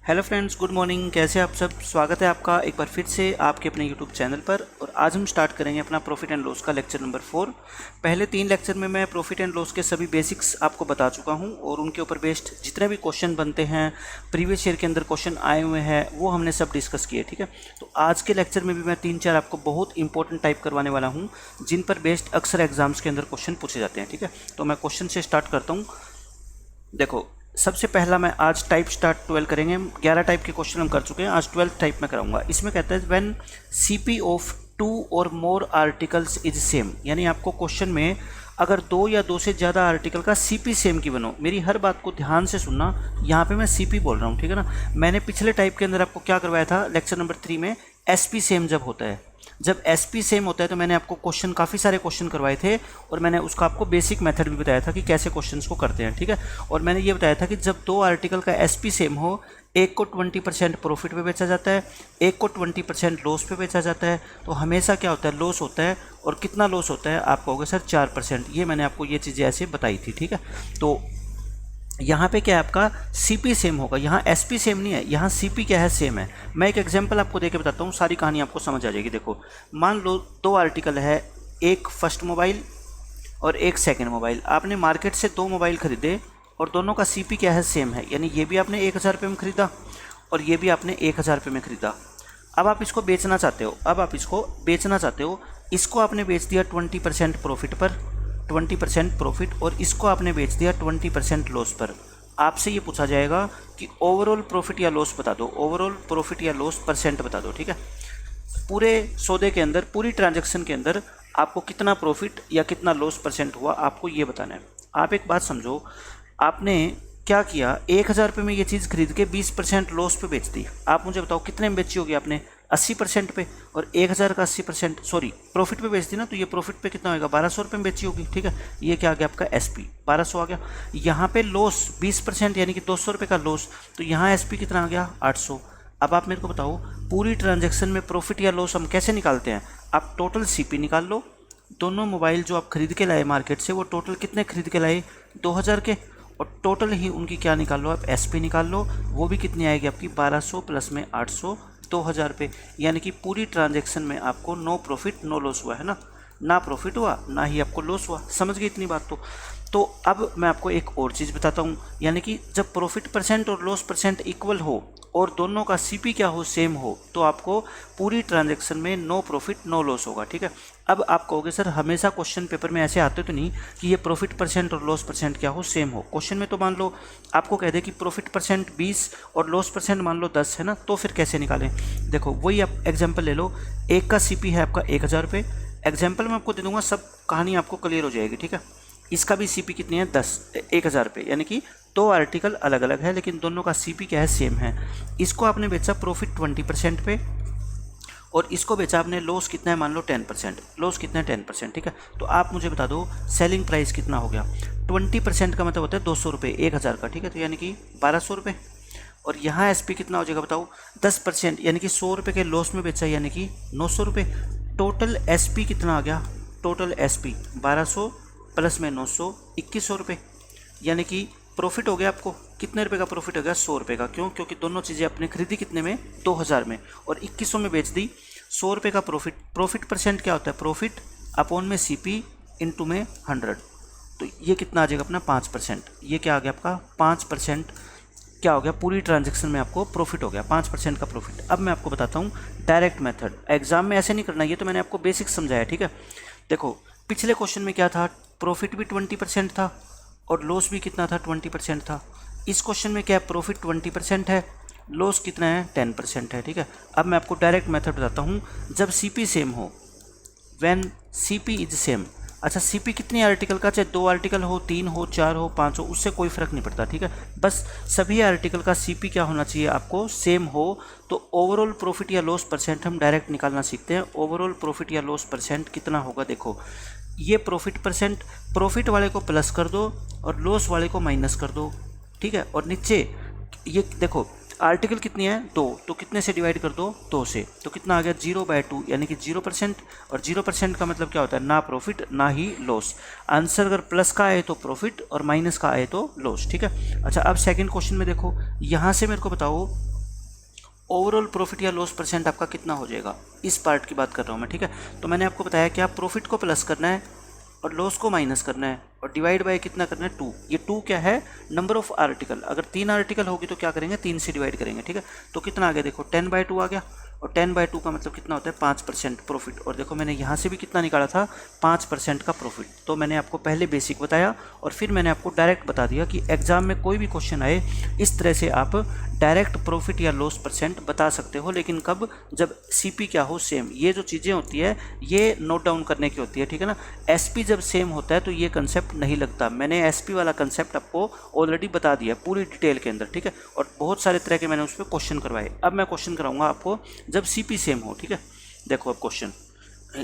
Hello friends, good morning. कैसे आप सब? स्वागत है आपका एक बार फिर से आपके अपने यूट्यूब चैनल पर। और आज हम स्टार्ट करेंगे अपना प्रॉफिट एंड लॉस का लेक्चर नंबर 4। पहले 3 लेक्चर में मैं प्रॉफिट एंड लॉस के सभी बेसिक्स आपको बता चुका हूं और उनके ऊपर बेस्ड जितने भी क्वेश्चन बनते हैं, प्रीवियस ईयर के अंदर क्वेश्चन आए हुए हैं, वो हमने सब डिस्कस किए। ठीक है, तो आज के लेक्चर में भी मैं 3-4 आपको बहुत इंपॉर्टेंट टाइप करवाने वाला हूँ, जिन पर बेस्ड अक्सर एग्जाम्स के अंदर क्वेश्चन पूछे जाते हैं। ठीक है, तो मैं क्वेश्चन से स्टार्ट करता हूँ। देखो, सबसे पहला मैं आज टाइप स्टार्ट 12 करेंगे। 11 टाइप के क्वेश्चन हम कर चुके हैं, आज 12 टाइप में कराऊंगा। इसमें कहता है व्हेन सीपी ऑफ 2 और मोर आर्टिकल्स इज सेम, यानी आपको क्वेश्चन में अगर 2 या 2 से ज़्यादा आर्टिकल का सीपी सेम की बनो। मेरी हर बात को ध्यान से सुनना, यहाँ पे मैं सीपी बोल रहा हूँ, ठीक है ना। मैंने पिछले टाइप के अंदर आपको क्या करवाया था लेक्चर नंबर 3 में, एसपी सेम जब होता है, जब एसपी सेम होता है तो मैंने आपको क्वेश्चन, काफ़ी सारे क्वेश्चन करवाए थे और मैंने उसका आपको बेसिक मेथड भी बताया था कि कैसे क्वेश्चंस को करते हैं। ठीक है, और मैंने ये बताया था कि जब 2 आर्टिकल का एसपी सेम हो, एक को 20% प्रॉफिट पे बेचा जाता है, एक को 20% लॉस पे बेचा जाता है, तो हमेशा क्या होता है, लॉस होता है। और कितना लॉस होता है? आप कहोगे सर 4%। ये मैंने आपको ये चीज़ें ऐसे बताई थी। ठीक है, तो यहाँ पे क्या है, आपका सीपी सेम होगा, यहाँ एसपी सेम नहीं है, यहाँ सीपी क्या है, सेम है। मैं एक एग्जांपल आपको देके बताता हूँ, सारी कहानी आपको समझ आ जाएगी। देखो, मान लो 2 आर्टिकल है, एक फर्स्ट मोबाइल और एक सेकंड मोबाइल। आपने मार्केट से 2 मोबाइल खरीदे और दोनों का सीपी क्या है, सेम है। यानी ये भी आपने 1000 रुपये में खरीदा और ये भी आपने 1000 रुपये में खरीदा। अब आप इसको बेचना चाहते हो, इसको आपने बेच दिया 20% प्रॉफिट पर, 20% प्रॉफिट, और इसको आपने बेच दिया 20% लॉस पर। आपसे ये पूछा जाएगा कि ओवरऑल प्रॉफिट या लॉस बता दो, ओवरऑल प्रॉफिट या लॉस परसेंट बता दो। ठीक है, पूरे सौदे के अंदर, पूरी ट्रांजैक्शन के अंदर आपको कितना प्रॉफिट या कितना लॉस परसेंट हुआ, आपको ये बताना है। आप एक बात समझो, आपने क्या किया, 1000 रुपये में ये चीज़ खरीद के 20% लॉस पे बेच दी। आप मुझे बताओ कितने में बेची होगी आपने? 80% पे। और 1000 का 80%, सॉरी, प्रॉफिट पे बेच दी ना, तो ये प्रॉफिट पे कितना होगा, 1200 रुपये में बेची होगी। ठीक है, ये क्या आ गया आपका एसपी, 1200 आ गया। यहाँ पे लॉस 20% यानी कि 200 रुपये का लॉस, तो यहाँ एसपी कितना आ गया, 800। अब आप मेरे को बताओ, पूरी ट्रांजैक्शन में प्रॉफिट या लॉस हम कैसे निकालते हैं? आप टोटल सीपी निकाल लो। दोनों मोबाइल जो आप खरीद के लाए मार्केट से, वो टोटल कितने खरीद के लाए, 2000 के, और टोटल ही उनकी क्या निकाल लो आप, एसपी निकाल लो। वो भी कितनी आएगी आपकी, 1200 प्लस में 800, 2000 रुपये। यानी कि पूरी ट्रांजैक्शन में आपको नो प्रॉफिट नो लॉस हुआ है ना प्रॉफिट हुआ ना ही आपको लॉस हुआ। समझ गए इतनी बात? तो अब मैं आपको एक और चीज़ बताता हूँ, यानी कि जब प्रॉफिट परसेंट और लॉस परसेंट इक्वल हो और दोनों का सीपी क्या हो, सेम हो, तो आपको पूरी ट्रांजैक्शन में नो प्रॉफिट नो लॉस होगा। ठीक है, अब आप कहोगे सर हमेशा क्वेश्चन पेपर में ऐसे आते तो नहीं कि ये प्रॉफिट परसेंट और लॉस परसेंट क्या हो, सेम हो। क्वेश्चन में तो मान लो आपको कह दे कि प्रॉफिट परसेंट 20 और लॉस परसेंट मान लो 10 है ना, तो फिर कैसे निकालें? देखो, वही आप एग्जाम्पल ले लो, एक का सीपी है आपका 1000 रुपये। एग्जाम्पल मैं आपको दे दूंगा, सब कहानी आपको क्लियर हो जाएगी। ठीक है, इसका भी सीपी कितनी है, 1000 रुपये, यानी कि 2 आर्टिकल अलग अलग है लेकिन दोनों का सीपी क्या है, सेम है। इसको आपने बेचा प्रॉफिट 20% पे और इसको बेचा आपने लॉस कितना है, मान लो 10%, लॉस कितना है, 10%। ठीक है, तो आप मुझे बता दो सेलिंग प्राइस कितना हो गया। 20% का मतलब होता है 200 रुपये 1000 का। ठीक है, तो यानी कि 1200 रुपये। और यहाँ एसपी कितना हो जाएगा बताओ, 10% यानी कि 100 रुपये के लॉस में बेचा, यानी कि 900 रुपये। टोटल एसपी कितना आ गया, टोटल एसपी 1200 प्लस में 900, 2100 रुपये। यानी कि प्रॉफिट हो गया आपको कितने रुपए का, प्रॉफिट हो गया 100 रुपये का। क्यों? क्योंकि दोनों चीज़ें आपने खरीदी कितने में, 2000 में, और 2100 में बेच दी। 100 रुपये का प्रॉफिट, प्रॉफिट परसेंट क्या होता है, प्रॉफिट अपॉन में सीपी इंटू में 100, तो ये कितना आ जाएगा अपना 5%। ये क्या आ गया आपका 5%, क्या हो गया, पूरी ट्रांजैक्शन में आपको प्रॉफिट हो गया 5% का प्रॉफिट। अब मैं आपको बताता हूँ डायरेक्ट मेथड। एग्जाम में ऐसे नहीं करना, ये तो मैंने आपको बेसिक समझाया। ठीक है, देखो पिछले क्वेश्चन में क्या था, प्रॉफिट भी 20% था और लॉस भी कितना था, 20% था। इस क्वेश्चन में क्या है, प्रॉफिट 20% है, लॉस कितना है, 10% है। ठीक है, अब मैं आपको डायरेक्ट मेथड बताता हूँ। जब सीपी सेम हो, व्हेन सीपी इज सेम। अच्छा, सीपी कितनी आर्टिकल का, चाहे 2 आर्टिकल हो, 3 हो, 4 हो, 5 हो, उससे कोई फ़र्क नहीं पड़ता। ठीक है, बस सभी आर्टिकल का सीपी क्या होना चाहिए, आपको सेम हो। तो ओवरऑल प्रॉफिट या लॉस परसेंट हम डायरेक्ट निकालना सीखते हैं। ओवरऑल प्रॉफिट या लॉस परसेंट कितना होगा, देखो ये प्रॉफिट परसेंट, प्रॉफिट वाले को प्लस कर दो और लॉस वाले को माइनस कर दो। ठीक है, और नीचे ये देखो आर्टिकल कितनी है, 2, तो कितने से डिवाइड कर दो, 2 से, तो कितना आ गया 0/2, यानी कि 0%। और 0% का मतलब क्या होता है, ना प्रॉफिट ना ही लॉस। आंसर अगर प्लस का आए तो प्रॉफिट और माइनस का आए तो लॉस। ठीक है, अच्छा अब सेकंड क्वेश्चन में देखो, यहाँ से मेरे को बताओ ओवरऑल प्रॉफिट या लॉस परसेंट आपका कितना हो जाएगा, इस पार्ट की बात कर रहा हूँ मैं, ठीक है। तो मैंने आपको बताया कि आप प्रॉफिट को प्लस करना है और लॉस को माइनस करना है और डिवाइड बाय कितना करना है 2। ये 2 क्या है, नंबर ऑफ आर्टिकल। अगर 3 आर्टिकल होगी तो क्या करेंगे, 3 से डिवाइड करेंगे, ठीक है। तो कितना आ गया देखो 10/2 आ गया, और 10/2 का मतलब कितना होता है 5% प्रॉफिट। और देखो मैंने यहाँ से भी कितना निकाला था 5% का प्रॉफिट। तो मैंने आपको पहले बेसिक बताया और फिर मैंने आपको डायरेक्ट बता दिया कि एग्जाम में कोई भी क्वेश्चन आए इस तरह से आप डायरेक्ट प्रॉफिट या लॉस परसेंट बता सकते हो, लेकिन कब, जब सीपी क्या हो सेम। ये जो चीज़ें होती है ये नोट डाउन करने की होती है, ठीक है ना। एसपी जब सेम होता है तो ये कंसेप्ट नहीं लगता। मैंने एसपी वाला कंसेप्ट आपको ऑलरेडी बता दिया पूरी डिटेल के अंदर, ठीक है। और बहुत सारे तरह के मैंने उस पर क्वेश्चन करवाए। अब मैं क्वेश्चन कराऊंगा आपको जब सीपी सेम हो, ठीक है। देखो अब क्वेश्चन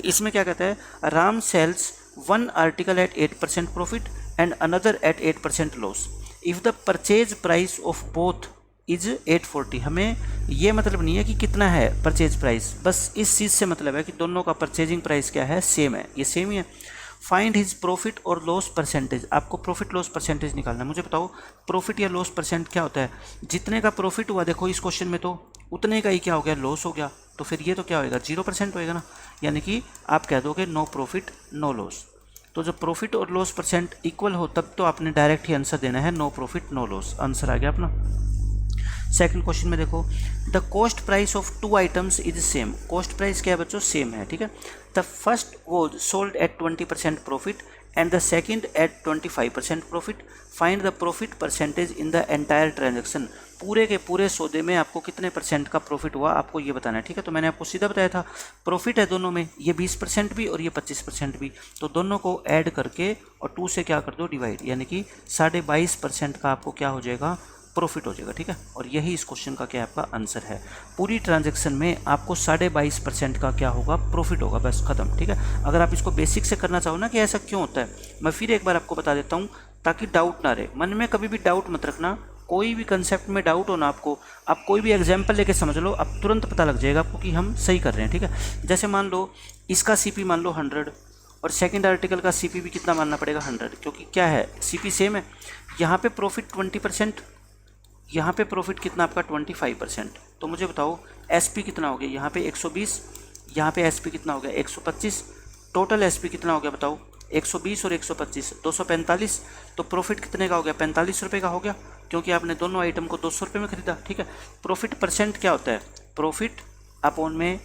इसमें क्या कहता है, Ram sells one article at 8% profit and another at 8% loss if the purchase price of both is 840। हमें ये मतलब नहीं है कि कितना है परचेज प्राइस, बस इस चीज़ से मतलब है कि दोनों का परचेजिंग प्राइस क्या है, सेम है, ये सेम ही है। फाइंड हिज प्रॉफिट और लॉस परसेंटेज। आपको प्रॉफिट लॉस परसेंटेज निकालना है। मुझे बताओ प्रॉफिट या लॉस परसेंट क्या होता है, जितने का प्रॉफिट हुआ देखो इस क्वेश्चन में तो उतने का ही क्या हो गया, लॉस हो गया। तो फिर ये तो क्या होएगा 0% होएगा ना, यानी कि आप कह दोगे नो प्रॉफिट नो लॉस। तो जब प्रॉफिट और लॉस परसेंट इक्वल हो तब तो आपने डायरेक्ट ही आंसर देना है no profit no loss. Answer आ गया अपना। सेकंड क्वेश्चन में देखो the cost price of 2 items is same. Cost price क्या है बच्चों, सेम है, ठीक है। The first was sold at 20% profit and the second at 25% profit. Find the profit percentage in the entire transaction. पूरे के पूरे सौदे में आपको कितने परसेंट का प्रॉफिट हुआ आपको ये बताना है, ठीक है। तो मैंने आपको सीधा बताया था प्रॉफिट है दोनों में, ये 20% भी और ये 25% भी, तो दोनों को ऐड करके और 2 से क्या कर दो डिवाइड, यानी कि 22.5% का आपको क्या हो जाएगा, प्रॉफिट हो जाएगा, ठीक है। और यही इस क्वेश्चन का क्या आपका आंसर है। पूरी ट्रांजैक्शन में आपको 22.5% का क्या होगा, प्रॉफिट होगा, बस खत्म, ठीक है। अगर आप इसको बेसिक से करना चाहो ना कि ऐसा क्यों होता है, मैं फिर एक बार आपको बता देता हूँ ताकि डाउट ना रहे मन में। कभी भी डाउट मत रखना, कोई भी कंसेप्ट में डाउट हो ना आपको, आप कोई भी एग्जाम्पल लेके समझ लो, अब तुरंत पता लग जाएगा आपको कि हम सही कर रहे हैं, ठीक है। जैसे मान लो इसका सीपी मान लो 100 और सेकंड आर्टिकल का सीपी भी कितना मानना पड़ेगा 100, क्योंकि क्या है सीपी सेम है। यहाँ पे प्रॉफिट 20%, यहाँ पे प्रॉफिट कितना आपका 25%। तो मुझे बताओ एसपी कितना हो गया, यहाँ पे 120, यहाँ पे एसपी कितना हो गया 125, टोटल एसपी कितना हो गया बताओ 120 और 125 245। तो प्रॉफिट कितने का हो गया 45 रुपये का हो गया, क्योंकि आपने दोनों आइटम को 200 रुपये में खरीदा, ठीक है। प्रॉफिट परसेंट क्या होता है, प्रॉफिट अपॉन में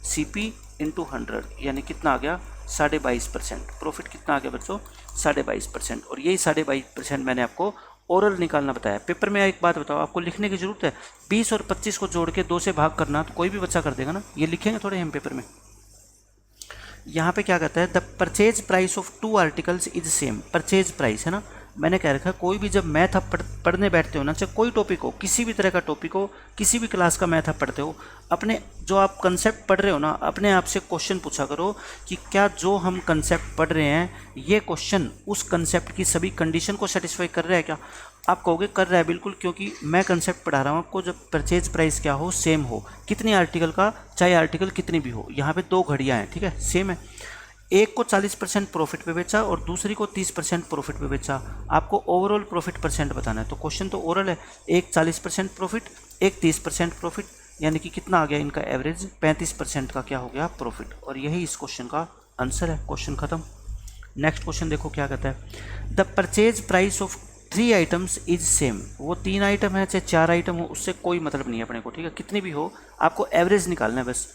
सीपी इंटू 100, यानी कितना आ गया 22.5%। प्रॉफिट कितना आ गया बच्चों 22.5%। और यही 22.5% मैंने आपको ओरल निकालना बताया। पेपर में एक बात बताओ, आपको लिखने की जरूरत है 20 और 25 को जोड़ के 2 से भाग करना, तो कोई भी बच्चा कर देगा ना, ये लिखेंगे थोड़े हम पेपर में। यहाँ पे क्या कहता है, the purchase price of 2 articles is same. Purchase price है ना, मैंने कह रखा है कोई भी जब मैथ आप पढ़ने बैठते हो ना, चाहे कोई टॉपिक हो, किसी भी तरह का टॉपिक हो, किसी भी क्लास का मैथ आप पढ़ते हो, अपने जो आप कंसेप्ट पढ़ रहे हो ना, अपने आप से क्वेश्चन पूछा करो कि क्या जो हम कंसेप्ट पढ़ रहे हैं ये क्वेश्चन उस कंसेप्ट की सभी कंडीशन को सेटिस्फाई कर रहा है क्या। आप कहोगे कर रहा है बिल्कुल, क्योंकि मैं कंसेप्ट पढ़ा रहा हूँ आपको, जब परचेज प्राइस क्या हो सेम हो, कितनी आर्टिकल का, चाहे आर्टिकल कितनी भी हो। यहाँ पे 2 घड़ियाँ हैं, ठीक है, सेम है। एक को 40% प्रॉफिट पे बेचा और दूसरी को 30% प्रॉफिट पे बेचा। आपको ओवरऑल प्रॉफिट परसेंट बताना है, तो क्वेश्चन तो ओरल है। एक 40% प्रॉफिट, एक 30% प्रॉफिट, यानी कि कितना आ गया इनका एवरेज 35% का क्या हो गया प्रॉफिट। और यही इस क्वेश्चन का आंसर है, क्वेश्चन खत्म। नेक्स्ट क्वेश्चन देखो क्या कहता है, the purchase price of 3 items is same. वो 3 आइटम है चाहे 4 आइटम हो, उससे कोई मतलब नहीं है अपने को, ठीक है, कितनी भी हो, आपको एवरेज निकालना है बस।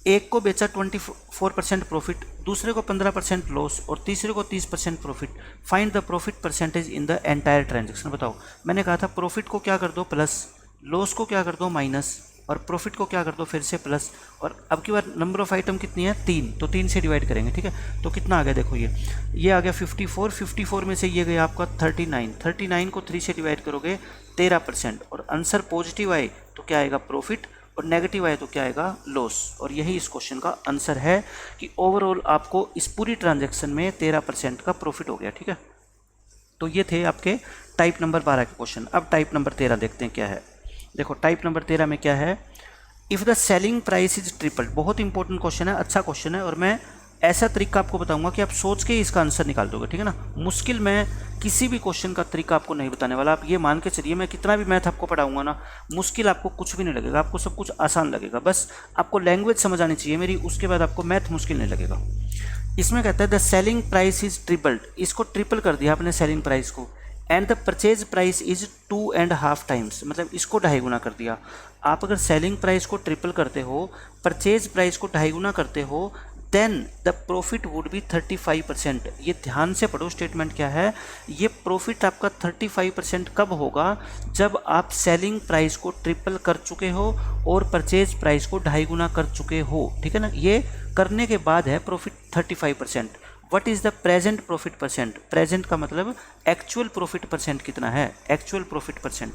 एक को बेचा 24% प्रॉफिट, दूसरे को 15% लॉस और तीसरे को 30% profit. Find the profit percentage in the entire transaction. बताओ, मैंने कहा था प्रॉफिट को क्या कर दो प्लस, लॉस को क्या कर दो माइनस, और प्रॉफिट को क्या कर दो फिर से प्लस। और अब की बार नंबर ऑफ आइटम कितनी है 3, तो 3 से डिवाइड करेंगे, ठीक है। तो कितना आ गया देखो, ये आ गया 54 में से ये गया आपका 39 को 3 से डिवाइड करोगे 13%। और आंसर पॉजिटिव आए तो क्या आएगा प्रॉफिट, और नेगेटिव आए तो क्या आएगा लॉस। और यही इस क्वेश्चन का आंसर है कि ओवरऑल आपको इस पूरी ट्रांजैक्शन में 13% का प्रॉफिट हो गया, ठीक है। तो ये थे आपके टाइप नंबर 12 के क्वेश्चन। अब टाइप नंबर 13 देखते हैं क्या है। देखो टाइप नंबर 13 में क्या है, if the selling price is triple. बहुत इंपॉर्टेंट क्वेश्चन है, अच्छा क्वेश्चन है, और मैं ऐसा तरीका आपको बताऊंगा कि आप सोच के ही इसका आंसर निकाल दोगे, ठीक है ना। मुश्किल मैं किसी भी क्वेश्चन का तरीका आपको नहीं बताने वाला। आप ये मान के चलिए, मैं कितना भी मैथ आपको पढ़ाऊंगा ना, मुश्किल आपको कुछ भी नहीं लगेगा, आपको सब कुछ आसान लगेगा। बस आपको लैंग्वेज समझ आनी चाहिए मेरी, उसके बाद आपको मैथ मुश्किल नहीं लगेगा। इसमें कहता है the selling price is tripled, इसको ट्रिपल कर दिया आपने सेलिंग प्राइस को, and the purchase price is 2.5 times, मतलब इसको 2.5 गुना कर दिया। आप अगर सेलिंग प्राइस को ट्रिपल करते हो, परचेज प्राइस को 2.5 गुना करते हो, then the profit would be 35%। ये ध्यान से पढ़ो, स्टेटमेंट क्या है। ये प्रॉफिट आपका 35% कब होगा, जब आप सेलिंग प्राइस को ट्रिपल कर चुके हो और परचेज प्राइस को 2.5 गुना कर चुके हो, ठीक है ना। ये करने के बाद है profit 35%। What is the present profit percent, present का मतलब एक्चुअल प्रॉफिट परसेंट कितना है, एक्चुअल प्रॉफिट परसेंट।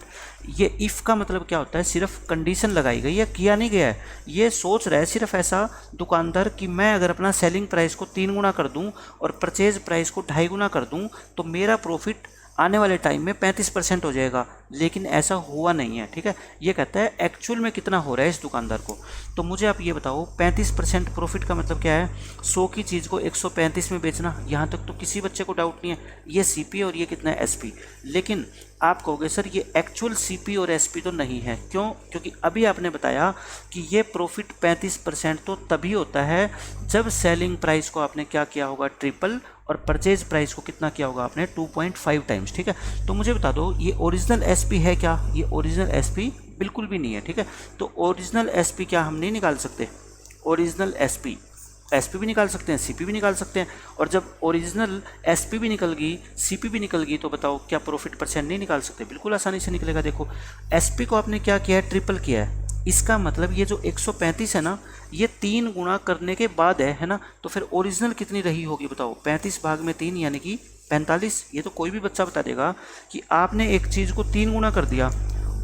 ये इफ़ का मतलब क्या होता है, सिर्फ कंडीशन लगाई गई है, किया नहीं गया है। ये सोच रहा है सिर्फ ऐसा दुकानदार कि मैं अगर अपना सेलिंग प्राइस को 3 गुना कर दूं और परचेज प्राइस को 2.5 गुना कर दूं तो मेरा प्रॉफिट आने वाले टाइम में 35% हो जाएगा, लेकिन ऐसा हुआ नहीं है, ठीक है। ये कहता है एक्चुअल में कितना हो रहा है इस दुकानदार को। तो मुझे आप ये बताओ, 35% प्रॉफिट का मतलब क्या है, 100 की चीज़ को 135 में बेचना। यहाँ तक तो किसी बच्चे को डाउट नहीं है, ये सीपी और ये कितना है एसपी। लेकिन आप कहोगे सर ये एक्चुअल सीपी और एसपी तो नहीं है, क्यों? क्योंकि अभी आपने बताया कि ये प्रॉफिट 35% तो तभी होता है जब सेलिंग प्राइस को आपने क्या किया होगा, ट्रिपल, और परचेज प्राइस को कितना किया होगा आपने, 2.5 टाइम्स, ठीक है। तो मुझे बता दो ये ओरिजिनल एसपी है क्या? ये ओरिजिनल एसपी बिल्कुल भी नहीं है, ठीक है। तो ओरिजिनल एसपी क्या हम नहीं निकाल सकते? ओरिजिनल एसपी भी निकाल सकते हैं, सीपी भी निकाल सकते हैं। और जब ओरिजिनल एसपी भी निकल गई, सीपी भी निकल गई, तो बताओ क्या प्रॉफिट परसेंट नहीं निकाल सकते? बिल्कुल आसानी से निकलेगा। देखो एसपी को आपने क्या किया है, ट्रिपल किया है। इसका मतलब ये जो 135 है ना, ये 3 गुना करने के बाद है ना। तो फिर ओरिजिनल कितनी रही होगी बताओ, 35 भाग में 3 यानी कि 45। ये तो कोई भी बच्चा बता देगा कि आपने एक चीज़ को 3 गुना कर दिया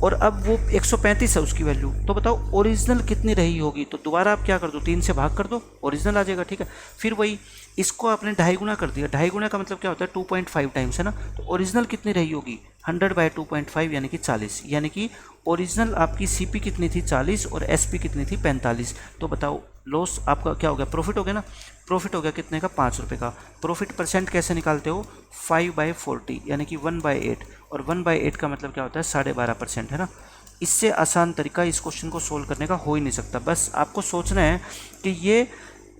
और अब वो 135 है उसकी वैल्यू, तो बताओ ओरिजिनल कितनी रही होगी। तो दोबारा आप क्या कर दो, 3 से भाग कर दो, ओरिजिनल आ जाएगा, ठीक है। फिर वही इसको आपने 2.5 गुना कर दिया, 2.5 गुना का मतलब क्या होता है, 2.5 टाइम्स, है ना। तो ओरिजिनल कितनी रही होगी, 100/2.5 यानी कि 40। यानी कि ओरिजिनल आपकी सीपी कितनी थी, 40, और एसपी कितनी थी, 45। तो बताओ लॉस आपका क्या हो गया, प्रॉफिट हो गया ना। प्रॉफिट हो गया कितने का, 5 रुपये का। प्रॉफिट परसेंट कैसे निकालते हो, 5/40 यानी कि 1/8, और 1/8 का मतलब क्या होता है, 12.5%, है ना। इससे आसान तरीका इस क्वेश्चन को सोल्व करने का हो ही नहीं सकता। बस आपको सोचना है कि ये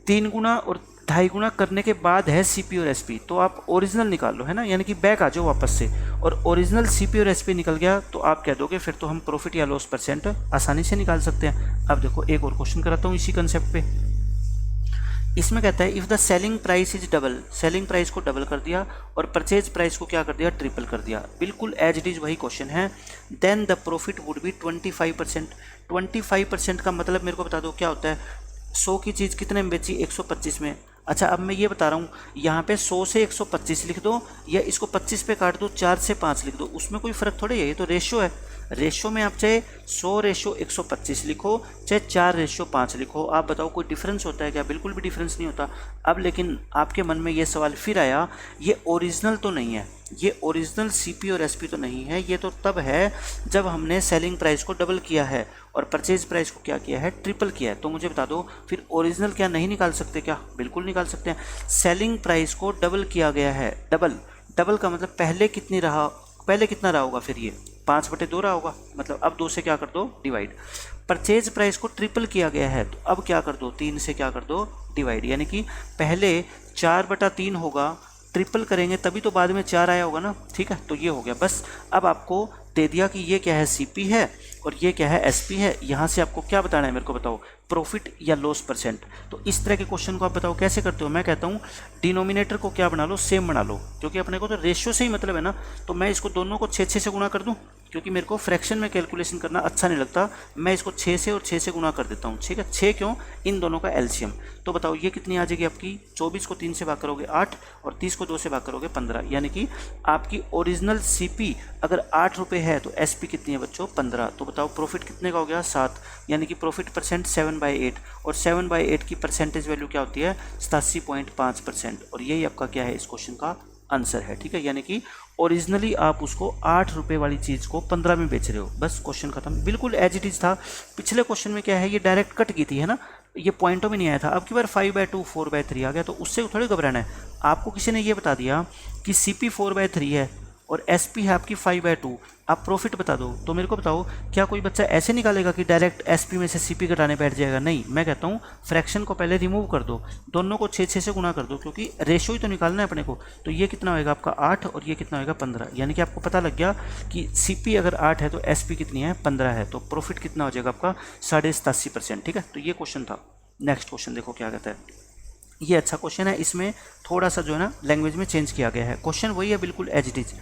3 गुना और 2.5 गुना करने के बाद है सीपी और एसपी, तो आप ओरिजिनल निकाल लो, है ना, यानी कि बैक आ जाओ वापस से। और ओरिजिनल सीपी और एसपी निकल गया तो आप कह दोगे फिर तो हम प्रॉफिट या लॉस परसेंट आसानी से निकाल सकते हैं। अब देखो एक और क्वेश्चन कराता हूँ इसी कंसेप्ट पे। इसमें कहता है if the selling price is double, selling price को डबल कर दिया और परचेज प्राइस को क्या कर दिया, ट्रिपल कर दिया। बिल्कुल एज इट इज़ वही क्वेश्चन है। Then the profit would be 25%। 25% का मतलब मेरे को बता दो क्या होता है। 100 की चीज़ कितने में बेची, 125 में। अच्छा अब मैं ये बता रहा हूँ, यहाँ पे 100 से 125 लिख दो या इसको 25 पे काट दो, 4 से 5 लिख दो, उसमें कोई फ़र्क थोड़ी है, ये तो रेशो है। रेशो में आप चाहे 100/125 लिखो, चाहे 4/5 लिखो, आप बताओ कोई डिफरेंस होता है क्या? बिल्कुल भी डिफरेंस नहीं होता। अब लेकिन आपके मन में ये सवाल फिर आया, ये ओरिजिनल तो नहीं है, ये ओरिजिनल सीपी और एसपी तो नहीं है, ये तो तब है जब हमने सेलिंग प्राइस को डबल किया है और परचेज प्राइस को क्या किया है, ट्रिपल किया है। तो मुझे बता दो फिर ओरिजिनल क्या नहीं निकाल सकते क्या? बिल्कुल निकाल सकते हैं। सेलिंग प्राइस को डबल किया गया है, डबल का मतलब पहले कितनी रहा, पहले कितना रहा होगा, फिर ये 5/2 रहा होगा, मतलब अब 2 से क्या कर दो, डिवाइड। परचेज प्राइस को ट्रिपल किया गया है तो अब क्या कर दो, 3 से क्या कर दो, डिवाइड। यानी कि पहले 4/3 होगा, ट्रिपल करेंगे तभी तो बाद में 4 आया होगा ना, ठीक है। तो ये हो गया। बस अब आपको दे दिया कि ये क्या है, सीपी है और ये क्या है, एसपी है। यहाँ से आपको क्या बताना है मेरे को बताओ, प्रॉफिट या लॉस परसेंट। तो इस तरह के क्वेश्चन को आप बताओ कैसे करते हो। मैं कहता हूँ डिनोमिनेटर को क्या बना लो, सेम बना लो, क्योंकि अपने को तो रेशियो से ही मतलब है ना। तो मैं इसको दोनों को 6 से गुणा कर दूँ, क्योंकि मेरे को फ्रैक्शन में कैलकुलेशन करना अच्छा नहीं लगता। मैं इसको 6 से और 6 से गुणा कर देता हूँ, ठीक है। 6 क्यों, इन दोनों का एलसीएम। तो बताओ ये कितनी आ जाएगी आपकी, 24 को 3 से भाग करोगे 8 और 30 को 2 से भाग करोगे 15। यानी कि आपकी ओरिजिनल सीपी अगर 8 रुपये है तो एसपी कितनी है बच्चों, 15। तो बताओ प्रॉफिट कितने का हो गया, 7। यानी कि प्रॉफिट परसेंट 7/8 और 7/8 की परसेंटेज वैल्यू क्या होती है, 87.5%। और यही आपका क्या है, इस क्वेश्चन का आंसर है, ठीक है। यानी कि ओरिजिनली आप उसको 8 रुपये वाली चीज़ को 15 में बेच रहे हो, बस क्वेश्चन खत्म। बिल्कुल एज इट इज़ था। पिछले क्वेश्चन में क्या है, ये डायरेक्ट कट की थी, है ना। ये पॉइंटों में नहीं आया था, अब की बार 5/2 4/3 आ गया, तो उससे थोड़ी घबराना है। आपको किसी ने ये बता दिया कि CP 4/3 है और SP है आपकी 5/2, आप प्रॉफिट बता दो, तो मेरे को बताओ क्या कोई बच्चा ऐसे निकालेगा कि डायरेक्ट SP में से CP घटाने बैठ जाएगा? नहीं, मैं कहता हूँ फ्रैक्शन को पहले रिमूव कर दो, दोनों को 6 से गुना कर दो, क्योंकि रेशो ही तो निकालना है अपने को। तो ये कितना होएगा आपका 8 और ये कितना होएगा 15, यानी कि आपको पता लग गया कि CP अगर 8 है तो SP कितनी है 15 है, तो प्रॉफिट कितना हो जाएगा आपका 87.5%। ठीक है, तो ये क्वेश्चन था। नेक्स्ट क्वेश्चन देखो क्या कहता है। ये अच्छा क्वेश्चन है, इसमें थोड़ा सा जो है ना लैंग्वेज में चेंज किया गया है। क्वेश्चन वही है बिल्कुल as it is.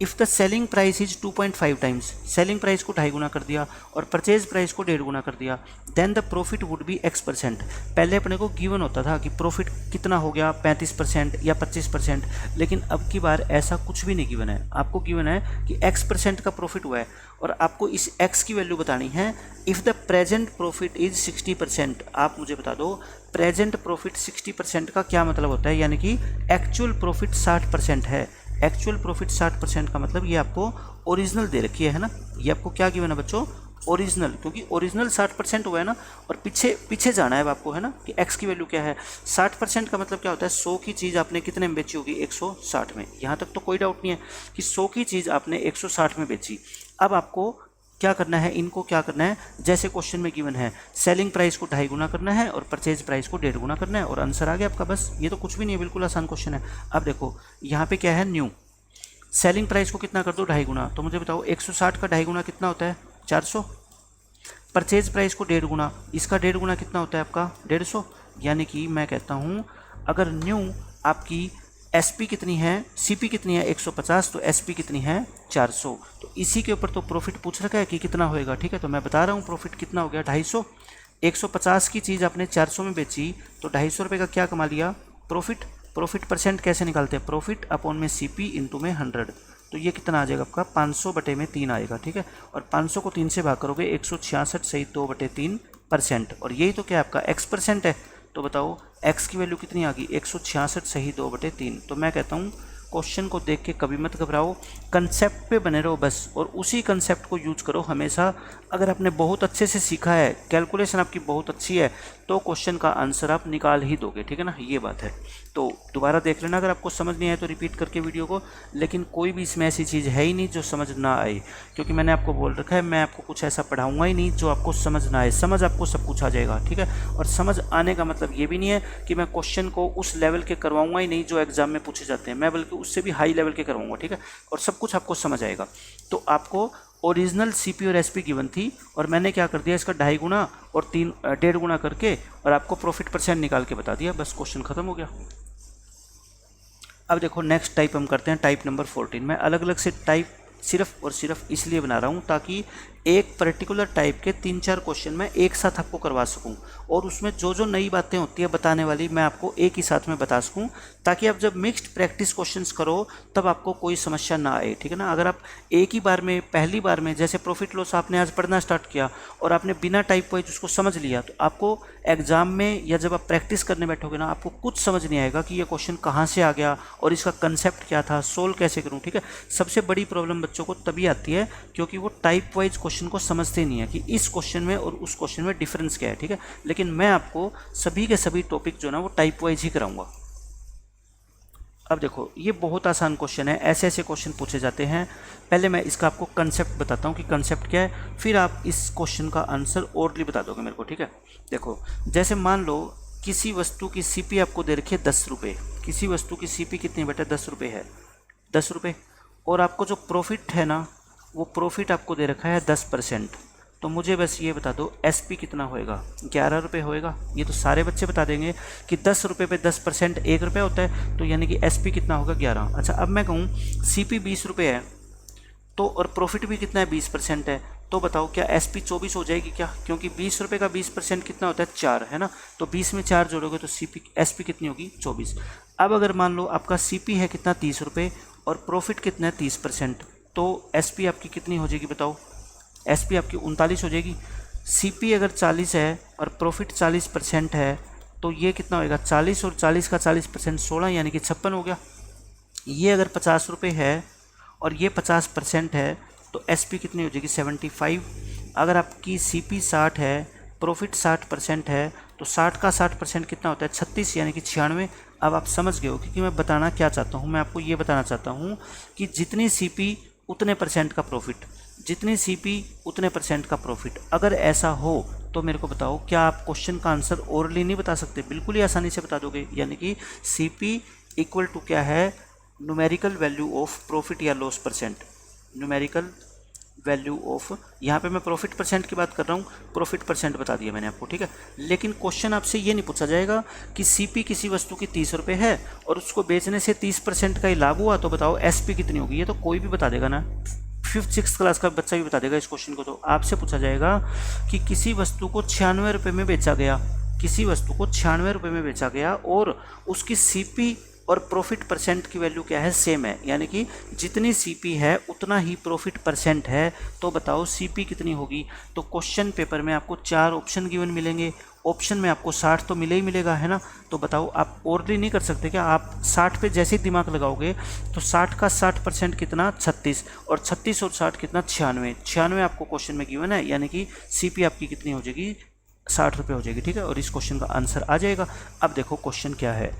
If the selling price is 2.5 times, selling price को 2.5 गुना कर दिया और परचेज प्राइस को 1.5 गुना कर दिया, then the profit would be X%। पहले अपने को गिवन होता था कि प्रॉफिट कितना हो गया 35% या 25%, लेकिन अब की बार ऐसा कुछ भी नहीं गिवन है। आपको गिवन है कि X% का प्रॉफिट हुआ है और आपको इस X की वैल्यू बतानी है। If the present profit is 60%, आप मुझे बता दो प्रेजेंट प्रॉफिट 60% का क्या मतलब होता है, यानी कि एक्चुअल प्रॉफिट 60% है। एक्चुअल प्रॉफिट 60% का मतलब ये आपको ओरिजिनल दे रखी है ना, ये आपको क्या गिवन है बच्चों, ओरिजिनल, क्योंकि ओरिजिनल 60% हुआ है ना, और पीछे जाना है अब आपको, है ना, कि एक्स की वैल्यू क्या है। 60% का मतलब क्या होता है, 100 की चीज़ आपने कितने में बेची होगी 160 में। यहाँ तक तो कोई डाउट नहीं है कि 100 की चीज़ आपने 160 में बेची। अब आपको क्या करना है, इनको क्या करना है, जैसे क्वेश्चन में गिवन है सेलिंग प्राइस को 2.5 गुना करना है और परचेज प्राइस को 1.5 गुना करना है, और आंसर आ गया आपका। बस ये तो कुछ भी नहीं है, बिल्कुल आसान क्वेश्चन है। अब देखो यहाँ पे क्या है, न्यू सेलिंग प्राइस को कितना कर दो 2.5 गुना, तो मुझे बताओ 160 का 2.5 गुना कितना होता है 400। परचेज प्राइस को 1.5 गुना, इसका 1.5 गुना कितना होता है आपका 150। यानी कि मैं कहता हूँ अगर न्यू आपकी SP कितनी है, CP कितनी है 150, तो SP कितनी है 400। तो इसी के ऊपर तो प्रॉफिट पूछ रखा है कि कितना होएगा। ठीक है, तो मैं बता रहा हूँ प्रॉफिट कितना हो गया 250। 150 की चीज़ आपने 400 में बेची तो 250 रुपये का क्या कमा लिया प्रॉफिट। प्रॉफिट परसेंट कैसे निकालते हैं, प्रॉफिट अपॉन में CP इंटू में 100, तो ये कितना आ जाएगा आपका 500/3 आएगा। ठीक है, और 500 को 3 से भाग करोगे 166 सही 2/3%, और यही तो क्या है आपका X% है। तो बताओ X की वैल्यू कितनी आ गई 166 सही 2/3। तो मैं कहता हूँ क्वेश्चन को देख के कभी मत घबराओ, कंसेप्ट पे बने रहो बस, और उसी कंसेप्ट को यूज करो हमेशा। अगर आपने बहुत अच्छे से सीखा है, कैलकुलेशन आपकी बहुत अच्छी है, तो क्वेश्चन का आंसर आप निकाल ही दोगे। ठीक है ना, ये बात है। तो दोबारा देख लेना, अगर आपको समझ नहीं आए तो रिपीट करके वीडियो को, लेकिन कोई भी इसमें ऐसी चीज़ है ही नहीं जो समझ ना आए, क्योंकि मैंने आपको बोल रखा है मैं आपको कुछ ऐसा पढ़ाऊंगा ही नहीं जो आपको समझ ना आए। समझ आपको सब कुछ आ जाएगा। ठीक है, और समझ आने का मतलब ये भी नहीं है कि मैं क्वेश्चन को उस लेवल के करवाऊंगा ही नहीं जो एग्जाम में पूछे जाते हैं, मैं बल्कि उससे भी हाई लेवल के करवाऊंगा। ठीक है, और सब कुछ आपको समझ आएगा। तो आपको ओरिजिनल CP और SP गिवन थी, और मैंने क्या कर दिया इसका 2.5 गुना और 1.5 गुना करके, और आपको प्रॉफिट परसेंट निकाल के बता दिया, बस क्वेश्चन खत्म हो गया। अब देखो नेक्स्ट टाइप हम करते हैं, टाइप नंबर 14। मैं अलग अलग से टाइप सिर्फ और सिर्फ इसलिए बना रहा हूँ ताकि एक पर्टिकुलर टाइप के 3-4 क्वेश्चन मैं एक साथ आपको करवा सकूं, और उसमें जो जो नई बातें होती है बताने वाली मैं आपको एक ही साथ में बता सकूं, ताकि आप जब मिक्स्ड प्रैक्टिस क्वेश्चंस करो तब आपको कोई समस्या ना आए। ठीक है ना, अगर आप एक ही बार में पहली बार में जैसे प्रॉफिट लॉस आपने आज पढ़ना स्टार्ट किया और आपने बिना टाइप वाइज उसको समझ लिया, तो आपको एग्जाम में या जब आप प्रैक्टिस करने बैठोगे ना, आपको कुछ समझ नहीं आएगा कि ये क्वेश्चन कहाँ से आ गया और इसका कंसेप्ट क्या था, सोल्व कैसे करूँ। ठीक है, सबसे बड़ी प्रॉब्लम बच्चों को तभी आती है क्योंकि वो टाइप वाइज क्वेश्चन को समझते नहीं है कि इस क्वेश्चन में और उस क्वेश्चन में डिफरेंस क्या है। ठीक है, लेकिन मैं आपको सभी के सभी टॉपिक जो ना वो टाइप वाइज ही कराऊंगा। अब देखो ये बहुत आसान क्वेश्चन है, ऐसे ऐसे क्वेश्चन पूछे जाते हैं। पहले मैं इसका आपको कंसेप्ट बताता हूँ कि कंसेप्ट क्या है, फिर आप इस क्वेश्चन का आंसर ओरली बता दोगे मेरे को। ठीक है, देखो जैसे मान लो किसी वस्तु की CP आपको दे रखी है 10 रुपये, किसी वस्तु की CP कितनी बेटा 10 रुपये है, 10 रुपये, और आपको जो प्रॉफिट है ना वो प्रॉफिट आपको दे रखा है 10%। तो मुझे बस ये बता दो SP कितना होएगा, 11 रुपये होएगा। ये तो सारे बच्चे बता देंगे कि 10 रुपये पे 10% 1 रुपये होता है, तो यानी कि SP कितना होगा 11। अच्छा अब मैं कहूँ CP 20 रुपये है तो, और प्रॉफिट भी कितना है 20% है, तो बताओ क्या SP 24 हो जाएगी क्या, क्योंकि 20 रुपये का 20% कितना होता है 4, है ना, तो 20 में 4 जोड़ोगे तो SP कितनी होगी 24। अब अगर मान लो आपका CP है कितना 30 रुपये और प्रॉफिट कितना है 30%, तो SP आपकी कितनी हो जाएगी बताओ, SP आपकी 39 हो जाएगी। CP अगर 40 है और प्रॉफिट 40% है तो ये कितना होएगा 40 और 40 का 40% 16, यानी कि 56 हो गया। ये अगर 50 रुपये है और ये 50% है तो SP कितनी हो जाएगी 75। अगर आपकी CP 60 है, प्रॉफिट 60% है, तो 60 का 60% कितना होता है 36 यानी कि 96। अब आप समझ गए हो कि मैं बताना क्या चाहता हूँ। मैं आपको ये बताना चाहता हूँ कि जितनी सीपी उतने परसेंट का प्रॉफिट, जितनी सीपी उतने परसेंट का प्रॉफिट। अगर ऐसा हो तो मेरे को बताओ, क्या आप क्वेश्चन का आंसर ओरली नहीं बता सकते? बिल्कुल ही आसानी से बता दोगे। यानी कि सीपी इक्वल टू क्या है, न्यूमेरिकल वैल्यू ऑफ प्रॉफिट या loss percent. Numerical value of, यहाँ पे मैं प्रॉफिट परसेंट की बात कर रहा हूँ, प्रॉफिट परसेंट बता दिया मैंने आपको, ठीक है। लेकिन क्वेश्चन आपसे ये नहीं पूछा जाएगा कि सीपी किसी वस्तु की 30 रुपये है और उसको बेचने से 30% का ही लाभ हुआ, तो बताओ एसपी कितनी होगी। ये तो कोई भी बता देगा ना, 5th-6th क्लास का बच्चा भी बता देगा इस क्वेश्चन को। तो आपसे पूछा जाएगा कि किसी वस्तु को 96 रुपये में बेचा गया, किसी वस्तु को 96 रुपये में बेचा गया और उसकी सीपी और प्रॉफिट परसेंट की वैल्यू क्या है, सेम है। यानी कि जितनी सीपी है उतना ही प्रॉफिट परसेंट है, तो बताओ सीपी कितनी होगी। तो क्वेश्चन पेपर में आपको 4 ऑप्शन गिवन मिलेंगे। ऑप्शन में आपको 60 तो मिले ही मिलेगा, है ना। तो बताओ आप ओरली नहीं कर सकते क्या? आप 60 पे जैसे ही दिमाग लगाओगे तो 60 का 60% कितना 36, और 36 और 60 कितना 96। 96 आपको क्वेश्चन में गिवन है, यानी कि सीपी आपकी कितनी हो जाएगी, 60 रुपये हो जाएगी, ठीक है। और इस क्वेश्चन का आंसर आ जाएगा। अब देखो क्वेश्चन क्या है,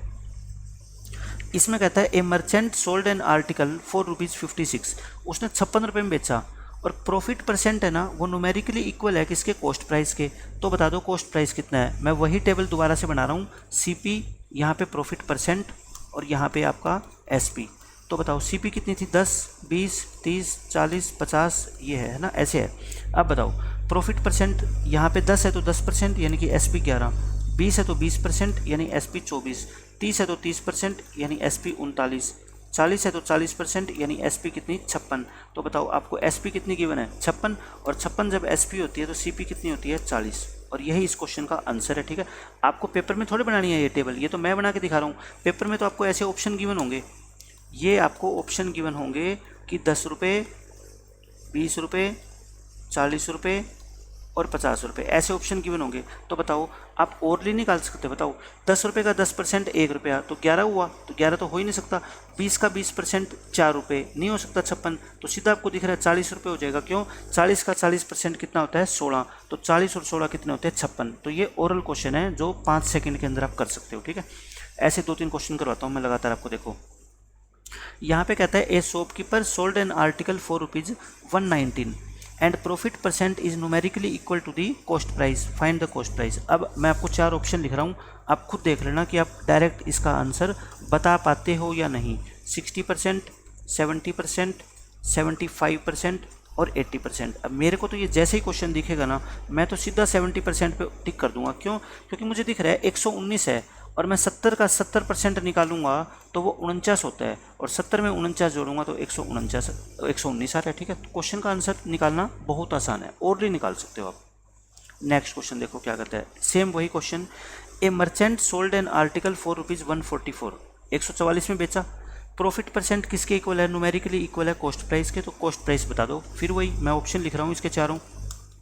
इसमें कहता है ए merchant sold an article for ₹56। उसने 56 रुपये में बेचा और प्रॉफिट परसेंट है ना वो न्यूमेरिकली इक्वल है किसके, कॉस्ट प्राइस के। तो बता दो कॉस्ट प्राइस कितना है। मैं वही टेबल दोबारा से बना रहा हूँ, सीपी यहाँ पे प्रॉफिट परसेंट और यहाँ पे आपका एसपी। तो बताओ सीपी कितनी थी, 10, 20, 30, 40, 50, ये है ना, ऐसे है। अब बताओ प्रॉफिट परसेंट यहाँ पे 10 है तो 10% यानी कि एसपी 11, 20 है तो 20% यानी एसपी 24, 30 है तो 30% यानी एसपी 39, 40 है तो 40% यानी एसपी कितनी 56। तो बताओ आपको एसपी कितनी गिवन है 56, और 56 जब एसपी होती है तो सीपी कितनी होती है 40। और यही इस क्वेश्चन का आंसर है, ठीक है। आपको पेपर में थोड़ी बनानी है ये टेबल, ये तो मैं बना के दिखा रहा हूँ। पेपर में तो आपको ऐसे ऑप्शन गिवन होंगे, ये आपको ऑप्शन गिवन होंगे कि 10 रुपये, 20 रुपये, 40 रुपये और 50 रुपये, ऐसे ऑप्शन गिवन होंगे। तो बताओ आप ओरली निकाल सकते, बताओ 10 रुपये का 10% 1 रुपया तो 11 हुआ, तो 11 तो हो ही नहीं सकता। 20 का 20% 4 रुपये, नहीं हो सकता 56। तो सीधा आपको दिख रहा है 40 रुपये हो जाएगा। क्यों? 40 का 40% कितना होता है 16, तो 40 और 16 कितने होते हैं 56। तो ये ओरल क्वेश्चन है जो 5 सेकंड के अंदर आप कर सकते हो, ठीक है। ऐसे 2-3 क्वेश्चन करवाता हूँ मैं लगातार आपको। देखो यहाँ पे कहता है a shopkeeper sold an article for ₹119 and profit percent is numerically equal to the cost price, find the cost price. अब मैं आपको 4 ऑप्शन लिख रहा हूँ, आप खुद देख लेना कि आप डायरेक्ट इसका आंसर बता पाते हो या नहीं। 60%, 70%, 75% और 80%। अब मेरे को तो ये जैसे ही क्वेश्चन दिखेगा ना, मैं तो सीधा 70% पे टिक कर दूंगा। क्यों? क्योंकि मुझे दिख रहा है 119 है और मैं 70 का 70% निकालूंगा तो वो 49 होता है, और 70 में 49 जोड़ूंगा तो 119 आ रहा है, ठीक है। तो क्वेश्चन का आंसर निकालना बहुत आसान है, और भी निकाल सकते हो आप। नेक्स्ट क्वेश्चन देखो क्या कहता है, सेम वही question. A merchant sold an article for ₹144, 144 में बेचा। प्रॉफिट परसेंट किसके इक्वल है, न्यूमेरिकली इक्वल है कॉस्ट प्राइस के। तो कॉस्ट प्राइस बता दो। फिर वही मैं ऑप्शन लिख रहा हूँ, इसके चारों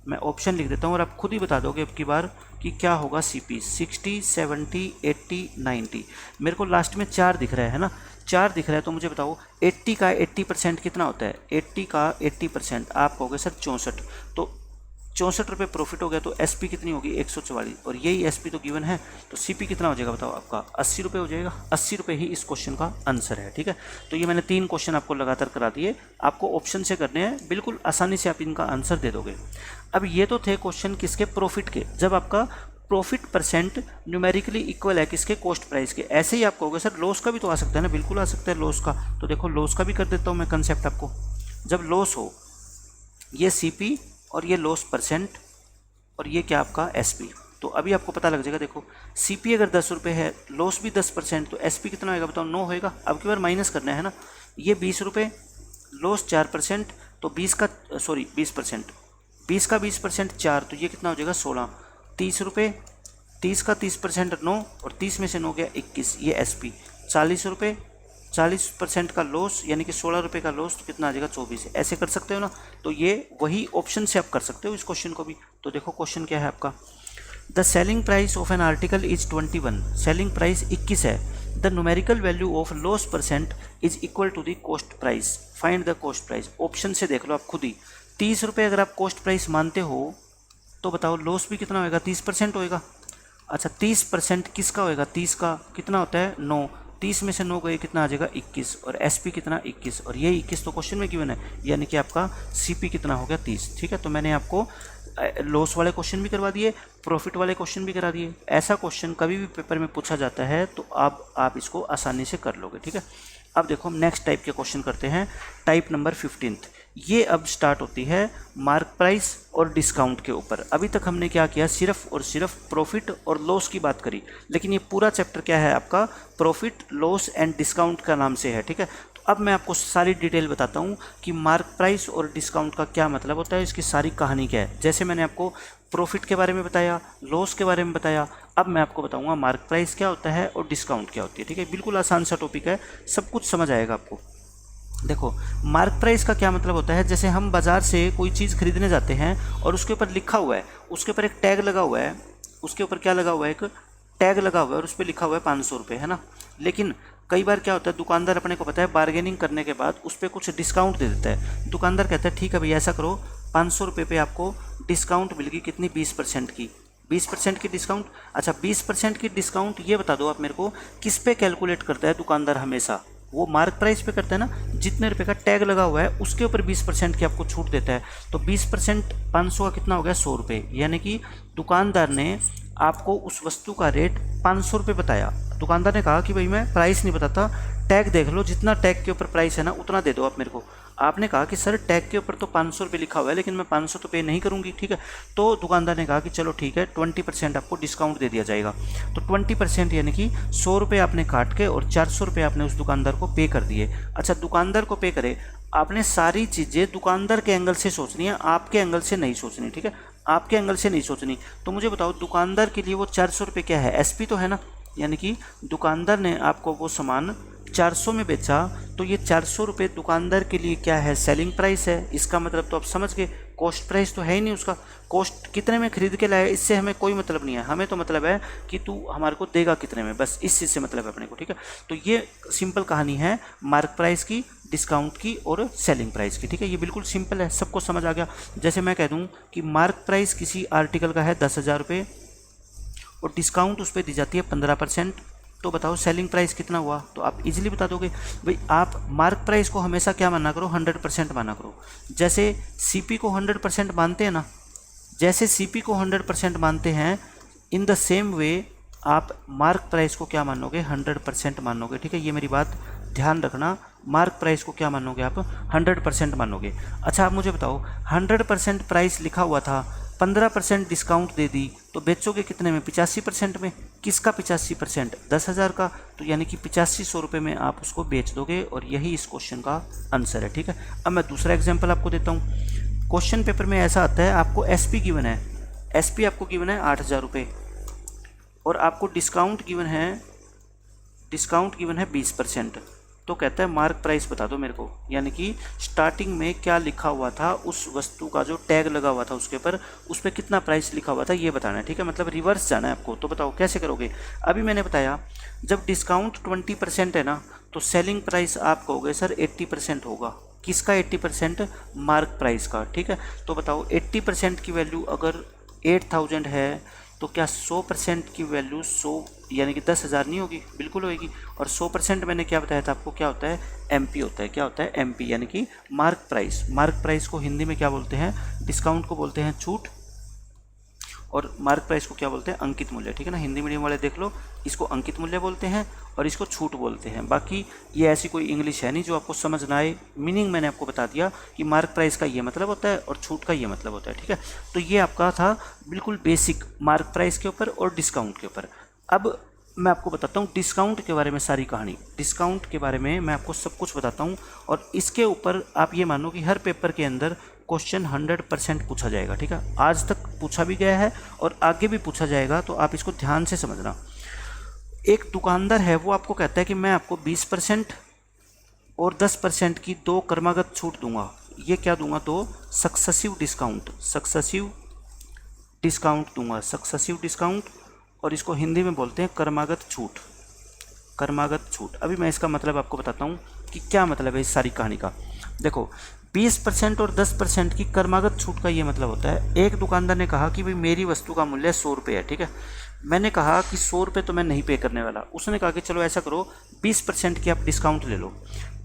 मैं ऑप्शन लिख देता हूँ और आप खुद ही बता दोगे अब की बार कि क्या होगा सीपी। 60, 70, 80, 90। मेरे को लास्ट में 4 दिख रहा है ना, 4 दिख रहा है। तो मुझे बताओ 80 का 80% कितना होता है, 80 का 80% आप कहोगे सर 64। तो 64 रुपये प्रॉफिट हो गया, तो एसपी कितनी होगी 144, और यही एसपी तो गिवन है। तो सीपी कितना हो जाएगा बताओ आपका 80 रुपये हो जाएगा। 80 रुपये ही इस क्वेश्चन का आंसर है, ठीक है। तो ये मैंने 3 क्वेश्चन आपको लगातार करा दिए, आपको ऑप्शन से करने हैं, बिल्कुल आसानी से आप इनका आंसर दे दोगे। अब ये तो थे क्वेश्चन किसके, प्रॉफिट के। जब आपका प्रॉफिट परसेंट न्यूमेरिकली इक्वल है किसके, कॉस्ट प्राइस के। ऐसे ही आप कहोगे सर लॉस का भी तो आ सकता है ना, बिल्कुल आ सकता है लॉस का। तो देखो लॉस का भी कर देता हूँ मैं कंसेप्ट आपको। जब लॉस हो, ये सीपी और ये लॉस परसेंट और ये क्या आपका एसपी, तो अभी आपको पता लग जाएगा। देखो सीपी अगर 10 रुपये है, लॉस भी 10%, तो एसपी कितना होएगा बताओ 9 होएगा। अब की बार माइनस करना है ना, ये 20 रुपये, लॉस 4%, तो 20 का 20%, 20 का 20% 4, तो ये कितना हो जाएगा 16। 30 रुपये, 30 का 30% 9, और 30 में से 9 गया 21, ये एसपी। 40 रुपये, 40% का लॉस यानी कि 16 रुपये का लॉस, तो कितना आ जाएगा 24। ऐसे कर सकते हो ना, तो ये वही ऑप्शन से आप कर सकते हो इस क्वेश्चन को भी। तो देखो क्वेश्चन क्या है आपका, the selling price of an article is 21, selling price 21 है। The numerical value of loss percent is equal to the cost price, find the cost price. Option से देख लो आप खुद ही। 30 रुपये अगर आप कॉस्ट प्राइस मानते हो तो बताओ लॉस भी कितना होएगा 30% होएगा। अच्छा 30% किसका होएगा, 30 का कितना होता है 9, 30 में से 9 गए कितना आ जाएगा 21, और एसपी कितना 21, और ये 21 तो क्वेश्चन में गिवन है, यानी कि आपका सीपी कितना हो गया 30। ठीक है, तो मैंने आपको लॉस वाले क्वेश्चन भी करवा दिए, प्रॉफिट वाले क्वेश्चन भी करा दिए। ऐसा क्वेश्चन कभी भी पेपर में पूछा जाता है तो आप इसको आसानी से कर लोगे। ठीक है, अब देखो हम नेक्स्ट टाइप के क्वेश्चन करते हैं, टाइप नंबर 15। ये अब स्टार्ट होती है मार्क प्राइस और डिस्काउंट के ऊपर। अभी तक हमने क्या किया, सिर्फ और सिर्फ प्रॉफिट और लॉस की बात करी, लेकिन ये पूरा चैप्टर क्या है आपका, प्रॉफिट लॉस एंड डिस्काउंट का नाम से है। ठीक है, तो अब मैं आपको सारी डिटेल बताता हूँ कि मार्क प्राइस और डिस्काउंट का क्या मतलब होता है, इसकी सारी कहानी क्या है। जैसे मैंने आपको प्रॉफिट के बारे में बताया, लॉस के बारे में बताया, अब मैं आपको बताऊंगा मार्क प्राइस क्या होता है और डिस्काउंट क्या होती है। ठीक है, बिल्कुल आसान सा टॉपिक है, सब कुछ समझ आएगा आपको। देखो मार्क प्राइस का क्या मतलब होता है, जैसे हम बाज़ार से कोई चीज़ खरीदने जाते हैं और उसके ऊपर लिखा हुआ है, उसके ऊपर एक टैग लगा हुआ है, उसके ऊपर क्या लगा हुआ है, एक टैग लगा हुआ है और उस पर लिखा हुआ है 500 रुपये, है ना। लेकिन कई बार क्या होता है, दुकानदार अपने को पता है बार्गेनिंग करने के बाद उस पर कुछ डिस्काउंट दे देता है। दुकानदार कहता है ठीक है भाई ऐसा करो, 500 रुपये पे आपको डिस्काउंट मिलेगी, कितनी 20% की, 20% की डिस्काउंट। अच्छा 20% की डिस्काउंट ये बता दो आप मेरे को, किस पे कैलकुलेट करता है दुकानदार हमेशा, वो मार्क प्राइस पे करता है ना, जितने रुपए का टैग लगा हुआ है उसके ऊपर 20% की आपको छूट देता है। तो 20% 500 का कितना हो गया 100 रुपये, यानी कि दुकानदार ने आपको उस वस्तु का रेट 500 रुपये बताया। दुकानदार ने कहा कि भाई मैं प्राइस नहीं बताता, टैग देख लो, जितना टैग के ऊपर प्राइस है ना उतना दे दो आप मेरे को। आपने कहा कि सर टैग के ऊपर तो 500 रुपये लिखा हुआ है, लेकिन मैं 500 तो पे नहीं करूँगी। ठीक है, तो दुकानदार ने कहा कि चलो ठीक है 20% आपको डिस्काउंट दे दिया जाएगा। तो 20% यानी कि 100 रुपये आपने काट के और 400 रुपये आपने उस दुकानदार को पे कर दिए। अच्छा दुकानदार को पे करे, आपने सारी चीज़ें दुकानदार के एंगल से सोचनी है, आपके एंगल से नहीं सोचनी। ठीक है, आपके एंगल से नहीं सोचनी। तो मुझे बताओ दुकानदार के लिए वो 400 रुपये क्या है, एसपी तो है ना, यानी कि दुकानदार ने आपको वो सामान 400 में बेचा, तो ये 400 रुपये दुकानदार के लिए क्या है, सेलिंग प्राइस है। इसका मतलब तो आप समझ गए, कॉस्ट प्राइस तो है ही नहीं उसका, कॉस्ट कितने में खरीद के लाया इससे हमें कोई मतलब नहीं है, हमें तो मतलब है कि तू हमारे को देगा कितने में, बस इस चीज़ से मतलब है अपने को। ठीक है, तो ये सिंपल कहानी है मार्क प्राइस की, डिस्काउंट की और सेलिंग प्राइस की। ठीक है, ये बिल्कुल सिंपल है, सबको समझ आ गया। जैसे मैं कह दूँ कि मार्क प्राइस किसी आर्टिकल का है 10,000 रुपये और डिस्काउंट उस पर दी जाती है 15%, तो बताओ सेलिंग प्राइस कितना हुआ, तो आप इजीली बता दोगे। भाई आप मार्क प्राइस को हमेशा क्या माना करो, 100% माना करो। जैसे सीपी को 100% मानते हैं ना, जैसे सीपी को 100% मानते हैं, इन द सेम वे आप मार्क प्राइस को क्या मानोगे, 100% मानोगे। ठीक है, ये मेरी बात ध्यान रखना, मार्क प्राइस को क्या मानोगे आप, 100% मानोगे। अच्छा आप मुझे बताओ 100% प्राइस लिखा हुआ था, 15% डिस्काउंट दे दी, तो बेचोगे कितने में, 85% में। किसका 85%, 10,000 का, तो यानी कि 8500 रुपये में आप उसको बेच दोगे, और यही इस क्वेश्चन का आंसर है। ठीक है, अब मैं दूसरा एग्जाम्पल आपको देता हूँ। क्वेश्चन पेपर में ऐसा आता है, आपको एसपी गिवन है, एसपी आपको गिवन है 8,000 रुपये, और आपको डिस्काउंट गिवन है, डिस्काउंट गिवन है 20%। तो कहता है मार्क प्राइस बता दो मेरे को, यानी कि स्टार्टिंग में क्या लिखा हुआ था, उस वस्तु का जो टैग लगा हुआ था उसके ऊपर, उस पर कितना प्राइस लिखा हुआ था ये बताना है। ठीक है, मतलब रिवर्स जाना है आपको। तो बताओ कैसे करोगे। अभी मैंने बताया जब डिस्काउंट 20% है ना, तो सेलिंग प्राइस आप कहोगे सर 80% होगा। किसका 80%, मार्क प्राइस का। ठीक है, तो बताओ 80% की वैल्यू अगर 8,000 है, तो क्या 100% की वैल्यू 100 यानी कि 10,000 नहीं होगी, बिल्कुल होगी। और 100% मैंने क्या बताया था आपको, क्या होता है, एमपी होता है। क्या होता है, एमपी, यानी कि मार्क प्राइस। मार्क प्राइस को हिंदी में क्या बोलते हैं, डिस्काउंट को बोलते हैं छूट, और मार्क प्राइस को क्या बोलते हैं, अंकित मूल्य। ठीक है ना, हिंदी मीडियम वाले देख लो, इसको अंकित मूल्य बोलते हैं और इसको छूट बोलते हैं। बाकी ये ऐसी कोई इंग्लिश है नहीं जो आपको समझ ना आए। मीनिंग मैंने आपको बता दिया कि मार्क प्राइस का ये मतलब होता है और छूट का ये मतलब होता है। ठीक है, तो ये आपका था बिल्कुल बेसिक मार्क प्राइस के ऊपर और डिस्काउंट के ऊपर। अब मैं आपको बताता हूँ डिस्काउंट के बारे में सारी कहानी। डिस्काउंट के बारे में मैं आपको सब कुछ बताता हूँ, और इसके ऊपर आप ये मानो कि हर पेपर के अंदर क्वेश्चन 100% पूछा जाएगा। ठीक है, आज तक पूछा भी गया है और आगे भी पूछा जाएगा, तो आप इसको ध्यान से समझना। एक दुकानदार है, वो आपको कहता है कि मैं आपको 20% और 10% की 2 क्रमागत छूट दूंगा। ये क्या दूंगा, 2 सक्सेसिव डिस्काउंट, सक्सेसिव डिस्काउंट दूंगा, सक्सेसिव डिस्काउंट, और इसको हिंदी में बोलते हैं क्रमागत छूट, क्रमागत छूट। अभी मैं इसका मतलब आपको बताता हूँ कि क्या मतलब है इस सारी कहानी का। देखो 20% और 10% की क्रमागत छूट का ये मतलब होता है, एक दुकानदार ने कहा कि भाई मेरी वस्तु का मूल्य 100 रुपये है। ठीक है, मैंने कहा कि 100 रुपये तो मैं नहीं पे करने वाला। उसने कहा कि चलो ऐसा करो 20% की आप डिस्काउंट ले लो।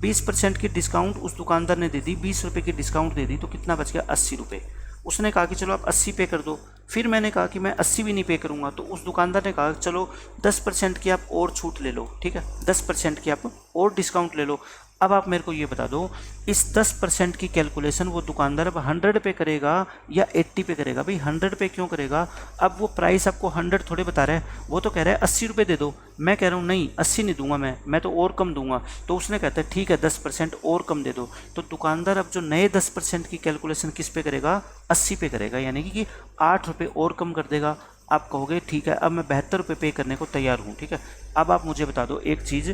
20% की डिस्काउंट उस दुकानदार ने दे दी, 20 रुपये की डिस्काउंट दे दी, तो कितना बच गया 80 रुपये। उसने कहा कि चलो आप 80 पे कर दो। फिर मैंने कहा कि मैं 80 भी नहीं पे करूँगा, तो उस दुकानदार ने कहा चलो 10% की आप और छूट ले लो, ठीक है, 10% की आप और डिस्काउंट ले लो। अब आप मेरे को ये बता दो, इस 10% की कैलकुलेशन वो दुकानदार अब 100 पे करेगा या 80 पे करेगा? भाई 100 पे क्यों करेगा? अब वो प्राइस आपको 100 थोड़े बता रहा है, वो तो कह रहा है 80 रुपये दे दो। मैं कह रहा हूँ नहीं 80 नहीं दूंगा, मैं तो और कम दूंगा। तो उसने कहता है ठीक है 10% और कम दे दो। तो दुकानदार अब जो नए 10% की कैलकुलेशन किस पे करेगा? 80 पे करेगा, यानी कि 8 रुपये और कम कर देगा। आप कहोगे ठीक है अब मैं 72 रुपये पे करने को तैयार हूँ, ठीक है। अब आप मुझे बता दो एक चीज़,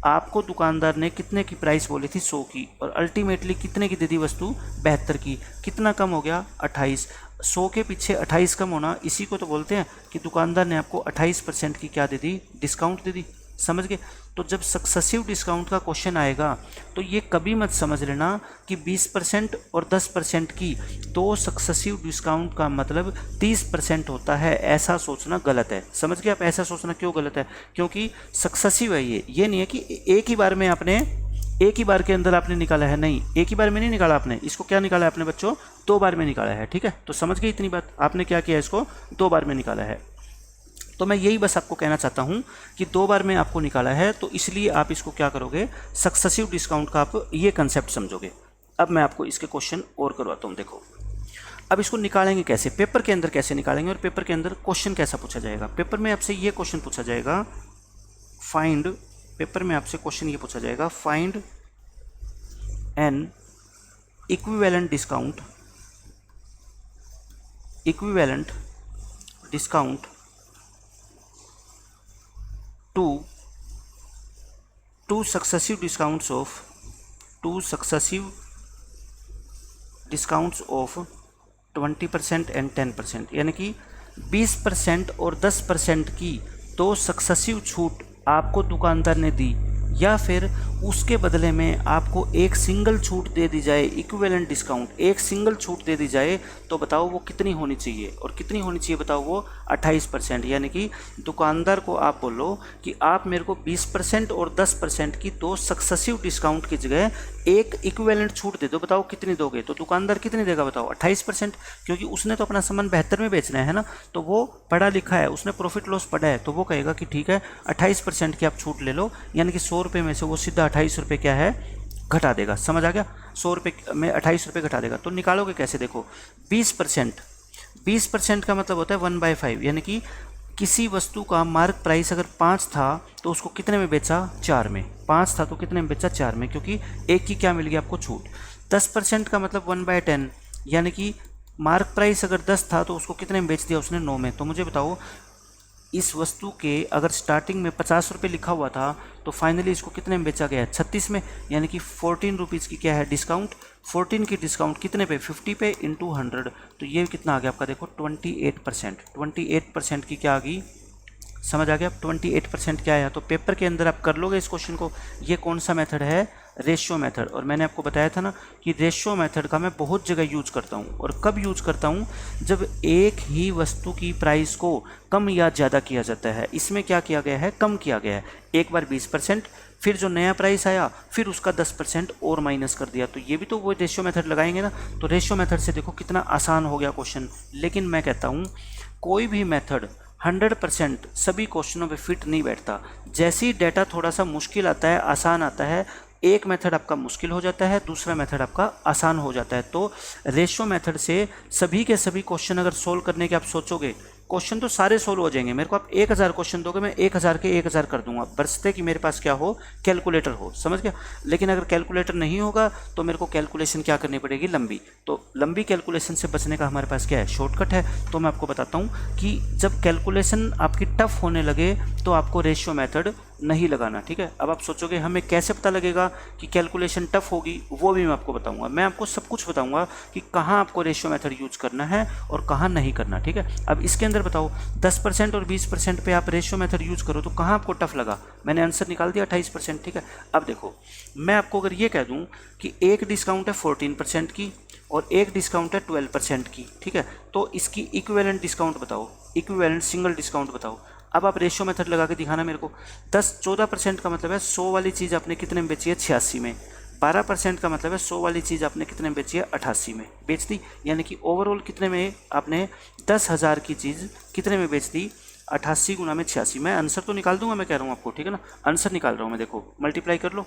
आपको दुकानदार ने कितने की प्राइस बोली थी? 100 की, और अल्टीमेटली कितने की दे दी वस्तु? 72 की। कितना कम हो गया? 28। 100 के पीछे 28 कम होना, इसी को तो बोलते हैं कि दुकानदार ने आपको 28% की क्या दे दी? डिस्काउंट दे दी। समझ गए? तो जब सक्सेसिव डिस्काउंट का क्वेश्चन आएगा तो ये कभी मत समझ लेना कि 20% और 10% की तो सक्सेसिव डिस्काउंट का मतलब 30% होता है, ऐसा सोचना गलत है। समझ गए आप? ऐसा सोचना क्यों गलत है? क्योंकि सक्सेसिव है ये नहीं है कि एक ही बार में आपने एक ही बार के अंदर आपने निकाला है, नहीं, एक ही बार में नहीं निकाला आपने। इसको क्या निकाला है आपने बच्चों? 2 बार में निकाला है, ठीक है। तो समझ गए इतनी बात? आपने क्या किया? इसको 2 बार में निकाला है। तो मैं यही बस आपको कहना चाहता हूं कि 2 बार में आपको निकाला है, तो इसलिए आप इसको क्या करोगे? सक्सेसिव डिस्काउंट का आप ये कंसेप्ट समझोगे। अब मैं आपको इसके क्वेश्चन और करवाता हूं। देखो अब इसको निकालेंगे कैसे, पेपर के अंदर कैसे निकालेंगे, और पेपर के अंदर क्वेश्चन कैसा पूछा जाएगा। पेपर में आपसे ये क्वेश्चन पूछा जाएगा, पेपर में आपसे क्वेश्चन ये पूछा जाएगा, find N equivalent discount two successive discounts of 20% and 10%, यानी कि 20% और 10% की 2 सक्सेसिव छूट आपको दुकानदार ने दी, या फिर उसके बदले में आपको एक सिंगल छूट दे दी जाए, इक्विवेलेंट डिस्काउंट, एक सिंगल छूट दे दी जाए, तो बताओ वो कितनी होनी चाहिए? और कितनी होनी चाहिए बताओ? वो 28%। यानी कि दुकानदार को आप बोलो कि आप मेरे को 20% और 10% की 2 सक्सेसिव डिस्काउंट की जगह एक इक्विवेलेंट छूट दे दो, बताओ कितनी दोगे? तो दुकानदार कितनी देगा बताओ? 28%, क्योंकि उसने तो अपना सामान 72 में बेचना है ना, तो वो पढ़ा लिखा है, उसने प्रॉफिट लॉस पढ़ा है, तो वो कहेगा कि ठीक है 28% की आप छूट ले लो, यानी कि 100 रुपये में से वो सीधा 28 रुपये क्या है? घटा देगा। समझ आ गया? 100 रुपये में 28 रुपये घटा देगा। तो निकालोगे कैसे? देखो 20% का मतलब होता है 1/5, यानी कि किसी वस्तु का मार्क प्राइस अगर 5 था तो उसको कितने में बेचा? 4 में। 5 था तो कितने में बेचा? 4 में, क्योंकि एक की क्या मिल गई आपको? छूट। 10% का मतलब 1/10, यानी कि मार्क प्राइस अगर 10 था तो उसको कितने में बेच दिया उसने? 9 में। तो मुझे बताओ इस वस्तु के अगर स्टार्टिंग में 50 रुपये लिखा हुआ था तो फाइनली इसको कितने में बेचा गया है? 36 में, यानी कि 14 रुपीज़ की क्या है? डिस्काउंट। 14 की डिस्काउंट कितने पे? 50 पे इंटू 100, तो ये कितना आ गया आपका? देखो 28%। 28% की क्या आ गई? समझ आ गया? अब 28% क्या आया? तो पेपर के अंदर आप कर लोगे इस क्वेश्चन को। ये कौन सा मेथड है? Ratio method. और मैंने आपको बताया था ना कि रेशियो मेथड का मैं बहुत जगह यूज करता हूँ। और कब यूज करता हूँ? जब एक ही वस्तु की प्राइस को कम या ज़्यादा किया जाता है। इसमें क्या किया गया है? कम किया गया है। एक बार 20%, फिर जो नया प्राइस आया फिर उसका 10% और माइनस कर दिया, तो ये भी तो वो रेशियो मेथड लगाएंगे ना। तो रेशियो मेथड से देखो कितना आसान हो गया क्वेश्चन। लेकिन मैं कहता हूँ कोई भी मेथड 100% सभी क्वेश्चनों पे फिट नहीं बैठता। जैसे ही डेटा थोड़ा सा मुश्किल आता है, आसान आता है, एक मेथड आपका मुश्किल हो जाता है, दूसरा मेथड आपका आसान हो जाता है। तो रेशियो मेथड से सभी के सभी क्वेश्चन अगर सोल्व करने के आप सोचोगे, क्वेश्चन तो सारे सोल्व हो जाएंगे। मेरे को आप 1000 क्वेश्चन दोगे, मैं 1000 के 1000 कर दूंगा, बरसते कि मेरे पास क्या हो? कैलकुलेटर हो। समझ गया? लेकिन अगर कैलकुलेटर नहीं होगा तो मेरे को कैलकुलेशन क्या करनी पड़ेगी? लंबी। तो लंबी कैलकुलेशन से बचने का हमारे पास क्या है? शॉर्टकट है। तो मैं आपको बताता हूँ कि जब कैलकुलेशन आपकी टफ होने लगे तो आपको रेशियो मेथड नहीं लगाना, ठीक है। अब आप सोचोगे हमें कैसे पता लगेगा कि कैलकुलेशन टफ होगी, वो भी मैं आपको बताऊंगा। मैं आपको सब कुछ बताऊंगा कि कहाँ आपको रेशियो मेथड यूज करना है और कहाँ नहीं करना, ठीक है। अब इसके अंदर बताओ 10% और 20% पे आप रेशियो मेथड यूज करो तो कहाँ आपको टफ लगा। मैंने आंसर निकाल दिया 28%, ठीक है। अब देखो मैं आपको अगर ये कह दूँ कि एक डिस्काउंट है 14% की और एक डिस्काउंट है 12% की, ठीक है, तो इसकी इक्विवेलेंट डिस्काउंट बताओ, इक्विवेलेंट सिंगल डिस्काउंट बताओ। अब आप रेशियो मेथड लगा के दिखाना मेरे को। 14% का मतलब है 100 वाली चीज़ आपने कितने में बेची है, 86 में। 12% का मतलब है 100 वाली चीज़ आपने कितने में बेची है, 88 में बेच दी। यानी कि ओवरऑल कितने में आपने 10,000 की चीज़ कितने में बेच दी, 88 गुना में 86। मैं आंसर तो निकाल दूंगा, मैं कह रहा हूँ आपको, ठीक है ना। आंसर निकाल रहा हूँ मैं, देखो मल्टीप्लाई कर लो,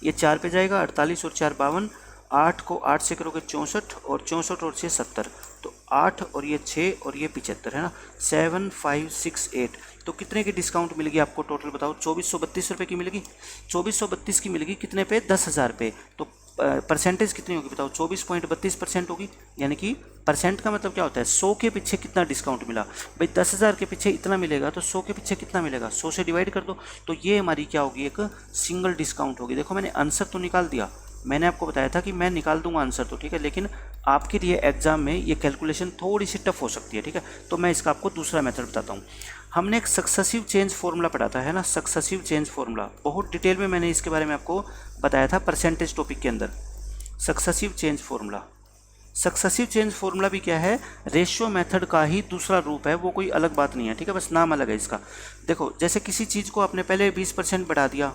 ये 4 पे जाएगा, 48 और 4 52, 8 को 8 से करोगे 64 और 64 और 6 70, तो 8 और ये 6 और ये 75 है ना, 7568। तो कितने की डिस्काउंट मिलेगी आपको टोटल बताओ, 2432 रुपये की मिलेगी। 2432 की मिलेगी कितने पे, 10,000 पे। तो परसेंटेज कितनी होगी बताओ, 24.32% होगी। यानी कि परसेंट का मतलब क्या होता है, 100 के पीछे कितना डिस्काउंट मिला भाई, 10,000 के पीछे इतना मिलेगा तो 100 के पीछे कितना मिलेगा, 100 से डिवाइड कर दो। तो ये हमारी क्या होगी, एक सिंगल डिस्काउंट होगी। देखो मैंने आंसर तो निकाल दिया, मैंने आपको बताया था कि मैं निकाल दूंगा आंसर तो, ठीक है, लेकिन आपके लिए एग्जाम में ये कैलकुलेशन थोड़ी सी टफ हो सकती है, ठीक है। तो मैं इसका आपको दूसरा मेथड बताता हूँ। हमने एक सक्सेसिव चेंज फॉर्मूला पढ़ा था, है ना, सक्सेसिव चेंज फॉर्मूला, बहुत डिटेल में मैंने इसके बारे में आपको बताया था परसेंटेज टॉपिक के अंदर। Successive change formula, successive change formula भी क्या है, रेशियो मेथड का ही दूसरा रूप है, वो कोई अलग बात नहीं है, ठीक है, बस नाम अलग है इसका। देखो जैसे किसी चीज़ को आपने पहले 20% बढ़ा दिया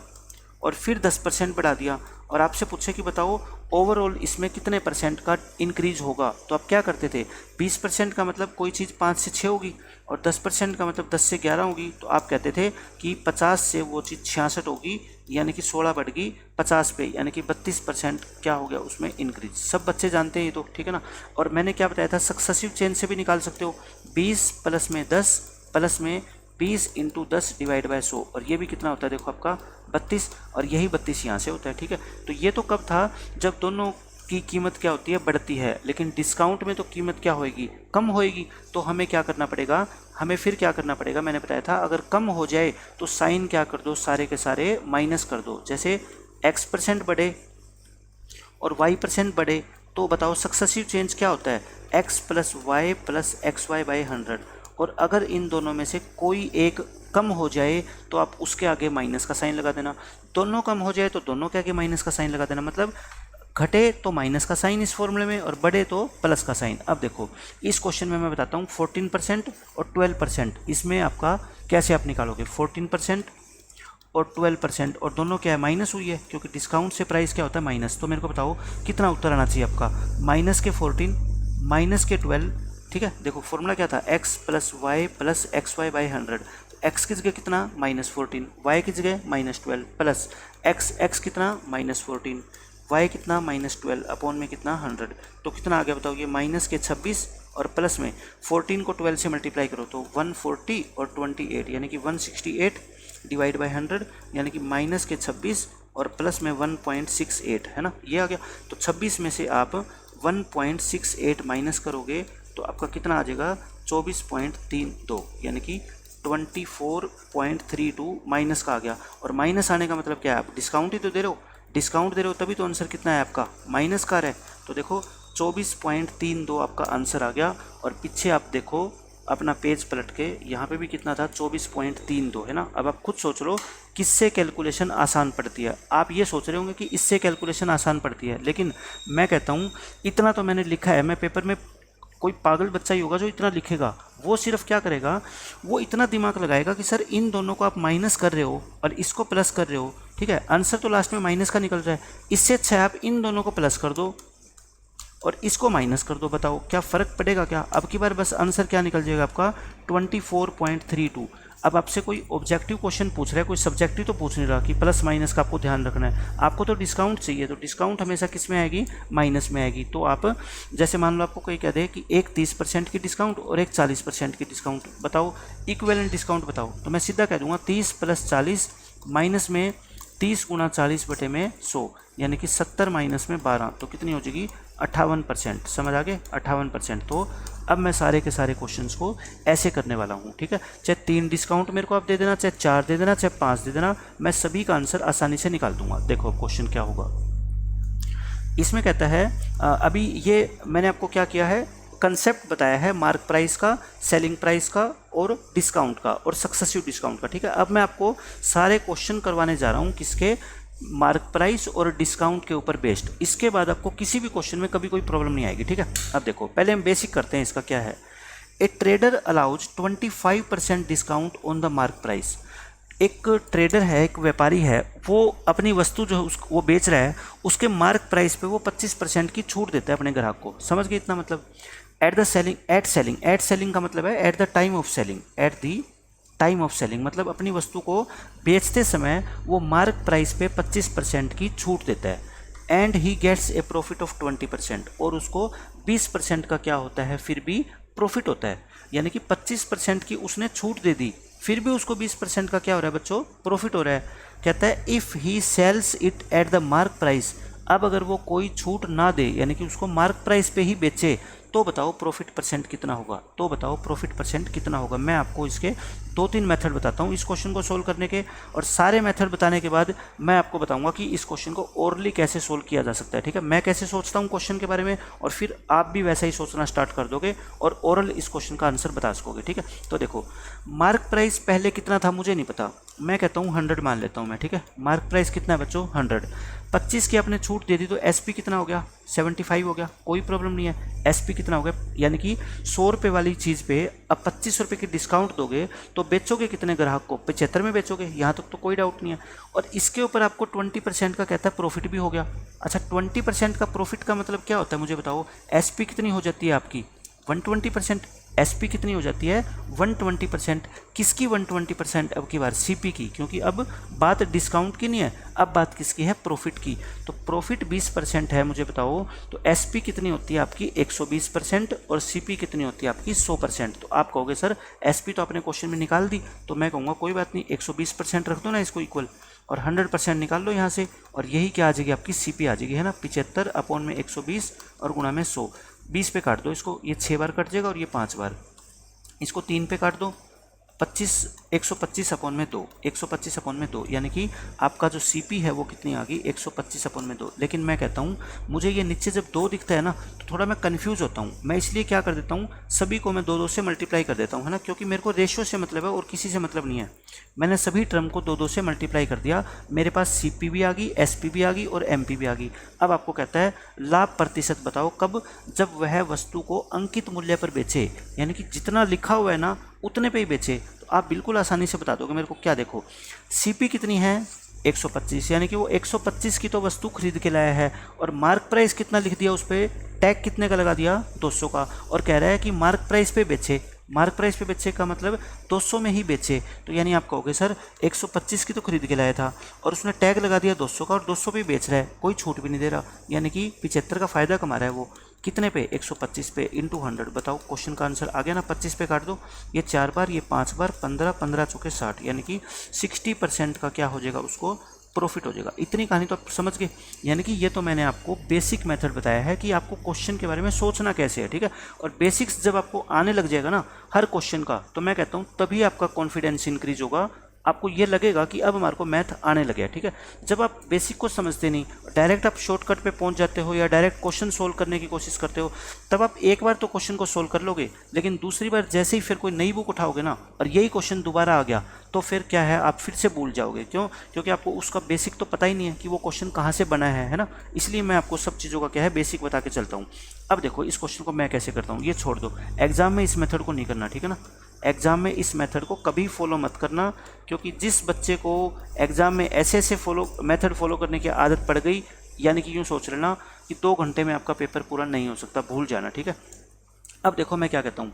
और फिर 10% बढ़ा दिया और आपसे पूछे कि बताओ ओवरऑल इसमें कितने परसेंट का इंक्रीज होगा, तो आप क्या करते थे, 20% का मतलब कोई चीज़ 5 से 6 होगी और 10% का मतलब 10 से 11 होगी, तो आप कहते थे कि 50 से वो चीज़ 66 होगी, यानी कि 16 बढ़ गई 50 पे, यानी कि 32% क्या हो गया उसमें इंक्रीज। सब बच्चे जानते हैं ये तो, ठीक है ना। और मैंने क्या बताया था, सक्सेसिव चेंज से भी निकाल सकते हो, 20 प्लस में 10 प्लस में 20 इंटू 10 डिवाइड बाय 100, और ये भी कितना होता है देखो आपका 32, और यही 32 यहाँ से होता है, ठीक है। तो ये तो कब था, जब दोनों की कीमत क्या होती है, बढ़ती है, लेकिन डिस्काउंट में तो कीमत क्या होएगी, कम होएगी। तो हमें क्या करना पड़ेगा, हमें फिर क्या करना पड़ेगा, मैंने बताया था अगर कम हो जाए तो साइन क्या कर दो, सारे के सारे माइनस कर दो। जैसे x% बढ़े और y% बढ़े, तो बताओ सक्सेसिव चेंज क्या होता है, x plus Y plus X Y by 100। और अगर इन दोनों में से कोई एक कम हो जाए तो आप उसके आगे माइनस का साइन लगा देना, दोनों कम हो जाए तो दोनों के आगे माइनस का साइन लगा देना, मतलब घटे तो माइनस का साइन इस फॉर्मूले में और बढ़े तो प्लस का साइन। अब देखो इस क्वेश्चन में मैं बताता हूँ 14% और 12%, इसमें आपका कैसे आप निकालोगे, 14% और 12%, और दोनों क्या है, माइनस हुई है, क्योंकि डिस्काउंट से प्राइस क्या होता है माइनस। तो मेरे को बताओ कितना उत्तर आना चाहिए आपका, माइनस के 14 माइनस के 12, ठीक है। देखो फॉर्मूला क्या था, x plus Y plus X Y by 100, तो x की जगह कितना -14, y की जगह -12 प्लस x कितना -14, y कितना -12 अपॉन में कितना 100, तो कितना आ गया बताओ, ये माइनस के 26 और प्लस में 14 को 12 से मल्टीप्लाई करो तो 140 और 28, यानी कि 168 डिवाइड बाई 100, यानी कि माइनस के 26 और प्लस में 1.68 है ना, ये आ गया। तो 26 में से आप 1.68 माइनस करोगे तो आपका कितना आ जाएगा, 24.32, यानी कि 24.32 माइनस का आ गया। और माइनस आने का मतलब क्या है, आप डिस्काउंट ही तो दे रहे हो, डिस्काउंट दे रहे हो तभी तो आंसर कितना है आपका, माइनस का है। तो देखो 24.32 आपका आंसर आ गया। और पीछे आप देखो अपना पेज पलट के, यहाँ पे भी कितना था, 24.32 है ना। अब आप खुद सोच लो किससे कैलकुलेशन आसान पड़ती है। आप ये सोच रहे होंगे कि इससे कैलकुलेशन आसान पड़ती है, लेकिन मैं कहता हूँ इतना तो मैंने लिखा है, मैं पेपर में कोई पागल बच्चा ही होगा जो इतना लिखेगा, वो सिर्फ क्या करेगा, वो इतना दिमाग लगाएगा कि सर इन दोनों को आप माइनस कर रहे हो और इसको प्लस कर रहे हो, ठीक है, आंसर तो लास्ट में माइनस का निकल रहा है, इससे अच्छा है आप इन दोनों को प्लस कर दो और इसको माइनस कर दो, बताओ क्या फ़र्क पड़ेगा क्या। अब की बार बस आंसर क्या निकल जाएगा आपका 24.32। अब आपसे कोई ऑब्जेक्टिव क्वेश्चन पूछ रहा है, कोई सब्जेक्टिव तो पूछ नहीं रहा कि प्लस माइनस का आपको ध्यान रखना है, आपको तो डिस्काउंट चाहिए, तो डिस्काउंट हमेशा किस में आएगी, माइनस में आएगी। तो आप जैसे मान लो आपको कोई कह दे कि एक 30% की डिस्काउंट और एक 40% की डिस्काउंट, बताओ इक्विवेलेंट डिस्काउंट बताओ, तो मैं सीधा कह दूंगा 30 प्लस 40 माइनस में 30 गुना 40 बटे में 100, यानी कि 70 माइनस में 12, तो कितनी हो जाएगी 58%, समझ आ गए 58%। तो अब मैं सारे के सारे क्वेश्चंस को ऐसे करने वाला हूँ, ठीक है। चाहे 3 डिस्काउंट मेरे को आप दे देना, चाहे 4 दे देना, चाहे 5 दे देना, मैं सभी का आंसर आसानी से निकाल दूंगा। देखो क्वेश्चन क्या होगा इसमें, कहता है अभी ये मैंने आपको क्या किया है, कंसेप्ट बताया है मार्क प्राइस का, सेलिंग प्राइस का और डिस्काउंट का और सक्सेसिव डिस्काउंट का, ठीक है। अब मैं आपको सारे क्वेश्चन करवाने जा रहा हूँ किसके, मार्क प्राइस और डिस्काउंट के ऊपर बेस्ड। इसके बाद आपको किसी भी क्वेश्चन में कभी कोई प्रॉब्लम नहीं आएगी, ठीक है। अब देखो पहले हम बेसिक करते हैं, इसका क्या है। ए trader allows 25% discount on the mark price. एक ट्रेडर है, एक व्यापारी है, वो अपनी वस्तु जो है वो बेच रहा है, उसके मार्क प्राइस पे वो 25% की छूट देता है अपने ग्राहक को। समझ गए इतना मतलब। एट सेलिंग का मतलब है eight the time of selling, eight the time of selling मतलब अपनी वस्तु को बेचते समय वो मार्क प्राइस पे 25% की छूट देता है। And he gets a profit of 20%, और उसको 20% का क्या होता है फिर भी प्रॉफिट होता है। यानी कि 25% की उसने छूट दे दी, फिर भी उसको 20% का क्या हो रहा है बच्चों, प्रॉफिट हो रहा है। कहता है if he sells it at the mark price. अब अगर वो कोई छूट ना दे, यानी कि उसको मार्क प्राइस पे ही बेचे, तो बताओ प्रॉफिट परसेंट कितना होगा। तो बताओ प्रॉफिट परसेंट कितना होगा। मैं आपको इसके 2-3 मेथड बताता हूँ इस क्वेश्चन को सोल्व करने के, और सारे मेथड बताने के बाद मैं आपको बताऊंगा कि इस क्वेश्चन को ओरली कैसे सोल्व किया जा सकता है, ठीक है। मैं कैसे सोचता हूँ क्वेश्चन के बारे में, और फिर आप भी वैसा ही सोचना स्टार्ट कर दोगे और ओरल इस क्वेश्चन का आंसर बता सकोगे, ठीक है। तो देखो मार्क प्राइस पहले कितना था मुझे नहीं पता, मैं कहता हूँ 100 मान लेता हूँ मैं, ठीक है। मार्क प्राइस कितना है बच्चों 100, 25 की आपने छूट दे दी तो एसपी कितना हो गया 75 हो गया, कोई प्रॉब्लम नहीं है। एसपी कितना हो गया, यानी कि 100 रुपये वाली चीज़ पे अब 25 रुपये की डिस्काउंट दोगे तो बेचोगे कितने ग्राहक को, 75 में बेचोगे, यहाँ तक तो कोई डाउट नहीं है। और इसके ऊपर आपको 20% का कहता है प्रॉफिट भी हो गया। अच्छा 20% का प्रॉफिट का मतलब क्या होता है मुझे बताओ। एसपी कितनी हो जाती है आपकी 120%, एसपी कितनी हो जाती है 120%। किसकी 120%, अब की बार सीपी की, क्योंकि अब बात डिस्काउंट की नहीं है, अब बात किसकी है, प्रॉफिट की। तो प्रॉफिट 20% है मुझे बताओ, तो एसपी कितनी होती है आपकी 120% और सीपी कितनी होती है आपकी 100%। तो आप कहोगे सर एसपी तो आपने क्वेश्चन में निकाल दी, तो मैं कहूँगा कोई बात नहीं 120% रख दो ना इसको इक्वल, और 100% निकाल लो यहाँ से, और यही क्या आ जाएगी आपकी सीपी आ जाएगी, है ना। 75 अपॉन में 120 और गुणा में 100, 20 पे काट दो इसको, ये 6 बार कट जाएगा और ये 5 बार, इसको 3 पे काट दो, 125 अपॉन में 2, 125 अपॉन में 2, यानी कि आपका जो सीपी है वो कितनी आ गई 125 अपॉन में 2। लेकिन मैं कहता हूँ मुझे ये नीचे जब 2 दिखता है ना तो थोड़ा मैं कंफ्यूज होता हूँ, मैं इसलिए क्या कर देता हूँ सभी को मैं 2-2 से मल्टीप्लाई कर देता हूँ, है ना, क्योंकि मेरे को रेशियो से मतलब है और किसी से मतलब नहीं है। मैंने सभी टर्म को 2-2 से मल्टीप्लाई कर दिया, मेरे पास सीपी भी आ गई, एसपी भी आ गई और एमपी भी आ गई। अब आपको कहता है लाभ प्रतिशत बताओ कब, जब वह वस्तु को अंकित मूल्य पर बेचे, यानी कि जितना लिखा हुआ है ना उतने पे ही बेचे। तो आप बिल्कुल आसानी से बता दोगे मेरे को। क्या देखो सीपी कितनी है 125, यानी कि वो 125 की तो वस्तु खरीद के लाया है, और मार्क प्राइस कितना लिख दिया उस पर, टैग कितने का लगा दिया 200 का, और कह रहा है कि मार्क प्राइस पे बेचे। मार्क प्राइस पे बेचे का मतलब 200 में ही बेचे, तो यानी आप कहोगे सर 125 की तो खरीद के लाया था और उसने टैग लगा दिया 200 का और 200 पे बेच रहा है, कोई छूट भी नहीं दे रहा, यानी कि 75 का फ़ायदा कमा रहा है वो। कितने पे 125 पे इंटू 100, बताओ क्वेश्चन का आंसर आ गया ना। 25 पे काट दो, ये 4 बार, ये 5 बार, 15, 15 चौके 60, यानी कि 60% का क्या हो जाएगा उसको प्रॉफिट हो जाएगा। इतनी कहानी तो आप समझ गए। यानी कि ये तो मैंने आपको बेसिक मेथड बताया है कि आपको क्वेश्चन के बारे में सोचना कैसे है, ठीक है। और बेसिक्स जब आपको आने लग जाएगा ना हर क्वेश्चन का, तो मैं कहता हूँ तभी आपका कॉन्फिडेंस इंक्रीज होगा, आपको ये लगेगा कि अब हमारे को मैथ आने लगे, ठीक है। जब आप बेसिक को समझते नहीं, डायरेक्ट आप शॉर्टकट पे पहुंच जाते हो या डायरेक्ट क्वेश्चन सोल्व करने की कोशिश करते हो, तब आप एक बार तो क्वेश्चन को सोल्व कर लोगे, लेकिन दूसरी बार जैसे ही फिर कोई नई बुक उठाओगे ना और यही क्वेश्चन दोबारा आ गया, तो फिर क्या है आप फिर से भूल जाओगे। क्यों? क्योंकि आपको उसका बेसिक तो पता ही नहीं है कि वो क्वेश्चन कहाँ से बना है ना। इसलिए मैं आपको सब चीज़ों का क्या है बेसिक बता के चलता हूँ। अब देखो इस क्वेश्चन को मैं कैसे करता हूँ, ये छोड़ दो, एग्जाम में इस मेथड को नहीं करना, ठीक है ना। एग्ज़ाम में इस मेथड को कभी फॉलो मत करना, क्योंकि जिस बच्चे को एग्ज़ाम में ऐसे ऐसे मेथड फॉलो करने की आदत पड़ गई, यानी कि यूँ सोच लेना कि 2 घंटे में आपका पेपर पूरा नहीं हो सकता, भूल जाना, ठीक है। अब देखो मैं क्या कहता हूँ,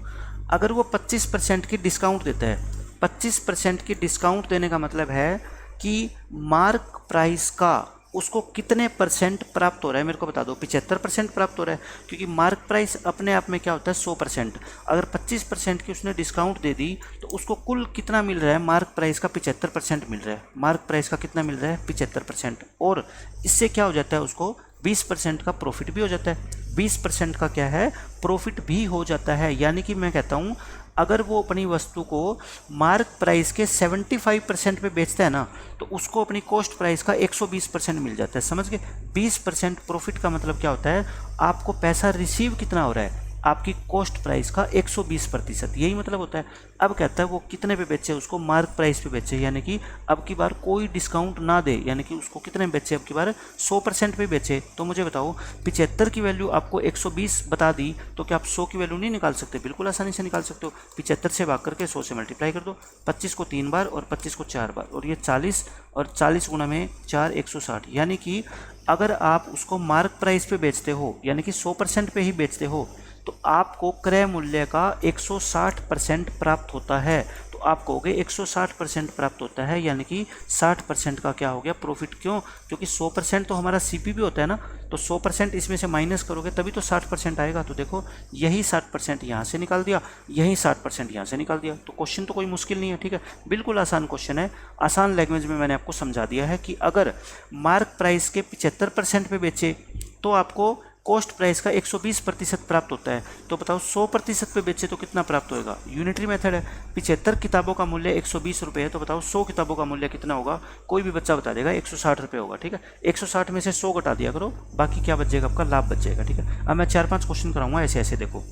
अगर वो 25% की डिस्काउंट देता है, 25% की डिस्काउंट देने का मतलब है कि मार्क प्राइस का उसको कितने परसेंट प्राप्त हो रहा है मेरे को बता दो। 75% प्राप्त हो रहा है, क्योंकि मार्क प्राइस अपने आप में क्या होता है 100%। अगर 25% की उसने डिस्काउंट दे दी तो उसको कुल कितना मिल रहा है, मार्क प्राइस का 75% मिल रहा है। मार्क प्राइस का कितना मिल रहा है 75%, और इससे क्या हो जाता है उसको 20% का प्रॉफिट भी हो जाता है, 20% का क्या है, प्रॉफिट भी हो जाता है। यानी कि मैं कहता हूँ अगर वो अपनी वस्तु को मार्क प्राइस के 75% पे बेचता है ना, तो उसको अपनी कॉस्ट प्राइस का 120% मिल जाता है। समझ गए? 20% प्रॉफिट का मतलब क्या होता है, आपको पैसा रिसीव कितना हो रहा है, आपकी कॉस्ट प्राइस का 120%, यही मतलब होता है। अब कहता है वो कितने पे बेचे, उसको मार्क प्राइस पे बेचे, यानी कि अब की बार कोई डिस्काउंट ना दे, यानी कि उसको कितने में बेचे, अब की बार 100% पे बेचे। तो मुझे बताओ 75 की वैल्यू आपको 120 बता दी, तो क्या आप 100 की वैल्यू नहीं निकाल सकते? बिल्कुल आसानी से निकाल सकते हो। 75 से भाग करके 100 से मल्टीप्लाई कर दो, 25 को 3 बार और 25 को 4 बार, और ये 40, और 40 गुना में 4 160। यानी कि अगर आप उसको मार्क प्राइस पे बेचते हो, यानी कि 100% पे ही बेचते हो, तो आपको क्रय मूल्य का 160% प्राप्त होता है। तो आप कहोगे 160% प्राप्त होता है, यानी कि 60% का क्या हो गया, प्रॉफिट। क्यों? क्योंकि 100% तो हमारा सीपी भी होता है ना, तो 100% इसमें से माइनस करोगे तभी तो 60% आएगा। तो देखो यही 60% यहाँ से निकाल दिया, यही 60% यहाँ से निकाल दिया। तो क्वेश्चन तो कोई मुश्किल नहीं है, ठीक है, बिल्कुल आसान क्वेश्चन है। आसान लैंग्वेज में मैंने आपको समझा दिया है कि अगर मार्क प्राइस के 75% पे बेचे तो आपको कॉस्ट प्राइस का 120% प्राप्त होता है। तो बताओ 100% पे बेचे तो कितना प्राप्त होएगा? यूनिटरी मेथड है। 75 किताबों का मूल्य 120 रुपये है, तो बताओ 100 किताबों का मूल्य कितना होगा? कोई भी बच्चा बता देगा 160 रुपये होगा, ठीक है। 160 में से 100 घटा दिया करो, बाकी क्या बच जाएगा? आपका लाभ बच जाएगा, ठीक है। अब मैं 4-5 क्वेश्चन कराऊंगा ऐसे ऐसे। देखो,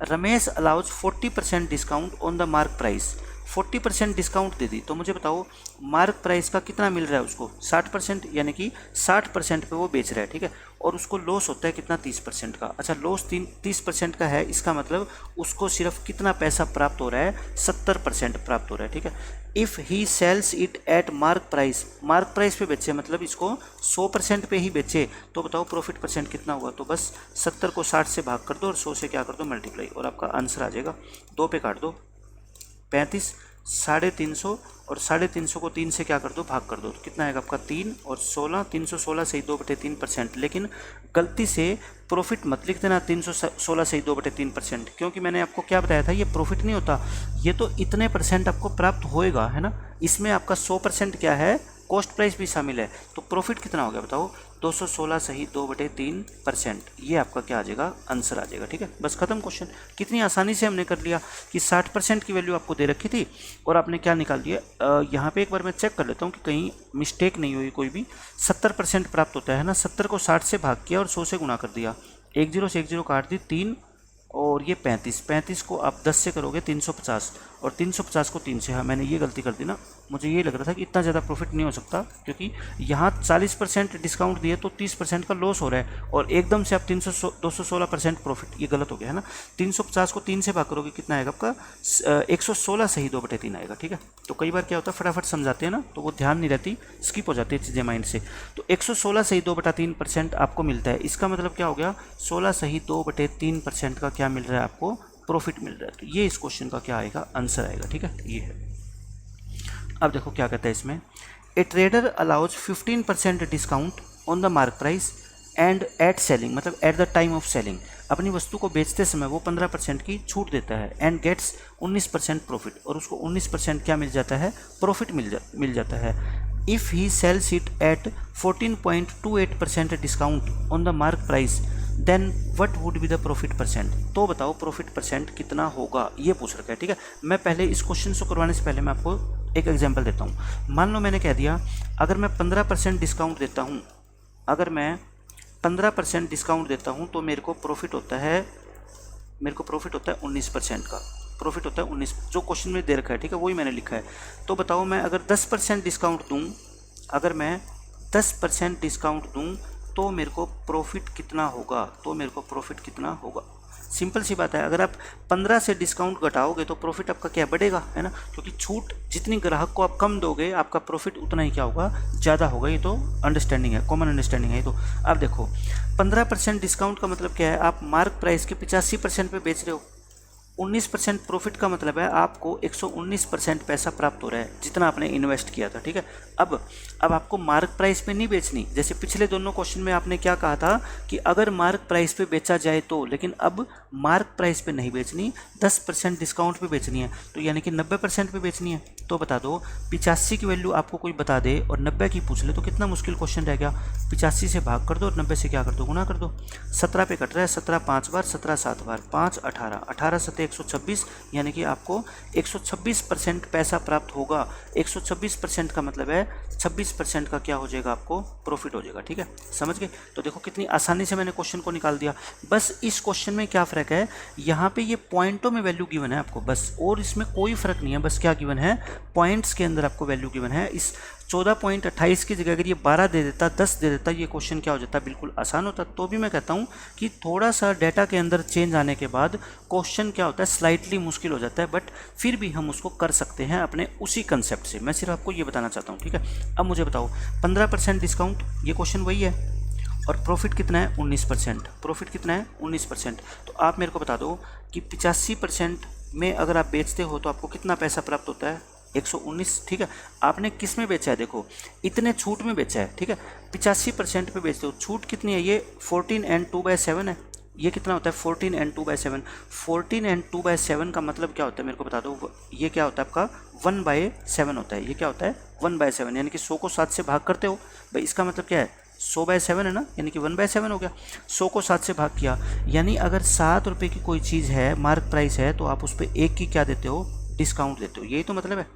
Ramesh allows 40% discount on the mark price. 40% discount दे दी, तो मुझे बताओ मार्क प्राइस का कितना मिल रहा है उसको? 60%, यानी कि 60% पे वो बेच रहा है, ठीक है। और उसको लॉस होता है कितना? 30% का। अच्छा, लॉस 30% का है, इसका मतलब उसको सिर्फ कितना पैसा प्राप्त हो रहा है? 70% प्राप्त हो रहा है, ठीक है। If he sells it at mark price, mark price पे बेचे मतलब इसको 100% पे ही बेचे, तो बताओ प्रॉफिट परसेंट कितना होगा? तो बस 70 को 60 से भाग कर दो और 100 से क्या कर दो? मल्टीप्लाई, और आपका आंसर आ जाएगा। 2 पे काट दो, 35, 350, और 350 को 3 से क्या कर दो? भाग कर दो, तो कितना आएगा आपका? 3 और 16, 316 से 2/3%। लेकिन गलती से प्रॉफिट मत लिख देना 316 से 2/3%, क्योंकि मैंने आपको क्या बताया था, ये प्रॉफिट नहीं होता, ये तो इतने परसेंट आपको प्राप्त होएगा, है ना। इसमें आपका 100% क्या है? कॉस्ट प्राइस भी शामिल है। तो प्रॉफिट कितना हो गया बताओ? 216 सही 2/3%। ये आपका क्या आ जाएगा? आंसर आ जाएगा, ठीक है। बस खत्म क्वेश्चन। कितनी आसानी से हमने कर लिया कि 60% की वैल्यू आपको दे रखी थी और आपने क्या निकाल दिया। यहाँ पे एक बार मैं चेक कर लेता हूँ कि कहीं मिस्टेक नहीं हुई कोई भी। 70% प्राप्त होता है ना, 70 को 60 से भाग किया और 100 से गुणा कर दिया, 1 0 से 1 0 काट दी, 3 और ये 35 को आप 10 से करोगे 350, और 350 को 3 से, हाँ मैंने ये गलती कर दी ना, मुझे ये लग रहा था कि इतना ज़्यादा प्रॉफिट नहीं हो सकता, क्योंकि यहाँ 40% डिस्काउंट दिए तो 30% का लॉस हो रहा है, और एकदम से आप 216% प्रॉफिट, ये गलत हो गया है ना। 350 को 3 से भाग करोगे कितना आएगा आपका? 116 सही 2/3 आएगा, ठीक है। तो कई बार क्या होता है फटाफट समझाते हैं ना, तो वो ध्यान नहीं रहती, स्किप हो जाती है चीज़ें माइंड से। तो 116 सही 2/3% आपको मिलता है। इसका मतलब क्या हो गया? 16 सही 2/3% का क्या मिल रहा है आपको? प्रॉफिट मिल रहा है। तो ये इस क्वेश्चन का क्या आएगा? आंसर आएगा, ठीक है, ये है। अब देखो क्या कहता है इसमें, a trader allows 15% discount on the mark price and at selling, मतलब at the time of selling, अपनी वस्तु को बेचते समय वो 15% की छूट देता है, एंड गेट्स 19% प्रॉफिट, और उसको 19% क्या मिल जाता है? प्रॉफिट मिल जाता है। If he sells it at 14.28% discount on the mark price, then what would be the profit percent. तो बताओ प्रॉफिट परसेंट कितना होगा, ये पूछ रखा है, ठीक है। मैं पहले इस क्वेश्चन को करवाने से पहले मैं आपको एक एग्जांपल देता हूँ। मान लो मैंने कह दिया अगर मैं 15% डिस्काउंट देता हूँ, अगर मैं 15% डिस्काउंट देता हूँ तो मेरे को प्रॉफिट होता है 19% का प्रॉफिट होता है 19, जो क्वेश्चन में दे रखा है, ठीक है, वही मैंने लिखा है। तो बताओ मैं अगर 10% डिस्काउंट दूँ, अगर मैं 10% डिस्काउंट दूँ तो मेरे को प्रॉफिट कितना होगा? तो मेरे को प्रॉफिट कितना होगा? सिंपल सी बात है, अगर आप 15 से डिस्काउंट घटाओगे तो प्रॉफिट आपका क्या बढ़ेगा, है ना, क्योंकि छूट जितनी ग्राहक को आप कम दोगे आपका प्रॉफिट उतना ही क्या होगा? ज़्यादा होगा। ये तो अंडरस्टैंडिंग है, कॉमन अंडरस्टैंडिंग है। तो अब देखो 15% डिस्काउंट का मतलब क्या है? आप मार्क प्राइस के 85% पे बेच रहे हो, 19% प्रॉफिट का मतलब है आपको 119% पैसा प्राप्त हो रहा है जितना आपने इन्वेस्ट किया था, ठीक है। अब आपको मार्क प्राइस पे नहीं बेचनी, जैसे पिछले दोनों क्वेश्चन में आपने क्या कहा था कि अगर मार्क प्राइस पे बेचा जाए तो, लेकिन अब मार्क प्राइस पे नहीं बेचनी, 10% डिस्काउंट पे बेचनी है, तो यानी कि 90% पे बेचनी है। तो बता दो 85 की वैल्यू आपको कोई बता दे और 90 की पूछ ले तो कितना मुश्किल क्वेश्चन रह गया। 85 से भाग कर दो और 90 से क्या कर दो, गुना कर दो। 17 पे कट रहा है, 17 5 बार, 17 7 बार, 5 18, 18 7 126, यानी कि आपको 126% पैसा प्राप्त होगा। 126% का मतलब है 26% का क्या हो जाएगा, आपको प्रॉफिट हो जाएगा, ठीक है। समझ गए? तो देखो कितनी आसानी से मैंने क्वेश्चन को निकाल दिया। बस इस क्वेश्चन में क्या फ़र्क है, यहाँ पे ये पॉइंटों में वैल्यू गिवन है आपको बस, और इसमें कोई फ़र्क नहीं है। बस क्या गिवन है, पॉइंट्स के अंदर आपको वैल्यू गिवन है। इस 14.28 की जगह अगर ये 12 दे देता, 10 दे देता, ये क्वेश्चन क्या हो जाता, बिल्कुल आसान होता। तो भी मैं कहता हूँ कि थोड़ा सा डाटा के अंदर चेंज आने के बाद क्वेश्चन क्या होता है, स्लाइटली मुश्किल हो जाता है, बट फिर भी हम उसको कर सकते हैं अपने उसी कंसेप्ट से। मैं सिर्फ आपको ये बताना चाहता हूँ, ठीक है। अब मुझे बताओ 15% डिस्काउंट, ये क्वेश्चन वही है, और प्रॉफिट कितना है 19%। प्रॉफिट कितना है 19%। तो आप मेरे को बता दो कि 85% में अगर आप बेचते हो तो आपको कितना पैसा प्राप्त होता है, 119, ठीक है। आपने किस में बेचा है, देखो इतने छूट में बेचा है, ठीक है। 85% पे बेचते हो, छूट कितनी है, ये 14 and 2/7 है। ये कितना होता है 14 and 2/7। 14 and 2/7 का मतलब क्या होता है मेरे को बता दो। ये क्या होता है आपका 1/7 होता है। ये क्या होता है 1/7, यानी कि 100 को 7 से भाग करते हो भाई, इसका मतलब क्या है 100/7 है ना, यानी कि 1/7 हो गया। 100 को 7 से भाग किया, यानी अगर 7 रुपये की कोई चीज़ है, मार्क प्राइस है, तो आप उस पर 1 की क्या देते हो, डिस्काउंट देते हो। यही तो मतलब है,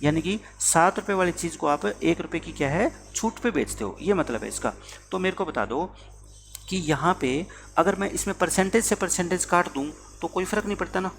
यानी कि 7 रुपये वाली चीज़ को आप 1 रुपये की क्या है, छूट पे बेचते हो, ये मतलब है इसका। तो मेरे को बता दो कि यहाँ पे अगर मैं इसमें परसेंटेज से परसेंटेज काट दूँ तो कोई फ़र्क नहीं पड़ता ना,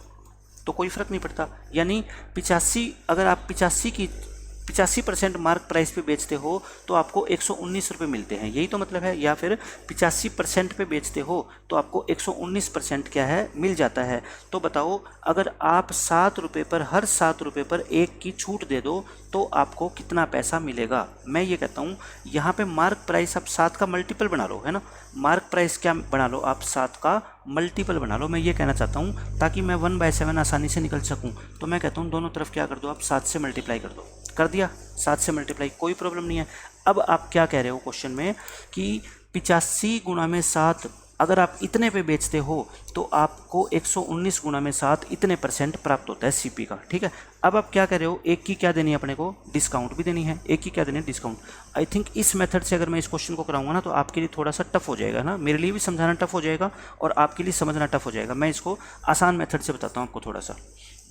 तो कोई फ़र्क नहीं पड़ता। यानी 85, अगर आप 85% मार्क प्राइस पे बेचते हो तो आपको 119 रुपये मिलते हैं, यही तो मतलब है। या फिर 85% पे बेचते हो तो आपको 119% क्या है, मिल जाता है। तो बताओ अगर आप 7 रुपये पर, हर 7 रुपये पर 1 की छूट दे दो तो आपको कितना पैसा मिलेगा। मैं ये कहता हूँ यहाँ पे मार्क प्राइस आप 7 का मल्टीपल बना लो, है ना। मार्क प्राइस क्या बना लो आप, 7 का मल्टीपल बना लो। मैं ये कहना चाहता हूँ ताकि मैं 1/7 आसानी से निकल सकूँ। तो मैं कहता हूँ दोनों तरफ क्या कर दो आप, 7 से मल्टीप्लाई कर दो। कर दिया 7 से मल्टीप्लाई, कोई प्रॉब्लम नहीं है। अब आप क्या कह रहे हो क्वेश्चन में कि 85 गुणा में 7 अगर आप इतने पे बेचते हो तो आपको 119 गुणा में 7 इतने % प्राप्त होता है सीपी का, ठीक है। अब आप क्या कर रहे हो, एक की क्या देनी है अपने को, डिस्काउंट भी देनी है। एक की क्या देनी है, डिस्काउंट। आई थिंक इस मेथड से अगर मैं इस क्वेश्चन को कराऊंगा ना तो आपके लिए थोड़ा सा टफ हो जाएगा ना, मेरे लिए भी समझाना टफ हो जाएगा और आपके लिए समझना टफ हो जाएगा। मैं इसको आसान मेथड से बताता हूँ आपको, थोड़ा सा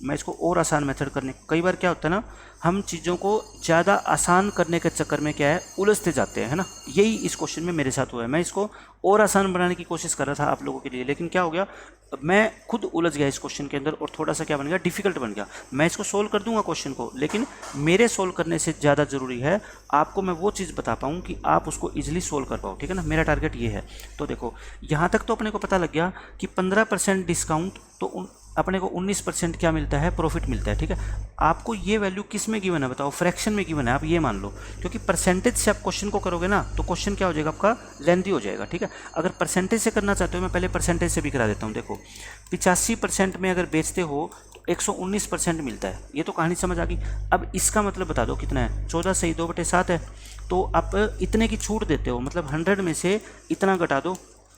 मैं इसको और आसान मेथड करने, कई बार क्या होता है ना, हम चीज़ों को ज़्यादा आसान करने के चक्कर में क्या है, उलझते जाते हैं, है ना। यही इस क्वेश्चन में मेरे साथ हुआ है। मैं इसको और आसान बनाने की कोशिश कर रहा था आप लोगों के लिए, लेकिन क्या हो गया, मैं खुद उलझ गया इस क्वेश्चन के अंदर और थोड़ा सा क्या बन गया, डिफिकल्ट बन गया। मैं इसको सोल्व कर दूंगा क्वेश्चन को, लेकिन मेरे सोल्व करने से ज़्यादा ज़रूरी है आपको मैं वो चीज़ बता पाऊँ कि आप उसको ईजिली सोल्व कर पाओ, ठीक है ना। मेरा टारगेट ये है। तो देखो यहाँ तक तो अपने को पता लग गया कि 15% डिस्काउंट तो अपने को 19% क्या मिलता है, प्रॉफिट मिलता है, ठीक है। आपको ये वैल्यू किस में गिवन है बताओ, फ्रैक्शन में गिवन है, आप ये मान लो। क्योंकि परसेंटेज से आप क्वेश्चन को करोगे ना तो क्वेश्चन क्या हो जाएगा आपका, लेंथी हो जाएगा, ठीक है। अगर परसेंटेज से करना चाहते हो, मैं पहले परसेंटेज से भी करा देता हूँ। देखो 85% में अगर बेचते हो तो 119% मिलता है, ये तो कहानी समझ आ गई। अब इसका मतलब बता दो कितना है, 14 सही 2/7 है। तो आप इतने की छूट देते हो, मतलब 100 में से इतना घटा दो।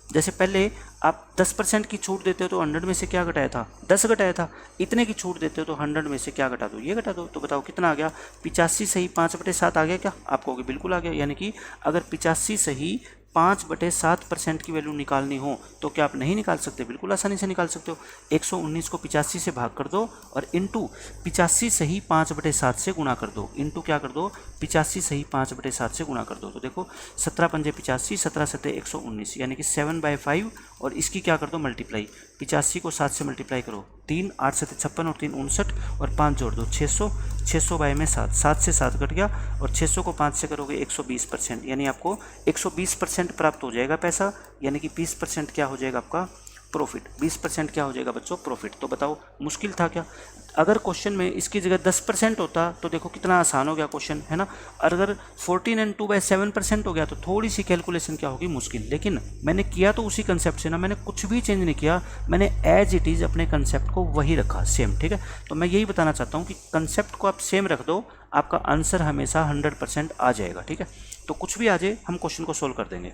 जैसे पहले आप 10% की छूट देते हो तो 100 में से क्या घटाया था, 10 घटाया था। इतने की छूट देते हो तो 100 में से क्या घटा दो, ये घटा दो। तो बताओ कितना आ गया, 85 सही 5/7 आ गया क्या, आपको बिल्कुल आ गया। यानी कि अगर 85 सही 5/7% की वैल्यू निकालनी हो तो क्या आप नहीं निकाल सकते, बिल्कुल आसानी से निकाल सकते हो। 119 को 85 से भाग कर दो और इंटू 85 सही 5/7 से गुणा कर दो, इंटू क्या कर दो 85 सही 5/7 से गुणा कर दो। तो देखो 17 पंजे 85, 17 सत्ते 119, यानी कि 7/5 और इसकी क्या कर दो मल्टीप्लाई, 85 को 7 से मल्टीप्लाई करो, 3 8 7 56 और 3 59 और 5 जोड़ दो 600, 600 बाई में 7, 7 से 7 कट गया और 600 को 5 से करोगे 120%, यानी आपको 120% प्राप्त हो जाएगा पैसा। यानी कि 20% क्या हो जाएगा आपका प्रॉफिट, 20% क्या हो जाएगा बच्चों प्रॉफिट। तो बताओ मुश्किल था क्या? अगर क्वेश्चन में इसकी जगह 10% होता तो देखो कितना आसान हो गया क्वेश्चन, है ना। और अगर 14 and 2/7% हो गया तो थोड़ी सी कैलकुलेशन क्या होगी मुश्किल, लेकिन मैंने किया तो उसी कंसेप्ट से ना, मैंने कुछ भी चेंज नहीं किया, मैंने एज इट इज़ अपने कंसेप्ट को वही रखा सेम, ठीक है। तो मैं यही बताना चाहता हूँ कि कंसेप्ट को आप सेम रख दो, आपका आंसर हमेशा 100% आ जाएगा, ठीक है। तो कुछ भी आ जाए हम क्वेश्चन को सोल्व कर देंगे।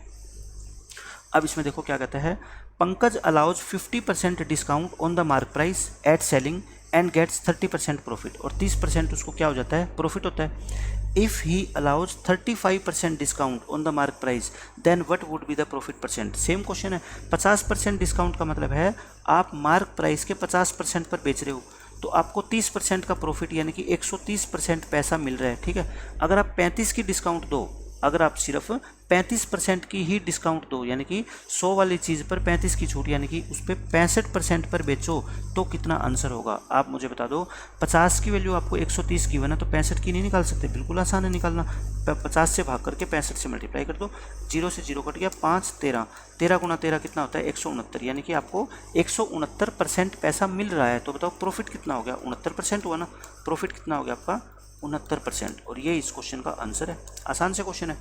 अब इसमें देखो क्या कहता है, Pankaj allows 50% discount on the mark price at selling and gets 30% profit, और 30% उसको क्या हो जाता है प्रॉफिट होता है। If he allows 35% discount on the mark price then what would be the profit percent. Same question है। 50% डिस्काउंट का मतलब है आप मार्क प्राइस के 50% पर बेच रहे हो, तो आपको 30% का प्रॉफिट यानी कि 130% पैसा मिल रहा है, ठीक है। अगर आप 35 की डिस्काउंट दो, अगर आप सिर्फ 35% की ही डिस्काउंट दो, यानी कि 100 वाली चीज़ पर 35 की छूट, यानी कि उस पर 65% पर बेचो, तो कितना आंसर होगा आप मुझे बता दो। 50 की वैल्यू आपको 130 की बना, तो 65 की नहीं निकाल सकते, बिल्कुल आसान है निकालना। 50 से भाग करके 65 से मल्टीप्लाई कर दो, 0 से 0 कट गया, 5 13, 13 गुना 13 कितना होता है 169, यानी कि आपको 169% पैसा मिल रहा है। तो बताओ प्रॉफिट कितना हो गया, 69% हुआ ना। प्रॉफिट कितना हो गया आपका 69%, और ये इस क्वेश्चन का आंसर है। आसान से क्वेश्चन है।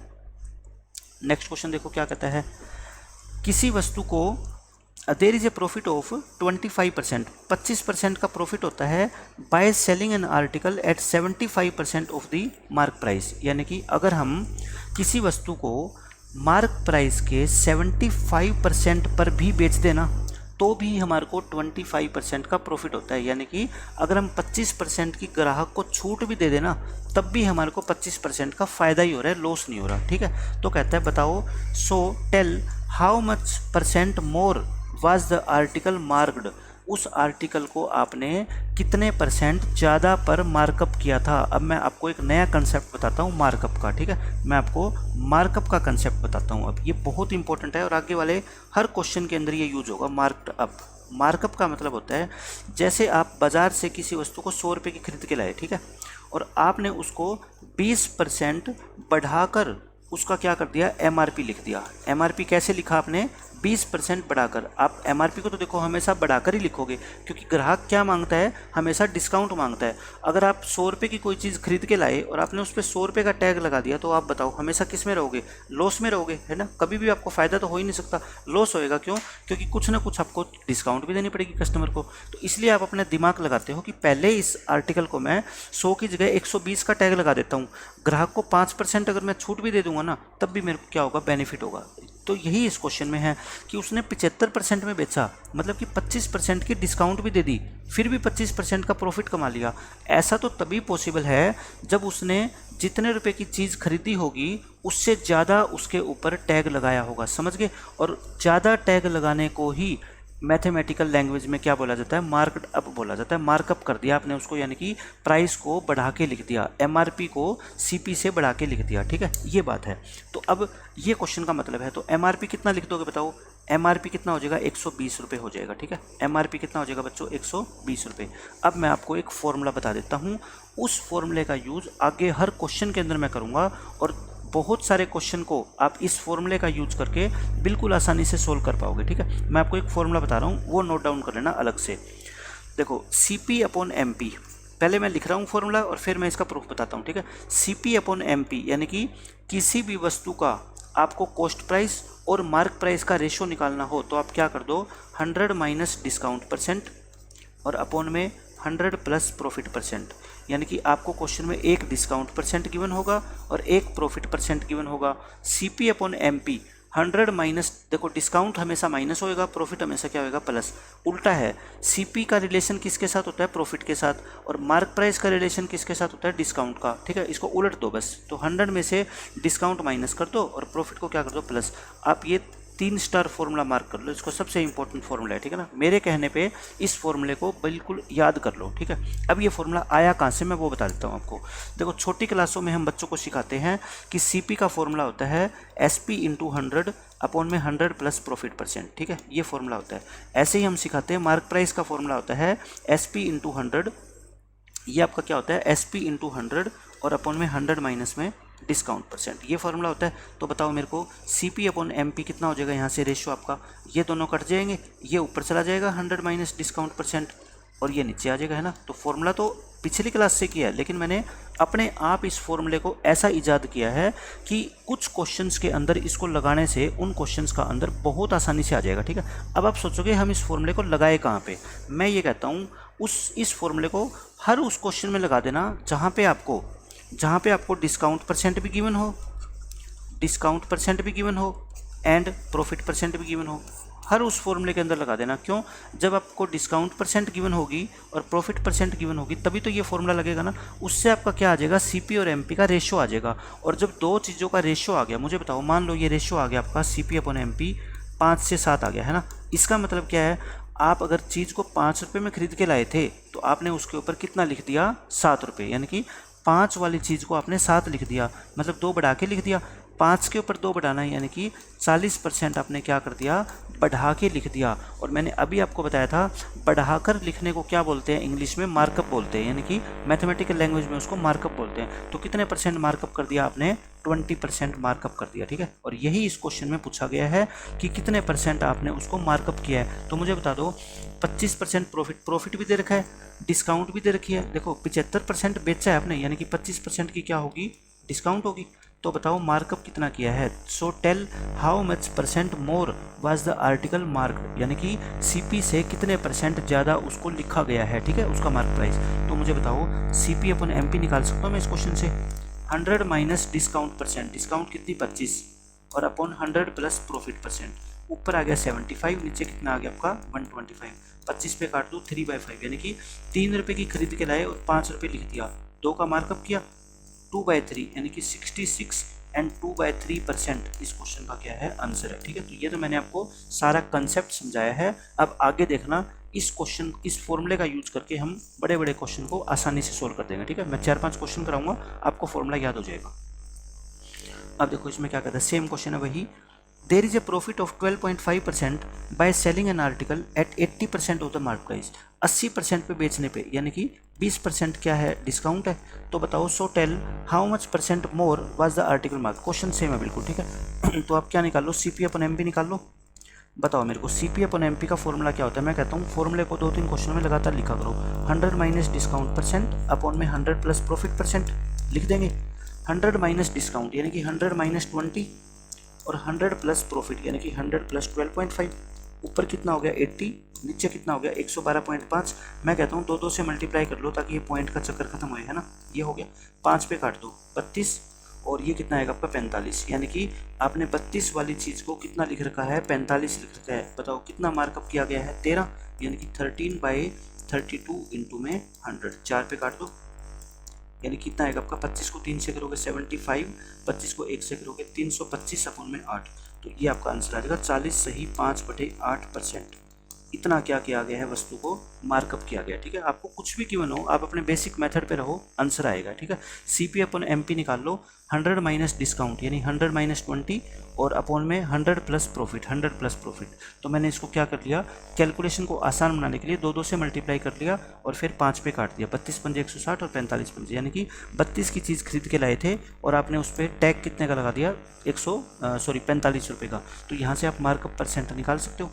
नेक्स्ट क्वेश्चन देखो क्या कहता है, किसी वस्तु को there is a profit of 25%, 25% का प्रॉफिट होता है by selling an article at 75% of the mark price. यानी कि अगर हम किसी वस्तु को मार्क प्राइस के 75% पर भी बेच देना तो भी हमारे को 25% का प्रॉफिट होता है। यानी कि अगर हम 25% की ग्राहक को छूट भी दे देना तब भी हमारे को 25% का फ़ायदा ही हो रहा है, लॉस नहीं हो रहा, ठीक है। तो कहता है बताओ, so tell how much % more was the article marked. उस आर्टिकल को आपने कितने % ज़्यादा पर मार्कअप किया था। अब मैं आपको एक नया कंसेप्ट बताता हूँ मार्कअप का, ठीक है। मैं आपको मार्कअप का कंसेप्ट बताता हूँ। अब ये बहुत इंपॉर्टेंट है और आगे वाले हर क्वेश्चन के अंदर ये यूज होगा। मार्कअप, मार्कअप का मतलब होता है जैसे आप बाज़ार से किसी वस्तु को 100 रुपये की खरीद के लाए, ठीक है, और आपने उसको 20% बढ़ाकर उसका क्या कर दिया, MRP लिख दिया। MRP कैसे लिखा आपने, 20% बढ़ाकर। आप MRP को तो देखो हमेशा बढ़ाकर ही लिखोगे, क्योंकि ग्राहक क्या मांगता है, हमेशा डिस्काउंट मांगता है। अगर आप 100 रुपये की कोई चीज़ खरीद के लाए और आपने उस पर 100 रुपये का टैग लगा दिया, तो आप बताओ हमेशा किस में रहोगे, लॉस में रहोगे, है ना। कभी भी आपको फ़ायदा तो हो ही नहीं सकता, लॉस होएगा। क्यों? क्योंकि कुछ ना कुछ आपको डिस्काउंट भी देनी पड़ेगी कस्टमर को। तो इसलिए आप अपने दिमाग लगाते हो कि पहले इस आर्टिकल को मैं 100 की जगह 120 का टैग लगा देता हूँ, ग्राहक को 5% अगर मैं छूट भी दे दूंगा ना, तब भी मेरे को क्या होगा, बेनिफिट होगा। तो यही इस क्वेश्चन में है कि उसने 75% में बेचा, मतलब कि 25% की डिस्काउंट भी दे दी, फिर भी 25% का प्रॉफिट कमा लिया। ऐसा तो तभी पॉसिबल है जब उसने जितने रुपए की चीज़ खरीदी होगी उससे ज़्यादा उसके ऊपर टैग लगाया होगा, समझ गए। और ज़्यादा टैग लगाने को ही मैथमेटिकल लैंग्वेज में क्या बोला जाता है, मार्कड अप बोला जाता है। मार्कअप कर दिया आपने उसको, यानी कि प्राइस को बढ़ा के लिख दिया, MRP को CP से बढ़ा के लिख दिया, ठीक है, ये बात है। तो अब ये क्वेश्चन का मतलब है, तो MRP कितना लिख दोगे बताओ, MRP कितना हो जाएगा, 120 रुपये हो जाएगा, ठीक है। MRP कितना हो जाएगा बच्चों, 120 रुपये। अब मैं आपको एक फॉर्मूला बता देता हूँ, उस फॉर्मूले का यूज़ आगे हर क्वेश्चन के अंदर मैं करूँगा, और बहुत सारे क्वेश्चन को आप इस फॉर्मूले का यूज करके बिल्कुल आसानी से सोल्व कर पाओगे, ठीक है। मैं आपको एक फॉर्मूला बता रहा हूँ, वो नोट डाउन कर लेना अलग से। देखो CP/MP, पहले मैं लिख रहा हूँ फॉर्मूला और फिर मैं इसका प्रूफ बताता हूँ, ठीक है। CP/MP यानी कि किसी भी वस्तु का आपको कॉस्ट प्राइस और मार्क प्राइस का रेशो निकालना हो तो आप क्या कर दो, 100 माइनस डिस्काउंट परसेंट और अपॉन में 100 प्लस प्रॉफिट परसेंट। यानी कि आपको क्वेश्चन में एक डिस्काउंट परसेंट गिवन होगा और एक प्रॉफिट परसेंट गिवन होगा। CP/MP 100 माइनस, देखो डिस्काउंट हमेशा माइनस होएगा, प्रॉफिट हमेशा क्या होएगा, प्लस। उल्टा है, CP का रिलेशन किसके साथ होता है, प्रॉफिट के साथ, और मार्क प्राइस का रिलेशन किसके साथ होता है, डिस्काउंट का, ठीक है। इसको उलट दो बस, तो 100 में से डिस्काउंट माइनस कर दो और प्रॉफिट को क्या कर दो, प्लस। आप ये 3 स्टार फॉर्मूला मार्क कर लो, इसको सबसे इंपॉर्टेंट फॉर्मूला है, ठीक है ना। मेरे कहने पे इस फॉर्मूले को बिल्कुल याद कर लो, ठीक है। अब ये फॉर्मूला आया कहाँ से, मैं वो बता देता हूँ आपको। देखो छोटी क्लासों में हम बच्चों को सिखाते हैं कि CP का फॉर्मूला होता है SP × 100 अपॉन में 100 प्लस प्रॉफिट परसेंट, ठीक है, ये फॉर्मूला होता है। ऐसे ही हम सिखाते हैं मार्क प्राइस का फॉर्मूला होता है SP × 100, ये आपका क्या होता है, SP × 100 और अपॉन में 100 माइनस में डिस्काउंट परसेंट, ये फॉर्मूला होता है। तो बताओ मेरे को CP अपॉन MP कितना हो जाएगा, यहाँ से रेशियो आपका, ये दोनों कट जाएंगे, ये ऊपर चला जाएगा 100 माइनस डिस्काउंट परसेंट, और ये नीचे आ जाएगा, है ना। तो फॉर्मूला तो पिछली क्लास से किया है, लेकिन मैंने अपने आप इस फॉर्मूले को ऐसा इजाद किया है कि कुछ क्वेश्चंस के अंदर इसको लगाने से उन क्वेश्चंस का अंदर बहुत आसानी से आ जाएगा, ठीक है। अब आप सोचोगे हम इस फॉर्मूले को लगाए कहाँ पे, मैं ये कहता हूँ इस फॉर्मूले को हर उस क्वेश्चन में लगा देना जहाँ पे आपको डिस्काउंट परसेंट भी गिवन हो, एंड प्रॉफिट परसेंट भी गिवन हो, हर उस फॉर्मूले के अंदर लगा देना। क्यों? जब आपको डिस्काउंट परसेंट गिवन होगी और प्रॉफिट परसेंट गिवन होगी तभी तो ये फॉर्मूला लगेगा ना। उससे आपका क्या आ जाएगा, CP और MP का रेशियो आ जाएगा। और जब दो चीज़ों का रेशियो आ गया, मुझे बताओ, मान लो ये रेशियो आ गया आपका CP अपॉन MP 5 से 7 आ गया, है ना। इसका मतलब क्या है, आप अगर चीज़ को 5 रुपये में खरीद के लाए थे तो आपने उसके ऊपर कितना लिख दिया, 7 रुपये, यानी कि 5 वाली चीज़ को आपने 7 लिख दिया, मतलब 2 बढ़ा के लिख दिया। 5 के ऊपर 2 बढ़ाना है, यानी कि 40% आपने क्या कर दिया, बढ़ा के लिख दिया। और मैंने अभी आपको बताया था बढ़ाकर लिखने को क्या बोलते हैं, इंग्लिश में मार्कअप बोलते हैं, यानी कि मैथमेटिकल लैंग्वेज में उसको मार्कअप बोलते हैं। तो कितने परसेंट मार्कअप कर दिया आपने, 20% मार्कअप कर दिया, ठीक है। और यही इस क्वेश्चन में पूछा गया है कि कितने परसेंट आपने उसको मार्कअप किया है। तो मुझे बता दो, 25% प्रॉफिट भी दे रखा है, डिस्काउंट भी दे रखी है। देखो 75% बेचा है आपने, यानी कि 25% की क्या होगी, डिस्काउंट होगी। तो बताओ मार्कअप कितना किया है। So tell how much percent more was the article mark, यानी कि CP से कितने परसेंट ज़्यादा उसको लिखा गया है, ठीक है, उसका मार्क प्राइस। तो मुझे बताओ CP अपन MP निकाल सकता हूँ मैं इस क्वेश्चन से। 100 माइनस डिस्काउंट परसेंट, डिस्काउंट कितनी 25, और अपॉन 100 प्लस प्रॉफिट परसेंट, ऊपर आ गया 75, नीचे कितना आ गया आपका 125। 25 पे काट दो 3/5, यानी कि 3 रुपये की खरीद के लाए और 5 रुपये लिख दिया, 2 का मार्कअप किया, 2/3 यानी कि 66 एंड 2/3% इस क्वेश्चन का क्या है, आंसर है, ठीक है। तो ये तो मैंने आपको सारा कंसेप्ट समझाया है। अब आगे देखना, इस फॉर्मूले का यूज करके हम बड़े बड़े क्वेश्चन को आसानी से सोल्व कर देंगे, ठीक है। मैं 4-5 क्वेश्चन कराऊंगा, आपको फॉर्मूला याद हो जाएगा। अब देखो इसमें क्या कहता है, सेम क्वेश्चन है वही। There is a profit of 12.5% by selling an article at 80% of the mark price. 80% पे बेचने पे, यानी कि 20% क्या है, डिस्काउंट है। तो बताओ, so tell how much percent more was the article mark. Question same है बिल्कुल, ठीक है। तो आप क्या निकाल लो, CP अपन MP निकाल लो। बताओ मेरे को CP अपन MP का फॉर्मूला क्या होता है। मैं कहता हूँ फॉर्मूले को 2-3 क्वेश्चन में लगातार लिखा करो। 100 माइनस डिस्काउंट परसेंट अपॉन में 100 प्लस प्रॉफिट परसेंट लिख देंगे। 100 माइनस डिस्काउंट यानी कि 100 माइनस 20, और 100 प्लस प्रॉफिट यानी कि 100 प्लस 12.5, ऊपर कितना हो गया 80, नीचे कितना हो गया 112.5। मैं कहता हूँ 2 से मल्टीप्लाई कर लो ताकि ये पॉइंट का चक्कर खत्म होए, है ना। ये हो गया, 5 पे काट दो 32, और ये कितना आएगा आपका 45, यानी कि आपने 32 वाली चीज़ को कितना लिख रखा है, 45 लिख रखा है। बताओ कितना मार्कअप किया गया है, 13, यानी कि 13/32 इंटू में 100, 4 पे काट दो, यानी कितना आएगा आपका, 25 को 3 से करोगे 75, 25 को 1 से करोगे 325 अपॉन में 8। तो ये आपका आंसर आ जाएगा 40 सही 5/8%। इतना क्या किया गया है, वस्तु को मार्कअप किया गया, ठीक है। आपको कुछ भी गिवन हो, आप अपने बेसिक मेथड पे रहो, आंसर आएगा, ठीक है। CP अपॉन MP निकाल लो। 100 माइनस डिस्काउंट यानी 100 माइनस 20, और अपॉन में 100 प्लस प्रॉफिट, 100 प्लस प्रॉफिट। तो मैंने इसको क्या कर लिया, कैलकुलेशन को आसान बनाने के लिए 2 से मल्टीप्लाई कर लिया और फिर 5 पे काट दिया। 32 पंजे 160 और 45 पंजे, यानी कि 32 की चीज़ खरीद के लाए थे और आपने उस पर टैग कितने का लगा दिया, 45 रुपये का। तो यहाँ से आप मार्कअप परसेंट निकाल सकते हो।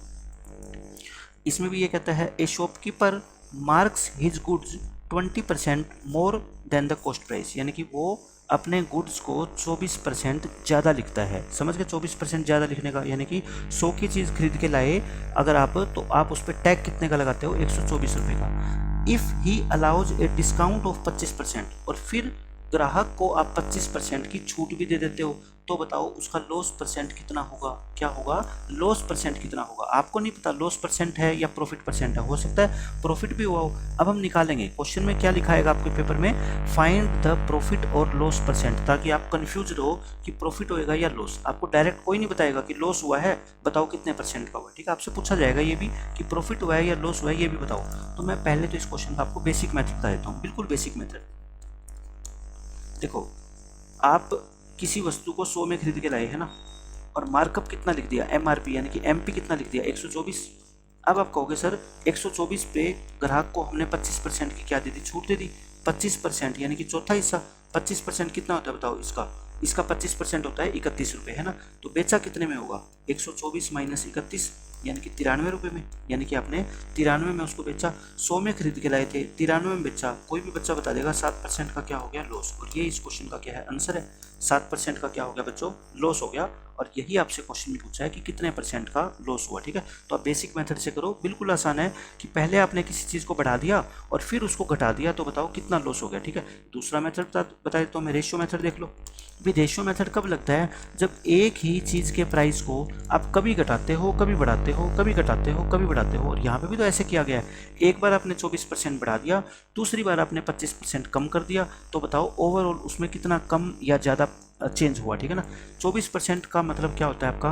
इसमें भी ये कहता है, a shopkeeper marks his goods 20% more than the cost price, यानी कि वो अपने गुड्स को 24% ज़्यादा लिखता है। समझ गए, 24% ज़्यादा लिखने का, यानी कि 100 की चीज़ खरीद के लाए अगर आप, तो आप उस पर टैग कितने का लगाते हो, 124 रुपये का। If he allows a discount of 25%, और फिर ग्राहक को आप 25% की छूट भी दे देते हो, तो बताओ उसका लॉस परसेंट कितना होगा, क्या होगा, लॉस परसेंट कितना होगा। आपको नहीं पता लॉस परसेंट है या प्रॉफिट परसेंट है, हो सकता है प्रॉफिट भी हुआ हो। अब हम निकालेंगे, क्वेश्चन में क्या लिखाएगा आपके पेपर में, फाइंड द प्रॉफिट और लॉस परसेंट, ताकि आप कंफ्यूज रहो कि प्रॉफिट होएगा या लॉस। आपको डायरेक्ट कोई नहीं बताएगा कि लॉस हुआ है, बताओ कितने परसेंट का हुआ, ठीक है। आपसे पूछा जाएगा ये भी कि प्रॉफिट हुआ है या लॉस हुआ है, ये भी बताओ। तो मैं पहले तो इस क्वेश्चन का आपको बेसिक मेथड बता देता हूँ, बिल्कुल बेसिक मेथड। देखो, आप किसी वस्तु को 100 में खरीद के लाए है ना, और मार्कअप कितना लिख दिया, MRP यानी कि MP कितना लिख दिया, 124। अब आप कहोगे सर 124 पे ग्राहक को हमने 25% की क्या दे दी, छूट दे दी। 25% यानी कि चौथा हिस्सा, 25% कितना होता है बताओ इसका, इसका 25% होता है 31 रुपये, है ना। तो बेचा कितने में होगा, 124 माइनस 31 यानी कि 93 रुपये में, यानी कि आपने 93 में उसको बेचा। 100 में खरीद के लाए थे, 93 में बेचा। कोई भी बच्चा बता देगा 7% का क्या हो गया, लॉस। और ये इस क्वेश्चन का क्या है, आंसर है। 7% का क्या हो गया बच्चों, लॉस हो गया। और यही आपसे क्वेश्चन में पूछा है कि कितने % का लॉस हुआ, ठीक है। तो आप बेसिक मेथड से करो, बिल्कुल आसान है कि पहले आपने किसी चीज़ को बढ़ा दिया और फिर उसको घटा दिया, तो बताओ कितना लॉस हो गया, ठीक है। दूसरा मेथड बता देता हूँ मैं, रेशियो मेथड देख लो। भी रेशियो मेथड कब लगता है, जब एक ही चीज़ के प्राइस को आप कभी घटाते हो, कभी बढ़ाते हो, कभी घटाते हो, कभी बढ़ाते हो। और यहाँ पे भी तो ऐसे किया गया है, एक बार आपने 24% बढ़ा दिया, दूसरी बार आपने 25% कम कर दिया, तो बताओ ओवरऑल उसमें कितना कम या ज़्यादा चेंज हुआ, ठीक है ना। 24% का मतलब क्या होता है आपका,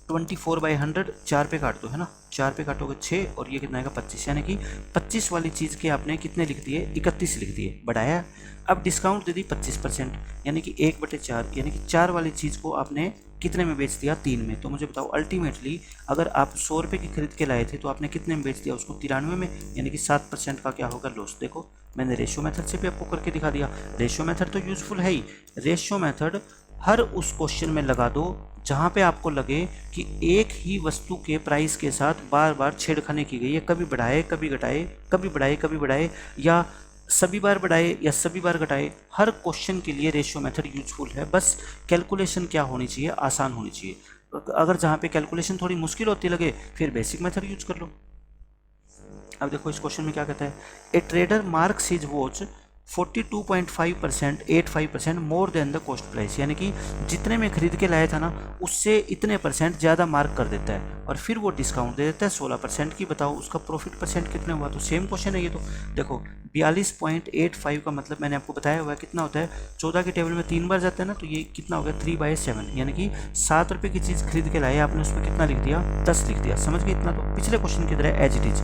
24/100, 4 पे काट दो, है ना। 4 पे काटोगे 6 और ये कितना आएगा 25, यानी कि 25 वाली चीज़ के आपने कितने लिख दिए, 31 लिख दिए, बढ़ाया। अब डिस्काउंट दे दी 25%, यानी कि 1/4, यानी कि 4 वाली चीज़ को आपने कितने में बेच दिया, 3 में। तो मुझे बताओ अल्टीमेटली अगर आप 100 रुपये की खरीद के लाए थे तो आपने कितने में बेच दिया उसको, 93 में, यानी कि 7% का क्या होगा, लॉस। देखो मैंने रेशियो मेथड से भी आपको करके दिखा दिया। रेशियो मेथड तो यूजफुल है ही। रेशियो मेथड हर उस क्वेश्चन में लगा दो जहाँ पे आपको लगे कि एक ही वस्तु के प्राइस के साथ बार बार छेड़खानी की गई है, कभी बढ़ाए कभी घटाए, कभी बढ़ाए कभी बढ़ाए, या सभी बार बढ़ाए या सभी बार घटाए। हर क्वेश्चन के लिए रेशियो मेथड यूजफुल है। बस कैलकुलेशन क्या होनी चाहिए, आसान होनी चाहिए। अगर जहाँ पे कैलकुलेशन थोड़ी मुश्किल होती लगे फिर बेसिक मेथड यूज कर लो। अब देखो इस क्वेश्चन में क्या कहता है, ए trader marks his watch 42.5% 85% more than the cost price, यानी कि जितने में खरीद के लाया था ना उससे इतने % ज़्यादा मार्क कर देता है और फिर वो डिस्काउंट दे देता है 16% की। बताओ उसका प्रॉफिट % कितने हुआ। तो सेम क्वेश्चन है ये। तो देखो 42.85 का मतलब मैंने आपको बताया हुआ है कितना होता है, 14 की टेबल में 3 बार जाता है ना, तो ये कितना हो गया 3/7, यानी कि 7 रुपये की चीज़ खरीद के लाए, आपने उसमें कितना लिख दिया, 10 लिख दिया। समझ गए इतना। तो पिछले क्वेश्चन की तरह एज इट इज।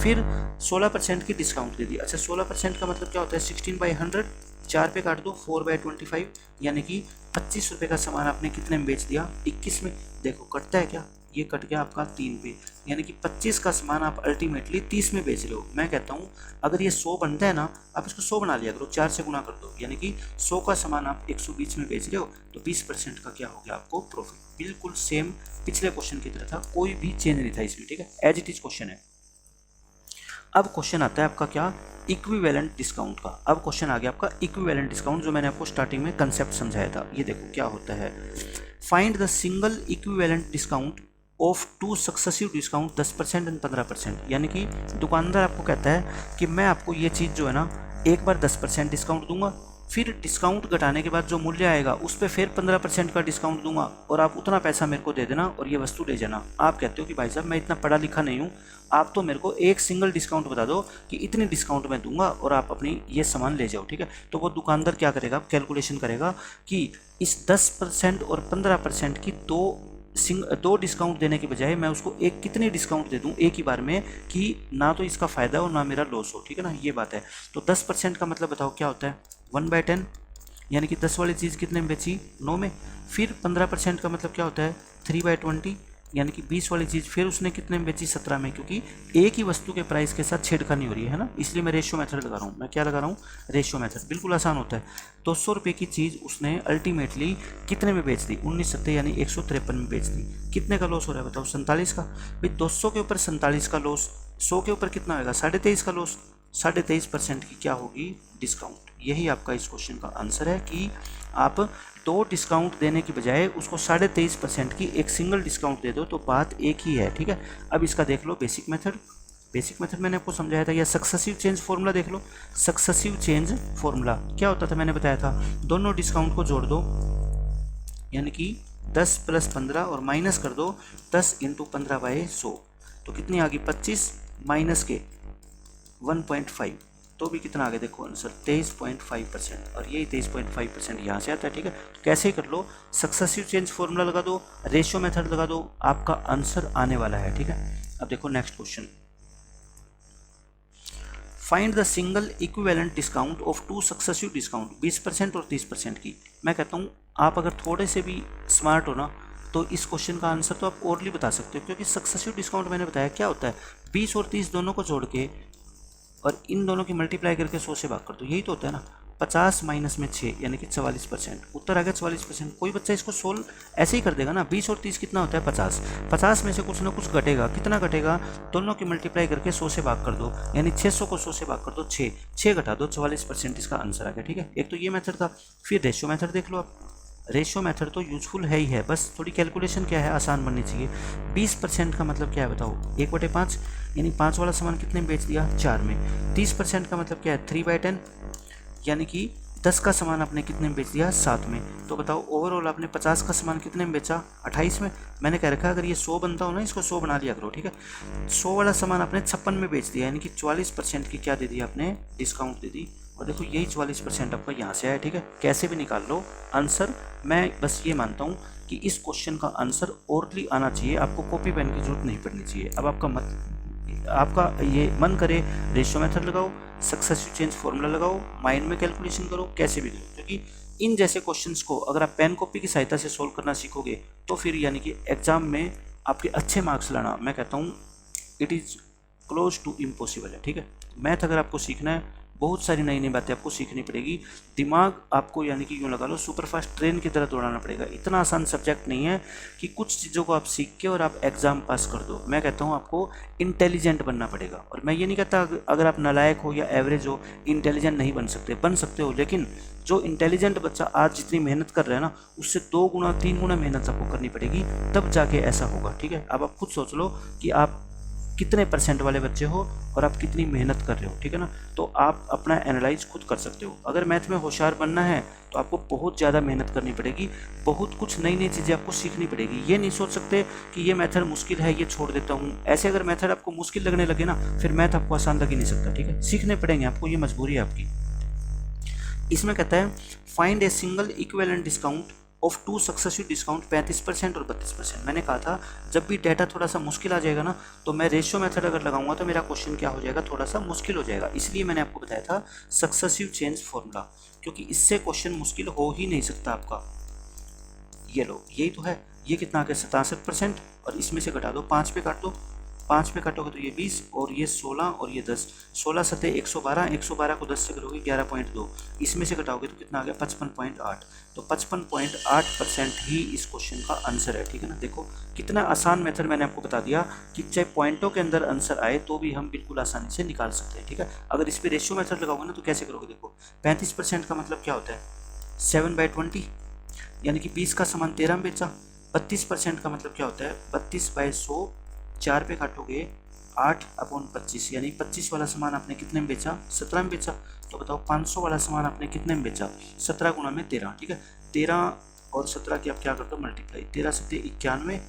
फिर 16% की डिस्काउंट दे दिया। अच्छा 16% का मतलब क्या होता है, 16/100, 4 पे काट दो 4/25, यानी कि 25 रुपये का सामान आपने कितने में बेच दिया, 21 में। देखो कटता है क्या, ये कट गया आपका 3 पे, यानी कि 25 का सामान आप अल्टीमेटली 30 में बेच रहे हो। मैं कहता हूँ अगर ये 100 बनता है ना, आप इसको 100 बना लिया करो, 4 से गुना कर दो, यानी कि 100 का सामान आप 120 में बेच रहे हो, तो 20% का क्या हो गया आपको, प्रॉफिट। बिल्कुल सेम पिछले क्वेश्चन की तरह था, कोई भी चेंज नहीं था इसमें, ठीक है, एज इट इज क्वेश्चन है। अब क्वेश्चन आता है आपका क्या, इक्विवेलेंट डिस्काउंट का। अब क्वेश्चन आ गया आपका इक्विवेलेंट डिस्काउंट, जो मैंने आपको स्टार्टिंग में कंसेप्ट समझाया था। ये देखो क्या होता है, find the single equivalent discount of 2 successive discount 10% and 15%, यानी कि दुकानदार आपको कहता है कि मैं आपको ये चीज़ जो है ना एक बार 10% डिस्काउंट दूंगा, फिर डिस्काउंट घटाने के बाद जो मूल्य आएगा उस पर फिर 15% का डिस्काउंट दूंगा और आप उतना पैसा मेरे को दे देना और ये वस्तु ले जाना। आप कहते हो कि भाई साहब मैं इतना पढ़ा लिखा नहीं हूँ, आप तो मेरे को एक सिंगल डिस्काउंट बता दो कि इतनी डिस्काउंट मैं दूंगा और आप अपनी ये सामान ले जाओ, ठीक है। तो वो दुकानदार क्या करेगा, कैलकुलेशन करेगा कि इस 10% और 15% की दो डिस्काउंट देने के बजाय मैं उसको एक कितने डिस्काउंट दे दूं एक ही बार में कि ना तो इसका फ़ायदा हो ना मेरा लॉस हो, ठीक है ना, ये बात है। तो 10% का मतलब बताओ क्या होता है, 1/10, यानी कि 10 वाली चीज़ कितने में बेची, 9 में। फिर 15% का मतलब क्या होता है, 3/20, यानी कि 20 वाली चीज़ फिर उसने कितने में बेची, 17 में, क्योंकि एक ही वस्तु के प्राइस के साथ छेड़खानी हो रही है ना, इसलिए मैं रेशियो मेथड लगा रहा हूँ। मैं क्या लगा रहा हूँ, रेशियो मेथड। बिल्कुल आसान होता है। 200 रुपये की चीज़ उसने अल्टीमेटली कितने में बेच दी, 19/7 यानी 153 में बेच दी। कितने का लॉस हो रहा है बताओ, 47 का। भाई 200 के ऊपर 47 का लॉस, 100 के ऊपर कितना होगा, 23.5 का लॉस। 23.5% की क्या होगी, डिस्काउंट। यही आपका इस क्वेश्चन का आंसर है कि आप 2 डिस्काउंट देने की बजाय उसको 23.5% की एक सिंगल डिस्काउंट दे दो, तो बात एक ही है, ठीक है। अब इसका देख लो बेसिक मेथड। बेसिक मेथड मैंने आपको समझाया था, या सक्सेसिव चेंज फॉर्मूला देख लो। सक्सेसिव चेंज फॉर्मूला क्या होता था, मैंने बताया था, दोनों डिस्काउंट को जोड़ दो, यानी कि 10 + 15 और माइनस कर दो 10 × 15/100, तो कितनी आ गई, 25 माइनस के 1.5, तो भी कितना आ गया, देखो आंसर 23.5%, और यही 23.5% यहाँ से आता है, ठीक है। तो कैसे ही कर लो, सक्सेसिव चेंज फॉर्मूला लगा दो, रेशियो मेथड लगा दो, आपका आंसर आने वाला है, ठीक है। अब देखो next question, find the single equivalent discount of 2 successive discount 20% और 30% की। मैं कहता हूँ आप अगर थोड़े से भी स्मार्ट हो ना तो इस क्वेश्चन का आंसर तो आप ओरली बता सकते हो, क्योंकि सक्सेसिव डिस्काउंट मैंने बताया क्या होता है, 20 और 30 दोनों को जोड़ के और इन दोनों की मल्टीप्लाई करके 100 से भाग कर दो, यही तो होता है ना। 50 माइनस में 6 यानी कि 44%। उत्तर आ गया 44%। कोई बच्चा इसको सोल्व ऐसे ही कर देगा ना। 20 और 30 कितना होता है 50। 50 में से कुछ ना कुछ घटेगा, कितना घटेगा, दोनों की मल्टीप्लाई करके 100 से भाग कर दो, यानी 600 को 100 से भाग कर दो, 6 घटा दो, 44% इसका आंसर आ गया। ठीक है, एक तो ये मेथड था। फिर रेशियो मेथड देख लो आप। रेशियो मेथड तो यूजफुल है ही है, बस थोड़ी कैलकुलेशन क्या है आसान बननी चाहिए। 20% का मतलब क्या है बताओ, 1/5 यानी 5 वाला सामान कितने में बेच दिया, 4 में। 30% का मतलब क्या है, 3/10 यानी कि 10 का सामान आपने कितने में बेच दिया, 7 में। तो बताओ ओवरऑल आपने 50 का सामान कितने में बेचा, 28 में। मैंने कह रखा अगर ये 100 बनता हो ना, इसको 100 बना लिया करो। ठीक है, 100 वाला सामान आपने 56 में बेच दिया, यानी कि 44% की क्या दे दी आपने, डिस्काउंट दे दी। और देखो यही 44% आपका यहाँ से आया। ठीक है, कैसे भी निकाल लो आंसर। मैं बस ये मानता हूँ कि इस क्वेश्चन का आंसर ओरली आना चाहिए, आपको कॉपी पेन की जरूरत नहीं पड़नी चाहिए। अब आपका ये मन करे रेशियो मेथड लगाओ, सक्सेसिव चेंज फॉर्मूला लगाओ, माइंड में कैलकुलेशन करो, कैसे भी करो, क्योंकि इन जैसे क्वेश्चंस को अगर आप पेन कॉपी की सहायता से सोल्व करना सीखोगे तो फिर यानी कि एग्जाम में आपके अच्छे मार्क्स लाना, मैं कहता हूँ it is close to impossible है। ठीक है, मैथ अगर आपको सीखना है, बहुत सारी नई नई बातें आपको सीखनी पड़ेगी। दिमाग आपको यानी कि यूँ लगा लो सुपरफास्ट ट्रेन की तरह दौड़ाना पड़ेगा। इतना आसान सब्जेक्ट नहीं है कि कुछ चीज़ों को आप सीख के और आप एग्ज़ाम पास कर दो। मैं कहता हूँ आपको इंटेलिजेंट बनना पड़ेगा। और मैं ये नहीं कहता अगर आप नालायक हो या एवरेज हो इंटेलिजेंट नहीं बन सकते हो, लेकिन जो इंटेलिजेंट बच्चा आज जितनी मेहनत कर रहा है ना, उससे 2 गुना 3 गुना मेहनत आपको करनी पड़ेगी, तब जाके ऐसा होगा। ठीक है, अब आप खुद सोच लो कि आप कितने % वाले बच्चे हो और आप कितनी मेहनत कर रहे हो। ठीक है ना, तो आप अपना एनालाइज खुद कर सकते हो। अगर मैथ में होशियार बनना है तो आपको बहुत ज़्यादा मेहनत करनी पड़ेगी, बहुत कुछ नई नई चीज़ें आपको सीखनी पड़ेगी। ये नहीं सोच सकते कि ये मेथड मुश्किल है, ये छोड़ देता हूँ। ऐसे अगर मेथड आपको मुश्किल लगने लगे ना, फिर मैथ आपको आसान लग ही नहीं सकता। ठीक है, सीखने पड़ेंगे आपको, ये मजबूरी है आपकी। इसमें कहता है find a single equivalent discount of 2 successive discount 35% और 32%। मैंने कहा था जब भी डेटा थोड़ा सा मुश्किल आ जाएगा ना, तो मैं रेशियो मेथड अगर लगाऊंगा तो मेरा क्वेश्चन क्या हो जाएगा, थोड़ा सा मुश्किल हो जाएगा। इसलिए मैंने आपको बताया था सक्सेसिव चेंज फॉर्मूला, क्योंकि इससे क्वेश्चन मुश्किल हो ही नहीं सकता आपका। ये लो, यही तो है। ये कितना आ गया 67%, और इसमें से घटा दो, 5 पे काट दो, 5 पे काटोगे तो ये 20 और ये 16 और ये 10, 16 सत्ते 112, 112 को 10 से करोगे 11.2, इसमें से घटाओगे तो कितना आ गया 55.8। तो 55.8% ही इस क्वेश्चन का आंसर है। ठीक है ना, देखो कितना आसान मेथड मैंने आपको बता दिया कि चाहे पॉइंटों के अंदर आंसर आए तो भी हम बिल्कुल आसानी से निकाल सकते हैं। ठीक है, अगर इस पर रेशियो मेथड लगाओगे ना तो कैसे करोगे, देखो 35% का मतलब क्या होता है, 7/20 यानी कि 20 का सामान 13 में बेचा। 32% का मतलब क्या होता है, 32/100, 4 पे काटोगे 8/25 यानी 25 वाला सामान आपने कितने में बेचा, 17 में बेचा। तो बताओ 500 वाला सामान आपने कितने में बेचा, 17 गुना में 13। ठीक है, 13 और 17 की आप क्या करते हो मल्टीप्लाई, 13 सत्ते 91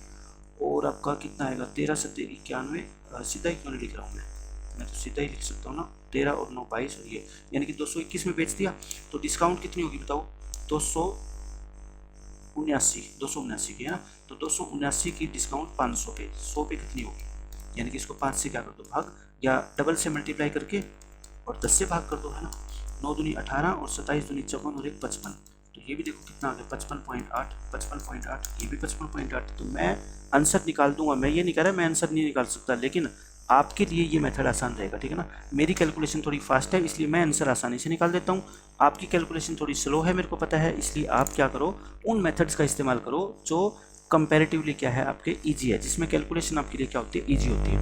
और आपका कितना आएगा, 13 सत्ते 91, सीधा ही क्यों नहीं लिख रहा हूँ मैं तो सीधा ही लिख सकता हूँ ना, 13 और 9 22 और ये यानी कि 221 में बेच दिया। तो डिस्काउंट कितनी होगी बताओ, 279 की है ना। तो 279 की डिस्काउंट 500 पे, 100 पे कितनी होगी, यानी कि इसको 5 से क्या कर दो भाग, या डबल से मल्टीप्लाई करके और 10 से भाग कर दो, है ना। 9 दूनी 18 और 27 दूनी 54 और 1 55। तो ये भी देखो कितना आ गया 55.8, ये भी 55.8। तो मैं आंसर निकाल दूंगा, मैं ये नहीं कह रहा मैं आंसर नहीं निकाल सकता, लेकिन आपके लिए ये मेथड आसान रहेगा। ठीक है ना, मेरी कैलकुलेशन थोड़ी फास्ट है इसलिए मैं आंसर आसानी से निकाल देता हूँ। आपकी कैलकुलेशन थोड़ी स्लो है मेरे को पता है, इसलिए आप क्या करो, उन मेथड्स का इस्तेमाल करो जो कंपैरेटिवली क्या है आपके इजी है, जिसमें कैलकुलेशन आपके लिए क्या होती है, इजी होती है।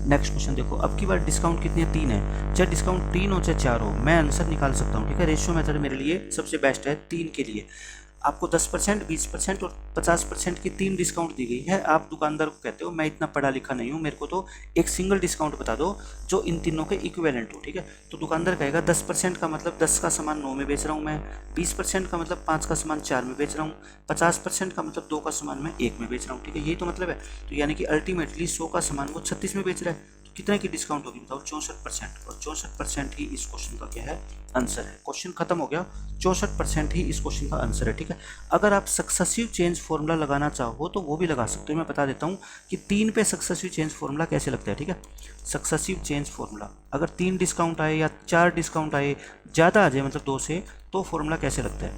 नेक्स्ट क्वेश्चन देखो, अब की बार डिस्काउंट कितनी है, 3 है। चाहे डिस्काउंट 3 हो चाहे 4 हो, मैं आंसर निकाल सकता हूँ। ठीक है, रेशियो मेथड मेरे लिए सबसे बेस्ट है 3 के लिए। आपको 10%, 20% और 50% की 3 डिस्काउंट दी गई है। आप दुकानदार को कहते हो मैं इतना पढ़ा लिखा नहीं हूँ, मेरे को तो एक सिंगल डिस्काउंट बता दो जो इन तीनों के इक्विवेलेंट हो। ठीक है, तो दुकानदार कहेगा 10% का मतलब 10 का सामान 9 में बेच रहा हूँ मैं, 20% का मतलब 5 का सामान 4 में बेच रहा हूँ, 50% का मतलब 2 का सामान मैं 1 में बेच रहा हूँ। ठीक है, यही तो मतलब है। तो यानी कि अल्टीमेटली 100 का सामान वो 36 में बेच रहा है। कितने की डिस्काउंट होगी बताओ, 64%। और 64% ही इस क्वेश्चन का क्या है, आंसर है। क्वेश्चन खत्म हो गया, 64% ही इस क्वेश्चन का आंसर है। ठीक है, अगर आप सक्सेसिव चेंज फॉर्मूला लगाना चाहो तो वो भी लगा सकते हो। मैं बता देता हूँ कि 3 पे सक्सेसिव चेंज फॉर्मूला कैसे लगता है। ठीक है, सक्सेसिव चेंज फॉर्मूला अगर 3 डिस्काउंट आए या 4 डिस्काउंट आए, ज़्यादा आ जाए मतलब 2 से, तो फॉर्मूला कैसे लगता है।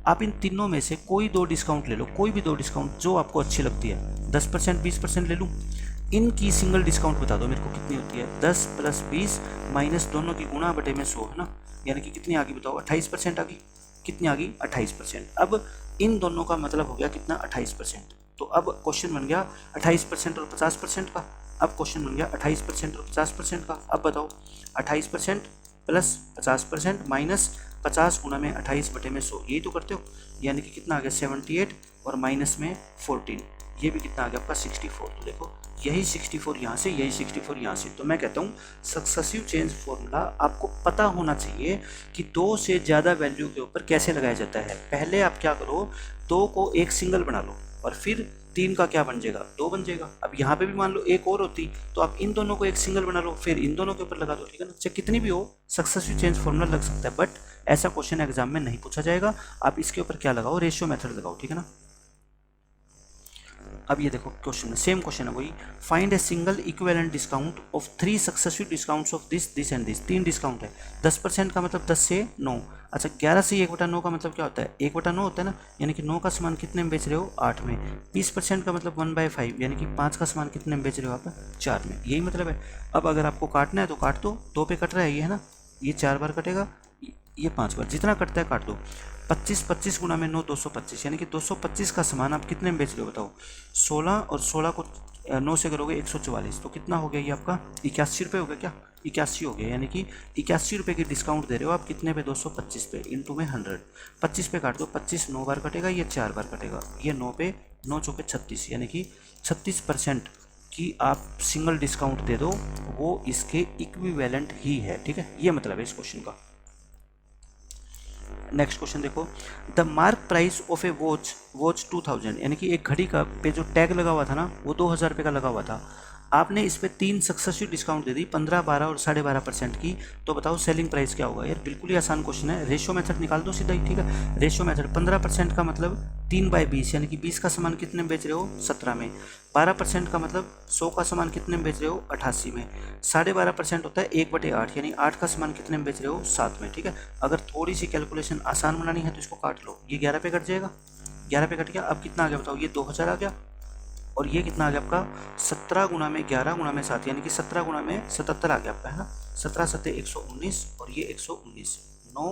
आप इन तीनों में से कोई 2 डिस्काउंट ले लो, कोई भी 2 डिस्काउंट जो आपको अच्छी लगती है। 10%, 20% ले लूँ, इनकी सिंगल डिस्काउंट बता दो मेरे को कितनी होती है। 10 + 20 माइनस दोनों की गुणा बटे में 100 है ना, यानी कि कितनी आ गई बताओ, 28% आ गई। कितनी आ गई, 28%। अब इन दोनों का मतलब हो गया कितना, 28%। तो अब क्वेश्चन बन गया 28% और 50% का। अब क्वेश्चन बन गया 28% और 50% का। अब बताओ 28% प्लस 50% माइनस 50 गुना में 28 बटे में 100, यही तो करते हो। यानी कि कितना आ गया 78 और माइनस में 14, ये भी कितना आ गया आपका 64। तो देखो यही 64 यहाँ से, यही 64 यहाँ से। तो मैं कहता हूँ सक्सेसिव चेंज फॉर्मूला आपको पता होना चाहिए कि 2 से ज़्यादा वैल्यू के ऊपर कैसे लगाया जाता है। पहले आप क्या करो, 2 को एक सिंगल बना लो और फिर 3 का क्या बन जाएगा, 2 बन जाएगा। अब यहाँ पे भी मान लो एक और होती तो आप इन दोनों को एक सिंगल बना लो, फिर इन दोनों के ऊपर लगा दो, ठीक है ना। चाहे कितनी भी हो सक्सेसिव चेंज फॉर्मूला लग सकता है, बट ऐसा क्वेश्चन एग्जाम में नहीं पूछा जाएगा। आप इसके ऊपर क्या लगाओ, रेशियो मेथड लगाओ, ठीक है ना। अब ये देखो क्वेश्चन में सेम क्वेश्चन है वही, find a single equivalent discount of 3 successive discounts of this this and this. 3 discount है, 10% का मतलब 10 से 9। अच्छा 11 से 1/9 का मतलब क्या होता है, 1/9 होता है ना, यानी कि 9 का सामान कितने में बेच रहे हो, 8 में। 20% का मतलब 1/5, यानी कि 5 का सामान कितने में बेच रहे हो आप, 4 में। यही मतलब है। अब अगर आपको काटना है तो काट दो, 2 पे कट रहा है ये, है ना, ये 4 बार कटेगा, ये 5 बार, जितना कटता है काट दो। 25 गुना में 9 225, यानी कि 225 का सामान आप कितने में बेच रहे हो बताओ। 16 और 16 को 9 से करोगे 144, तो कितना हो गया ये आपका 81 रुपये हो गया क्या, 81 हो गया। यानी कि 81 रुपये की डिस्काउंट दे रहे हो आप कितने पे, 225 पे, इंटू में 100। 25 पे काट दो, 25 9 बार कटेगा, ये 4 बार कटेगा, ये 9 पे 9 चौके 36, यानी कि 36% की आप सिंगल डिस्काउंट दे दो, वो इसके इक्विवेलेंट ही है, ठीक है। ये मतलब है इस क्वेश्चन का। नेक्स्ट क्वेश्चन देखो, the mark price of A watch 2000, यानी कि एक घड़ी का पे जो टैग लगा हुआ था ना वो 2000 रुपये का लगा हुआ था। आपने इस पे 3 सक्सेसिव डिस्काउंट दे दी, 15, 12 और 12.5% की। तो बताओ सेलिंग प्राइस क्या होगा। यार बिल्कुल ही आसान क्वेश्चन है, रेशियो मेथड निकाल दो सीधा ही, ठीक है। रेशियो मेथड 15% का मतलब 3/20, यानी कि 20 का सामान कितने में बेच रहे हो, 17 में। 12% का मतलब 100 का सामान कितने में बेच रहे हो, 88 में। 12.5% होता है 1/8, यानी 8 का सामान कितने में बेच रहे हो, 7 में, ठीक है। अगर थोड़ी सी कैलकुलेशन आसान बनानी है तो इसको काट लो, ये 11 पे कट जाएगा, 11 पे कट गया। अब कितना आ गया बताओ, ये 2000 आ गया, और ये कितना आ गया आपका 17 गुना में 11 गुना में 7, यानी कि 17 गुना में 77 आ गया आपका, है ना। 17 7 119, और ये 119 9,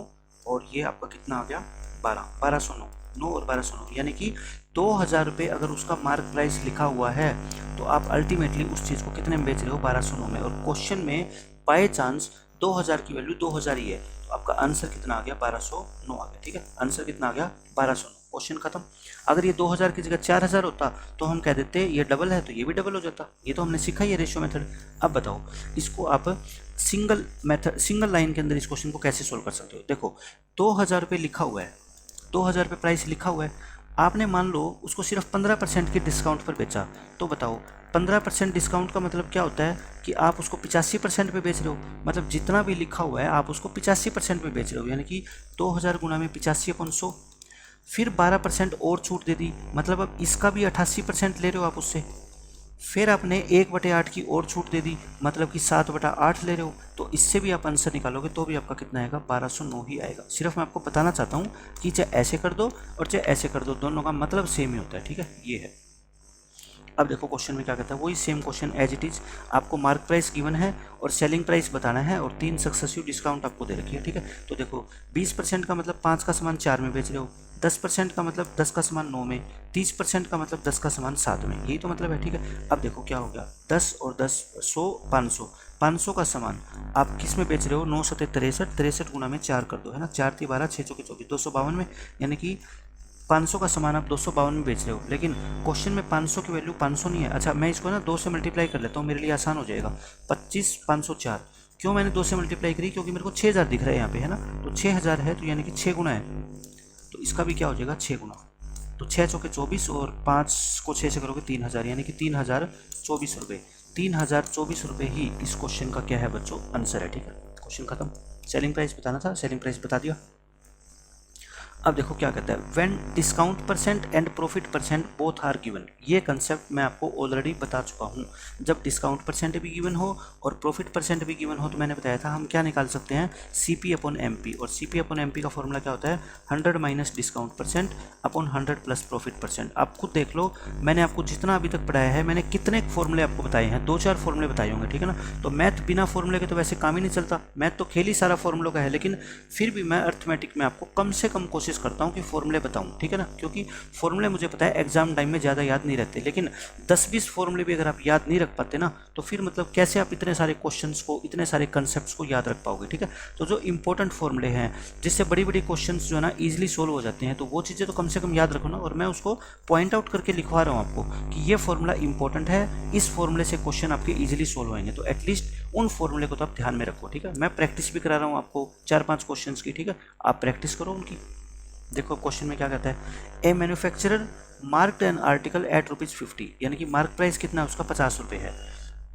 और ये आपका कितना आ गया 1209, 9 और 1209, यानी कि 2000 रुपये अगर उसका मार्क प्राइस लिखा हुआ है तो आप अल्टीमेटली उस चीज़ को कितने में बेच रहे हो, 1209 में। और क्वेश्चन में बाय चांस 2000 की वैल्यू 2000 ही है, तो आपका आंसर कितना आ गया 1209 आ गया, ठीक है। आंसर कितना आ गया 1209, क्वेश्चन खत्म। अगर ये 2000 की जगह 4000 होता तो हम कह देते ये डबल है, तो ये भी डबल हो जाता। ये तो हमने सीखा ही है रेशियो मेथड। अब बताओ इसको आप सिंगल मेथड, सिंगल लाइन के अंदर इस क्वेश्चन को कैसे सोल्व कर सकते हो। देखो 2000 रुपये लिखा हुआ है, 2000 रुपये प्राइस लिखा हुआ है, आपने मान लो उसको सिर्फ 15% के डिस्काउंट पर बेचा। तो बताओ 15% डिस्काउंट का मतलब क्या होता है कि आप उसको 85% पे बेच रहे हो, मतलब जितना भी लिखा हुआ है आप उसको 85% पे बेच रहे हो, यानी कि 2000 गुना में 85/100, फिर 12% और छूट दे दी, मतलब अब इसका भी 88% ले रहे हो आप उससे। फिर आपने 1/8 की और छूट दे दी, मतलब कि 7/8 ले रहे हो। तो इससे भी आप आंसर निकालोगे तो भी आपका कितना आएगा 1209 ही आएगा। सिर्फ मैं आपको बताना चाहता हूँ कि चाहे ऐसे कर दो और चाहे ऐसे कर दो, दोनों का मतलब सेम ही होता है, ठीक है। ये है। अब देखो क्वेश्चन में क्या कहता है, वही same question as it is, आपको मार्क प्राइस गिवन है और सेलिंग प्राइस बताना है, और 3 सक्सेसिव डिस्काउंट आपको दे रखी है, ठीक है। तो देखो 20% का मतलब 5 का सामान 4 में बेच रहे हो, 10% का मतलब 10 का सामान 9 में, 30% का मतलब 10 का सामान 7 में, यही तो मतलब है, ठीक है। अब देखो क्या हो गया, 10 और 10 100 500, 500 का सामान आप किस में बेच रहे हो, 9 7 63, 63 गुना में 4 कर दो, है ना, 4 3 12 6 चौके 24, 252 में, यानी कि 500 का सामान आप 252 में बेच रहे हो। लेकिन क्वेश्चन में 500 की वैल्यू 500 नहीं है। अच्छा मैं इसको ना 2 से मल्टीप्लाई कर लेता हूँ, मेरे लिए आसान हो जाएगा। 25 504, क्यों मैंने 2 से मल्टीप्लाई करी, क्योंकि मेरे को 6000 दिख रहा है यहाँ पे, है ना। तो 6000 है तो यानी कि 6 गुना है, तो इसका भी क्या हो जाएगा 6 गुना। तो 6 चौके 24 और 5 को 6 से करोगे 3000, यानी कि 3024 रुपये। 3024 रुपये ही इस क्वेश्चन का क्या है बच्चों, आंसर है, ठीक है। क्वेश्चन खत्म। सेलिंग प्राइस बताना था, सेलिंग प्राइस बता दिया। अब देखो क्या कहता है, when discount percent and profit percent both are given. ये कंसेप्ट मैं आपको ऑलरेडी बता चुका हूँ। जब डिस्काउंट परसेंट भी गिवन हो और प्रॉफिट परसेंट भी गिवन हो तो मैंने बताया था हम क्या निकाल सकते हैं, CP अपॉन MP। और CP अपॉन MP का फॉर्मूला क्या होता है, 100 minus discount percent upon 100 plus profit percent. आप खुद देख लो, मैंने आपको जितना अभी तक पढ़ाया है मैंने कितने फॉर्मूले आपको बताए हैं, 2-4 फॉर्मूले बताए होंगे, ठीक है ना। तो मैथ बिना फॉर्मूले के तो वैसे काम ही नहीं चलता। मैथ तो खेल ही सारा फॉर्मूलों का है, लेकिन फिर भी मैं अर्थमेटिक में आपको कम से कम कोशिश करता हूँ कि फॉर्मूले बताऊँ, ठीक है ना। क्योंकि फॉर्मूले मुझे पता है एग्जाम टाइम में ज़्यादा याद नहीं रहते, लेकिन 10-20 फॉर्मूले भी अगर आप याद नहीं रख पाते ना तो फिर मतलब कैसे आप इतने सारे क्वेश्चंस को, इतने सारे कंसेप्ट्स को याद रख पाओगे, ठीक है। तो जो इंपॉर्टेंट फॉर्मूले हैं जिससे बड़ी बड़ी क्वेश्चंस जो है ना ईजिली सोल्व हो जाते हैं, तो वो चीज़ें तो कम से कम याद रखो ना। और मैं उसको पॉइंट आउट करके लिखवा रहा हूँ आपको कि ये फॉर्मूला इंपॉर्टेंट है, इस फॉर्मूले से क्वेश्चन आपके ईजिली सोल्व होंगे। तो एटलीस्ट उन फॉर्मूले को तो आप ध्यान में रखो, ठीक है। मैं प्रैक्टिस भी करा रहा हूँ आपको 4-5 क्वेश्चंस की, ठीक है। आप प्रैक्टिस करो उनकी। देखो क्वेश्चन में क्या कहता है, a manufacturer marked an article at ₹50, यानी कि मार्क प्राइस कितना है उसका 50 रुपये है,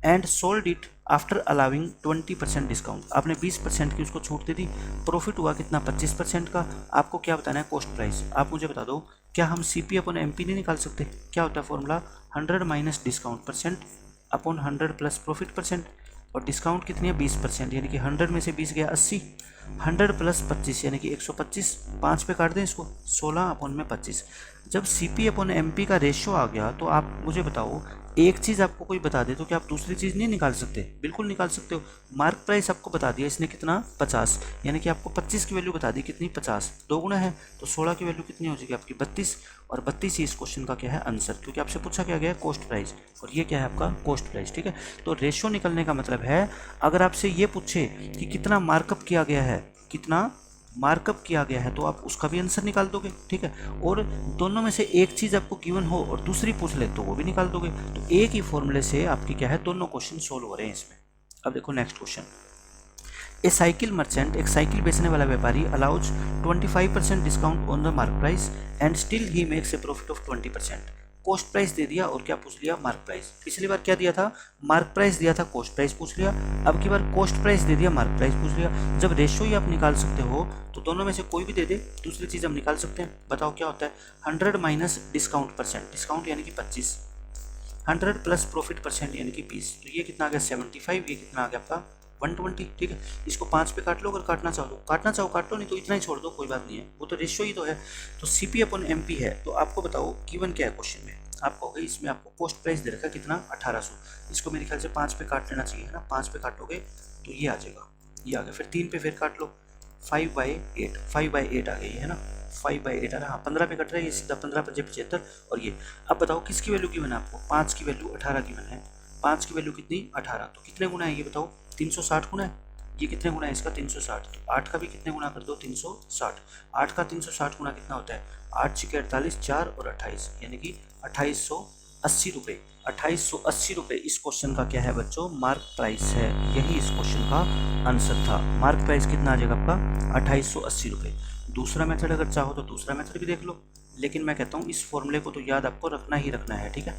and sold it after allowing 20% discount. आपने 20% की उसको छूट दे दी, प्रॉफिट हुआ कितना 25% का। आपको क्या बताना है, कॉस्ट प्राइस। आप मुझे बता दो, क्या हम CP अपॉन MP नहीं निकाल सकते? क्या होता है formula, 100 minus discount percent upon 100 plus profit percent. और डिस्काउंट कितनी है 20%, यानी कि 100 में से 20 गया 80, 100 प्लस 25 यानी कि 125, 5 पे काट दें इसको, 16 अपॉन में 25। जब CP अपॉन MP का रेशियो आ गया तो आप मुझे बताओ, एक चीज़ आपको कोई बता दे तो क्या आप दूसरी चीज़ नहीं निकाल सकते? बिल्कुल निकाल सकते हो। मार्क प्राइस आपको बता दिया इसने कितना 50, यानी कि आपको 25 की वैल्यू बता दी कितनी 50, 2 गुना है तो 16 की वैल्यू कितनी हो जाएगी आपकी 32। और 32 ही इस क्वेश्चन का क्या है आंसर, क्योंकि आपसे पूछा क्या गया कॉस्ट प्राइस, और ये क्या है आपका कॉस्ट प्राइस, ठीक है। तो रेशियो निकलने का मतलब है, अगर आपसे ये पूछे कि कितना मार्कअप किया गया है, कितना मार्कअप किया गया है, तो आप उसका भी आंसर निकाल दोगे, ठीक है। और दोनों में से एक चीज़ आपको गिवन हो और दूसरी पूछ ले तो वो भी निकाल दोगे। तो एक ही फॉर्मूले से आपकी क्या है, दोनों क्वेश्चन सोल्व हो रहे हैं इसमें। अब देखो next question, a cycle merchant, एक साइकिल बेचने वाला व्यापारी allows 25% discount on the mark price and still he makes a profit of 20%। Cost price दे दिया और क्या पूछ लिया, मार्क प्राइस। पिछली बार क्या दिया था, मार्क प्राइस दिया था, कॉस्ट प्राइस पूछ लिया। अब की बार कॉस्ट प्राइस दे दिया, मार्क प्राइस पूछ लिया। जब रेशियो ही आप निकाल सकते हो तो दोनों में से कोई भी दे दे, दूसरी चीज़ हम निकाल सकते हैं। बताओ क्या होता है, 100 माइनस डिस्काउंट परसेंट, डिस्काउंट यानी कि 25, 100 प्लस प्रॉफिट परसेंट यानी कि 20, तो ये कितना आ गया 75, ये कितना आ गया आपका 120, ठीक है। इसको 5 पे काट लो, अगर काटना चाहो तो काटना चाहो काट लो, नहीं तो इतना ही छोड़ दो, कोई बात नहीं है, वो तो रेशियो ही तो है। तो CP अपॉन MP है। तो आपको बताओ गिवन क्या है क्वेश्चन में, आप कहोगे इसमें आपको कॉस्ट प्राइस दे रखा है कितना 1800, इसको मेरे ख्याल से 5 पे काट लेना चाहिए, है ना। 5 पे काटोगे तो ये आ जाएगा, ये आ गया। फिर 3 पे फिर काट लो, 5/8, 5/8 आ गई है ना, 5/8 आ रहा, हाँ 15 पे कट रहा है, ये सीधा 15 × 75। और ये अब बताओ किसकी वैल्यू गिवन है आपको, 5 की वैल्यू 18 गिवन है। 5 की वैल्यू कितनी 18, तो कितने गुना है ये बताओ, 360 गुना है। ये कितने गुना है इसका 360, तो 8 का भी कितने गुना कर दो 360। 8 का 360 गुना कितना होता है, 8 × 48, 4 और 28, यानी कि 2880 रुपये। 2880 रुपये इस क्वेश्चन का क्या है बच्चों, मार्क प्राइस है। यही इस क्वेश्चन का आंसर था। मार्क प्राइस कितना आ जाएगा आपका 2880 रुपये। दूसरा मेथड अगर चाहो तो दूसरा मेथड भी देख लो, लेकिन मैं कहता हूँ इस फॉर्मूले को तो याद आपको रखना ही रखना है, ठीक है।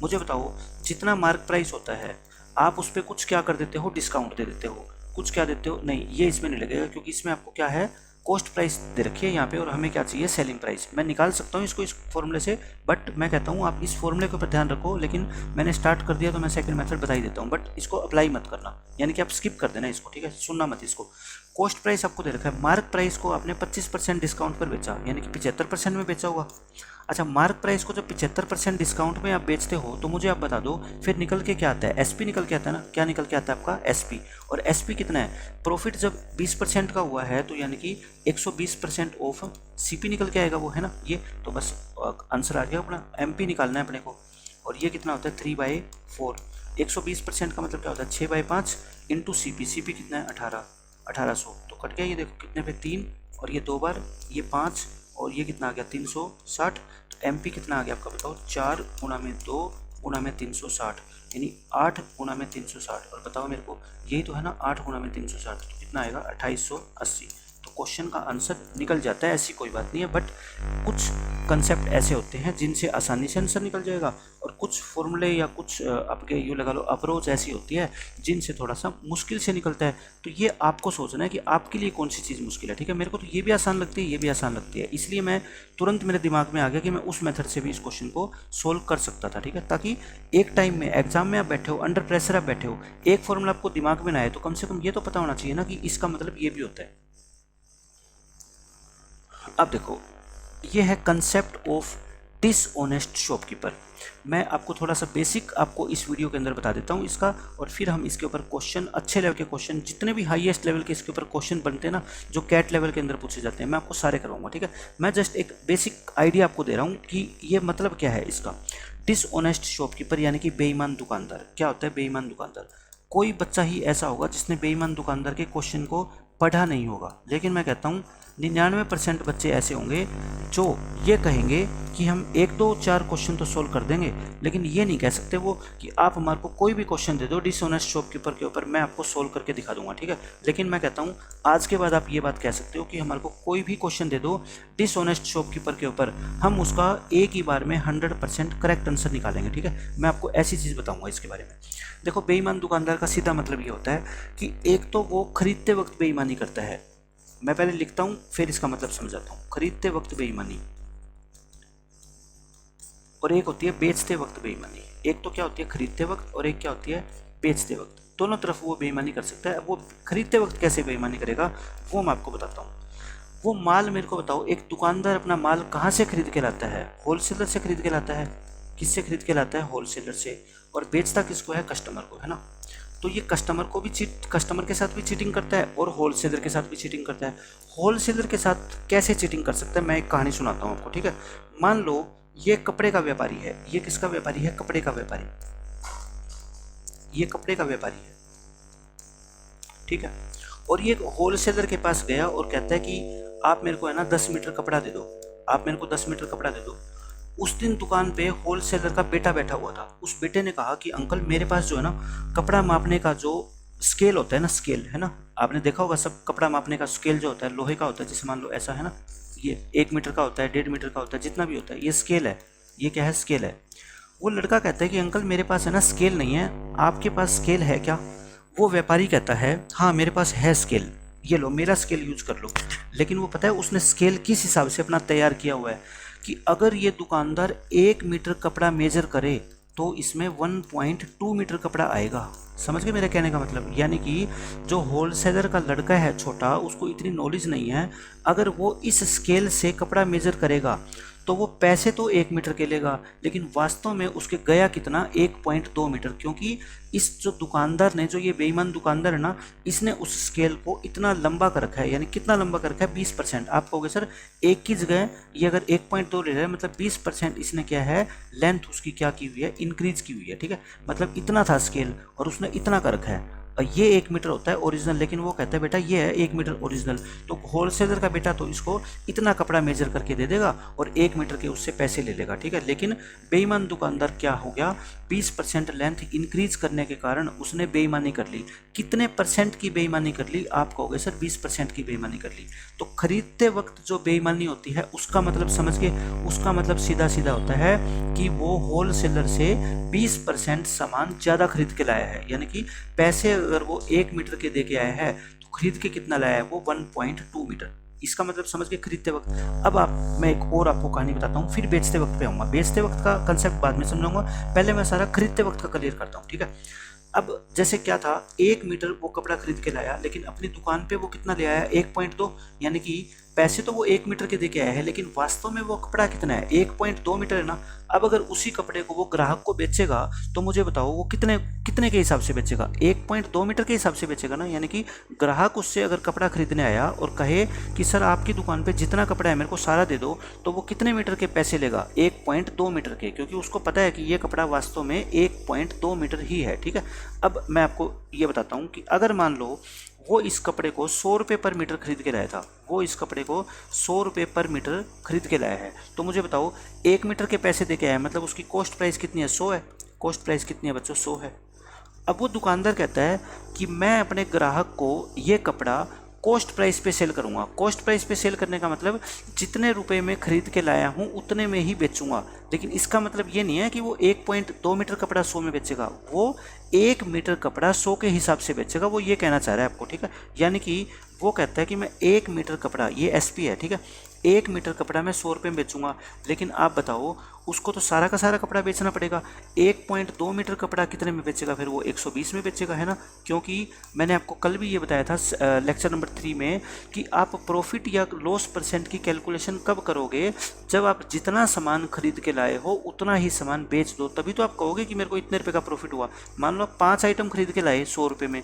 मुझे बताओ, जितना मार्क प्राइस होता है आप उस पर कुछ क्या कर देते हो, डिस्काउंट दे देते हो, कुछ क्या देते हो, नहीं ये इसमें नहीं लगेगा, क्योंकि इसमें आपको क्या है कॉस्ट प्राइस दे रखी है यहाँ पे, और हमें क्या चाहिए सेलिंग प्राइस। मैं निकाल सकता हूँ इसको इस फॉर्मूले से, बट मैं कहता हूँ आप इस फॉर्मूले के ऊपर ध्यान रखो। लेकिन मैंने स्टार्ट कर दिया तो मैं सेकंड मेथड बता ही देता हूँ, बट इसको अप्लाई मत करना, यानी कि आप स्किप कर देना इसको, ठीक है, सुनना मत इसको। कॉस्ट प्राइस आपको दे रखा है, मार्क प्राइस को आपने 25% डिस्काउंट पर बेचा, यानी कि 75% में बेचा हुआ। अच्छा, मार्क प्राइस को जब 75% डिस्काउंट में आप बेचते हो तो मुझे आप बता दो फिर निकल के क्या आता है, SP निकल के आता है ना। क्या निकल के आता है आपका SP, और SP कितना है, प्रॉफिट जब 20% का हुआ है तो यानी कि 120% ऑफ CP निकल के आएगा वो, है ना। ये तो बस आंसर आ गया अपना, MP निकालना है अपने को। और ये कितना होता है 3/4, 120% का मतलब क्या होता है 6/5 इंटू CP, CP कितना है 1800, तो कट गया, ये देखो कितने पे 3, और ये 2 बार, ये 5, और ये कितना आ गया 360। तो MP कितना आ गया आपका बताओ, 4 × 2 × 360, यानी 8 × 360। और बताओ मेरे को, यही तो है ना 8 × 360, तो कितना आएगा 2880। तो क्वेश्चन का आंसर निकल जाता है, ऐसी कोई बात नहीं है, बट कुछ कंसेप्ट ऐसे होते हैं जिनसे आसानी से आंसर निकल जाएगा, और कुछ फॉर्मूले या कुछ आपके यूँ लगा लो अप्रोच ऐसी होती है जिनसे थोड़ा सा मुश्किल से निकलता है। तो ये आपको सोचना है कि आपके लिए कौन सी चीज़ मुश्किल है। ठीक है, मेरे को तो ये भी आसान लगती है, ये भी आसान लगती है, इसलिए मैं तुरंत मेरे दिमाग में आ गया कि मैं उस मेथड से भी इस क्वेश्चन को सोल्व कर सकता था। ठीक है, ताकि एक टाइम में एग्जाम में आप बैठे हो, अंडर प्रेशर आप बैठे हो, एक फॉर्मूला आपको दिमाग में ना आए तो कम से कम ये तो पता होना चाहिए ना कि इसका मतलब ये भी होता है। अब देखो, ये है कंसेप्ट ऑफ डिसऑनेस्ट शॉपकीपर। मैं आपको थोड़ा सा बेसिक आपको इस वीडियो के अंदर बता देता हूँ इसका, और फिर हम इसके ऊपर क्वेश्चन, अच्छे लेवल के क्वेश्चन, जितने भी हाईएस्ट लेवल के इसके ऊपर क्वेश्चन बनते हैं ना, जो कैट लेवल के अंदर पूछे जाते हैं, मैं आपको सारे करवाऊंगा। ठीक है, मैं जस्ट एक बेसिक आइडिया आपको दे रहा हूँ कि ये मतलब क्या है इसका। डिसऑनेस्ट शॉपकीपर यानी कि बेईमान दुकानदार। क्या होता है बेईमान दुकानदार? कोई बच्चा ही ऐसा होगा जिसने बेईमान दुकानदार के क्वेश्चन को पढ़ा नहीं होगा, लेकिन मैं कहता हूँ 99% बच्चे ऐसे होंगे जो ये कहेंगे कि हम 1 2 4 क्वेश्चन तो सोल्व कर देंगे, लेकिन ये नहीं कह सकते वो कि आप हमारे को कोई भी क्वेश्चन दे दो डिसऑनेस्ट शॉपकीपर के ऊपर, मैं आपको सोल्व करके दिखा दूंगा। ठीक है, लेकिन मैं कहता हूँ आज के बाद आप ये बात कह सकते हो कि हमारे को कोई भी क्वेश्चन दे दो डिसऑनेस्ट शॉपकीपर के ऊपर, हम उसका एक ही बार में 100% करेक्ट आंसर निकालेंगे। ठीक है, मैं आपको ऐसी चीज़ बताऊँगा इसके बारे में। देखो, बेईमान दुकानदार का सीधा मतलब ये होता है कि एक तो वो खरीदते वक्त बेईमानी करता है। मैं पहले लिखता हूँ फिर इसका मतलब समझाता हूँ। खरीदते वक्त बेईमानी, और एक होती है बेचते वक्त बेईमानी। एक तो क्या होती है खरीदते वक्त, और एक क्या होती है बेचते वक्त। दोनों तरफ वो बेईमानी कर सकता है। वो खरीदते वक्त कैसे बेईमानी करेगा वो मैं आपको बताता हूँ। वो माल मेरे को बताओ, एक दुकानदार अपना माल कहाँ से खरीद के लाता है? होलसेलर से खरीद के लाता है। किससे खरीद के लाता है? होलसेलर से। और बेचता किसको है? कस्टमर को, है ना। तो ये कस्टमर के साथ भी चीटिंग करता है और होलसेलर के साथ भी चीटिंग करता है। होलसेलर के साथ कैसे चीटिंग कर सकता है, मैं एक कहानी सुनाता हूँ आपको। ठीक है, मान लो ये कपड़े का व्यापारी है। ये किसका व्यापारी है? कपड़े का व्यापारी। ये कपड़े का व्यापारी है, ठीक है। और ये होलसेलर के पास गया और कहता है कि आप मेरे को है ना 10 मीटर कपड़ा दे दो, आप मेरे को 10 मीटर कपड़ा दे दो। उस दिन दुकान पे होलसेलर का बेटा बैठा हुआ था। उस बेटे ने कहा कि अंकल मेरे पास जो है ना कपड़ा मापने का जो स्केल होता है ना, स्केल है ना, आपने देखा होगा सब कपड़ा मापने का स्केल जो होता है लोहे का होता है। जैसे मान लो ऐसा है ना, ये 1 मीटर का होता है, 1.5 मीटर का होता है, जितना भी होता है, ये स्केल है। ये क्या है? स्केल है। वो लड़का कहता है कि अंकल मेरे पास है ना स्केल नहीं है, आपके पास स्केल है क्या? वो व्यापारी कहता है हाँ मेरे पास है स्केल, ये लो मेरा स्केल यूज कर लो। लेकिन वो पता है उसने स्केल किस हिसाब से अपना तैयार किया हुआ है कि अगर ये दुकानदार 1 मीटर कपड़ा मेजर करे तो इसमें 1.2 मीटर कपड़ा आएगा। समझ गए मेरे कहने का मतलब? यानी कि जो होलसेलर का लड़का है छोटा, उसको इतनी नॉलेज नहीं है। अगर वो इस स्केल से कपड़ा मेजर करेगा तो वो पैसे तो 1 मीटर के लेगा, लेकिन वास्तव में उसके गया कितना? 1.2 मीटर। क्योंकि इस जो दुकानदार ने, जो ये बेईमान दुकानदार है ना, इसने उस स्केल को इतना लंबा कर रखा है। यानी कितना लंबा कर रखा है? 20%। आप कहोगे सर एक की जगह ये अगर 1.2 ले रहा है मतलब 20% इसने क्या है, लेंथ उसकी क्या की हुई है? इंक्रीज की हुई है। ठीक है, मतलब इतना था स्केल और उसने इतना कर रखा है। ये 1 मीटर होता है ओरिजिनल, लेकिन वो कहता है बेटा ये है 1 मीटर ओरिजिनल। तो होलसेलर का बेटा तो इसको इतना कपड़ा मेजर करके दे देगा और 1 मीटर के उससे पैसे ले लेगा। ठीक है, लेकिन बेईमान दुकानदार क्या हो गया? 20% लेंथ इंक्रीज करने के कारण उसने बेईमानी कर ली। कितने परसेंट की बेईमानी कर ली? आप कहोगे सर 20% की बेईमानी कर ली। तो खरीदते वक्त जो बेईमानी होती है उसका मतलब समझ के, उसका मतलब सीधा सीधा होता है कि वो होलसेलर से 20% सामान ज़्यादा खरीद के लाया है। यानी कि पैसे अगर वो 1 मीटर के दे के आया है तो खरीद के कितना लाया है? वो 1.2 मीटर। इसका मतलब समझ के खरीदते वक्त। अब मैं एक और आपको कहानी बताता हूँ, फिर बेचते वक्त पे आऊँगा। बेचते वक्त का कंसेप्ट बाद में समझाऊंगा, पहले मैं सारा खरीदते वक्त का क्लियर करता हूँ। ठीक है, अब जैसे क्या था, 1 मीटर वो कपड़ा खरीद के लाया, लेकिन अपनी दुकान पे वो कितना ले आया? 1.2। यानी कि पैसे तो वो 1 मीटर के दे के आया है, लेकिन वास्तव में वो कपड़ा कितना है? 1.2 मीटर है ना। अब अगर उसी कपड़े को वो ग्राहक को बेचेगा तो मुझे बताओ वो कितने के हिसाब से बेचेगा? 1.2 मीटर के हिसाब से बेचेगा ना। यानी कि ग्राहक उससे अगर कपड़ा खरीदने आया और कहे कि सर आपकी दुकान पे जितना कपड़ा है मेरे को सारा दे दो, तो वो कितने मीटर के पैसे लेगा? 1.2 मीटर के, क्योंकि उसको पता है कि ये कपड़ा वास्तव में 1.2 मीटर ही है। ठीक है, अब मैं आपको ये बताता हूँ कि अगर मान लो वो इस कपड़े को 100 रुपये पर मीटर खरीद के लाया था, वो इस कपड़े को 100 रुपये पर मीटर खरीद के लाया है, तो मुझे बताओ 1 मीटर के पैसे दे के आया, मतलब उसकी कॉस्ट प्राइस कितनी है? 100 है। कॉस्ट प्राइस कितनी है बच्चों? 100 है। अब वो दुकानदार कहता है कि मैं अपने ग्राहक को ये कपड़ा कॉस्ट प्राइस पे सेल करूँगा। कॉस्ट प्राइस पे सेल करने का मतलब जितने रुपए में खरीद के लाया हूँ उतने में ही बेचूंगा। लेकिन इसका मतलब ये नहीं है कि वो 1.2 मीटर कपड़ा 100 में बेचेगा, वो 1 मीटर कपड़ा 100 के हिसाब से बेचेगा, वो ये कहना चाह रहा है आपको, ठीक है। यानी कि वो कहता है कि मैं 1 मीटर कपड़ा, ये एसपी है, ठीक है, 1 मीटर कपड़ा मैं 100 रुपये में बेचूंगा। लेकिन आप बताओ उसको तो सारा का सारा कपड़ा बेचना पड़ेगा। 1.2 मीटर कपड़ा कितने में बेचेगा? फिर वो 120 में बेचेगा, है ना। क्योंकि मैंने आपको कल भी ये बताया था लेक्चर नंबर 3 में कि आप प्रॉफिट या लॉस परसेंट की कैलकुलेशन कब करोगे? जब आप जितना सामान खरीद के लाए हो उतना ही सामान बेच दो, तभी तो आप कहोगे कि मेरे को इतने रुपये का प्रॉफिट हुआ। मान लो आप 5 आइटम खरीद के लाए 100 रुपये में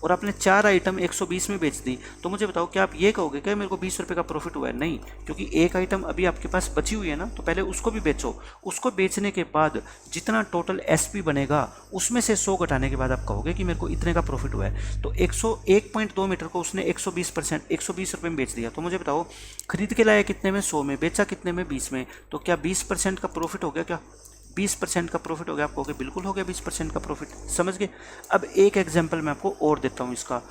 और आपने 4 आइटम 120 में बेच दी, तो मुझे बताओ क्या आप ये कहोगे कि मेरे को 20 रुपये का प्रॉफिट हुआ है? नहीं, क्योंकि एक आइटम अभी आपके पास बची हुई है ना, तो पहले उसको भी बेचो। उसको बेचने के बाद जितना टोटल एसपी बनेगा उसमें से 100 घटाने के बाद आप कहोगे कि मेरे को इतने का प्रॉफिट हुआ है। तो 101.2 मीटर को उसने 120 रुपये में बेच दिया। तो मुझे बताओ खरीद के लाया कितने में? 100 में। बेचा कितने में? 20 में। तो क्या 20% का प्रॉफिट हो गया? क्या 20% का प्रॉफिट हो गया? आप कहोगे बिल्कुल हो गया 20% का प्रॉफिट। समझ गए? अब एक एग्जांपल मैं आपको और देता हूँ इसका।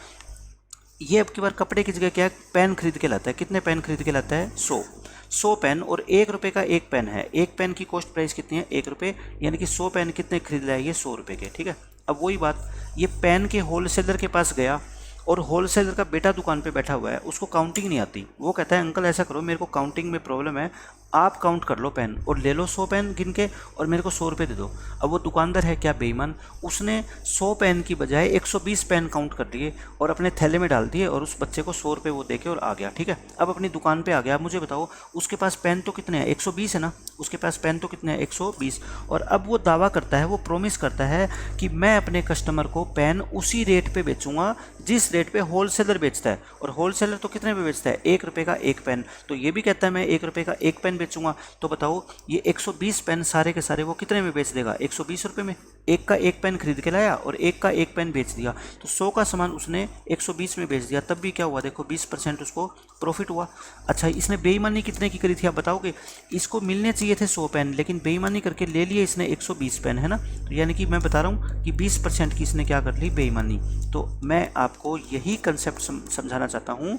ये अब की बार कपड़े की जगह क्या है, पेन खरीद के लाता है। कितने पेन खरीद के लाता है? 100 पेन, और 1 रुपये का एक पेन है। एक पेन की कॉस्ट प्राइस कितनी है? 1 रुपये, यानी कि 100 पेन कितने खरीद लाए? ये 100 रुपये के, ठीक है। अब वही बात, ये पेन के होलसेलर के पास गया और होलसेलर का बेटा दुकान पे बैठा हुआ है, उसको काउंटिंग नहीं आती। वो कहता है अंकल ऐसा करो, मेरे को काउंटिंग में प्रॉब्लम है, आप काउंट कर लो पेन और ले लो 100 पेन गिन के और मेरे को 100 रुपये दे दो। अब वो दुकानदार है क्या बेईमान, उसने 100 पेन की बजाय 120 पेन काउंट कर दिए और अपने थैले में डाल दिए और उस बच्चे को 100 रुपये वो दे के और आ गया, ठीक है। अब अपनी दुकान पे आ गया। मुझे बताओ उसके पास पेन तो कितने हैं? 120 है ना, उसके पास पेन तो कितने हैं? 120। और अब वो दावा करता है, वो प्रॉमिस करता है कि मैं अपने कस्टमर को पेन उसी रेट पे बेचूंगा जिस रेट पे होलसेलर बेचता है। और होलसेलर तो कितने पे बेचता है? 1 रुपये का एक पेन। तो ये भी कहता है मैं 1 रुपये का एक पेन बेचूंगा। तो बताओ ये 120 पेन सारे के सारे वो कितने में बेच देगा? 120 रुपये में। एक का एक पेन खरीद के लाया और एक का एक पेन बेच दिया, तो 100 का सामान उसने 120 में बेच दिया। तब भी क्या हुआ? देखो 20% उसको प्रॉफिट हुआ। अच्छा, इसने बेईमानी कितने की करी थी आप बताओगे? इसको मिलने चाहिए थे 100 पेन, लेकिन बेईमानी करके ले लिए इसने 120 पेन, है ना। तो यानी कि मैं बता रहा हूँ कि 20% की इसने क्या कर ली? बेईमानी। तो मैं आपको यही कंसेप्ट समझाना चाहता हूँ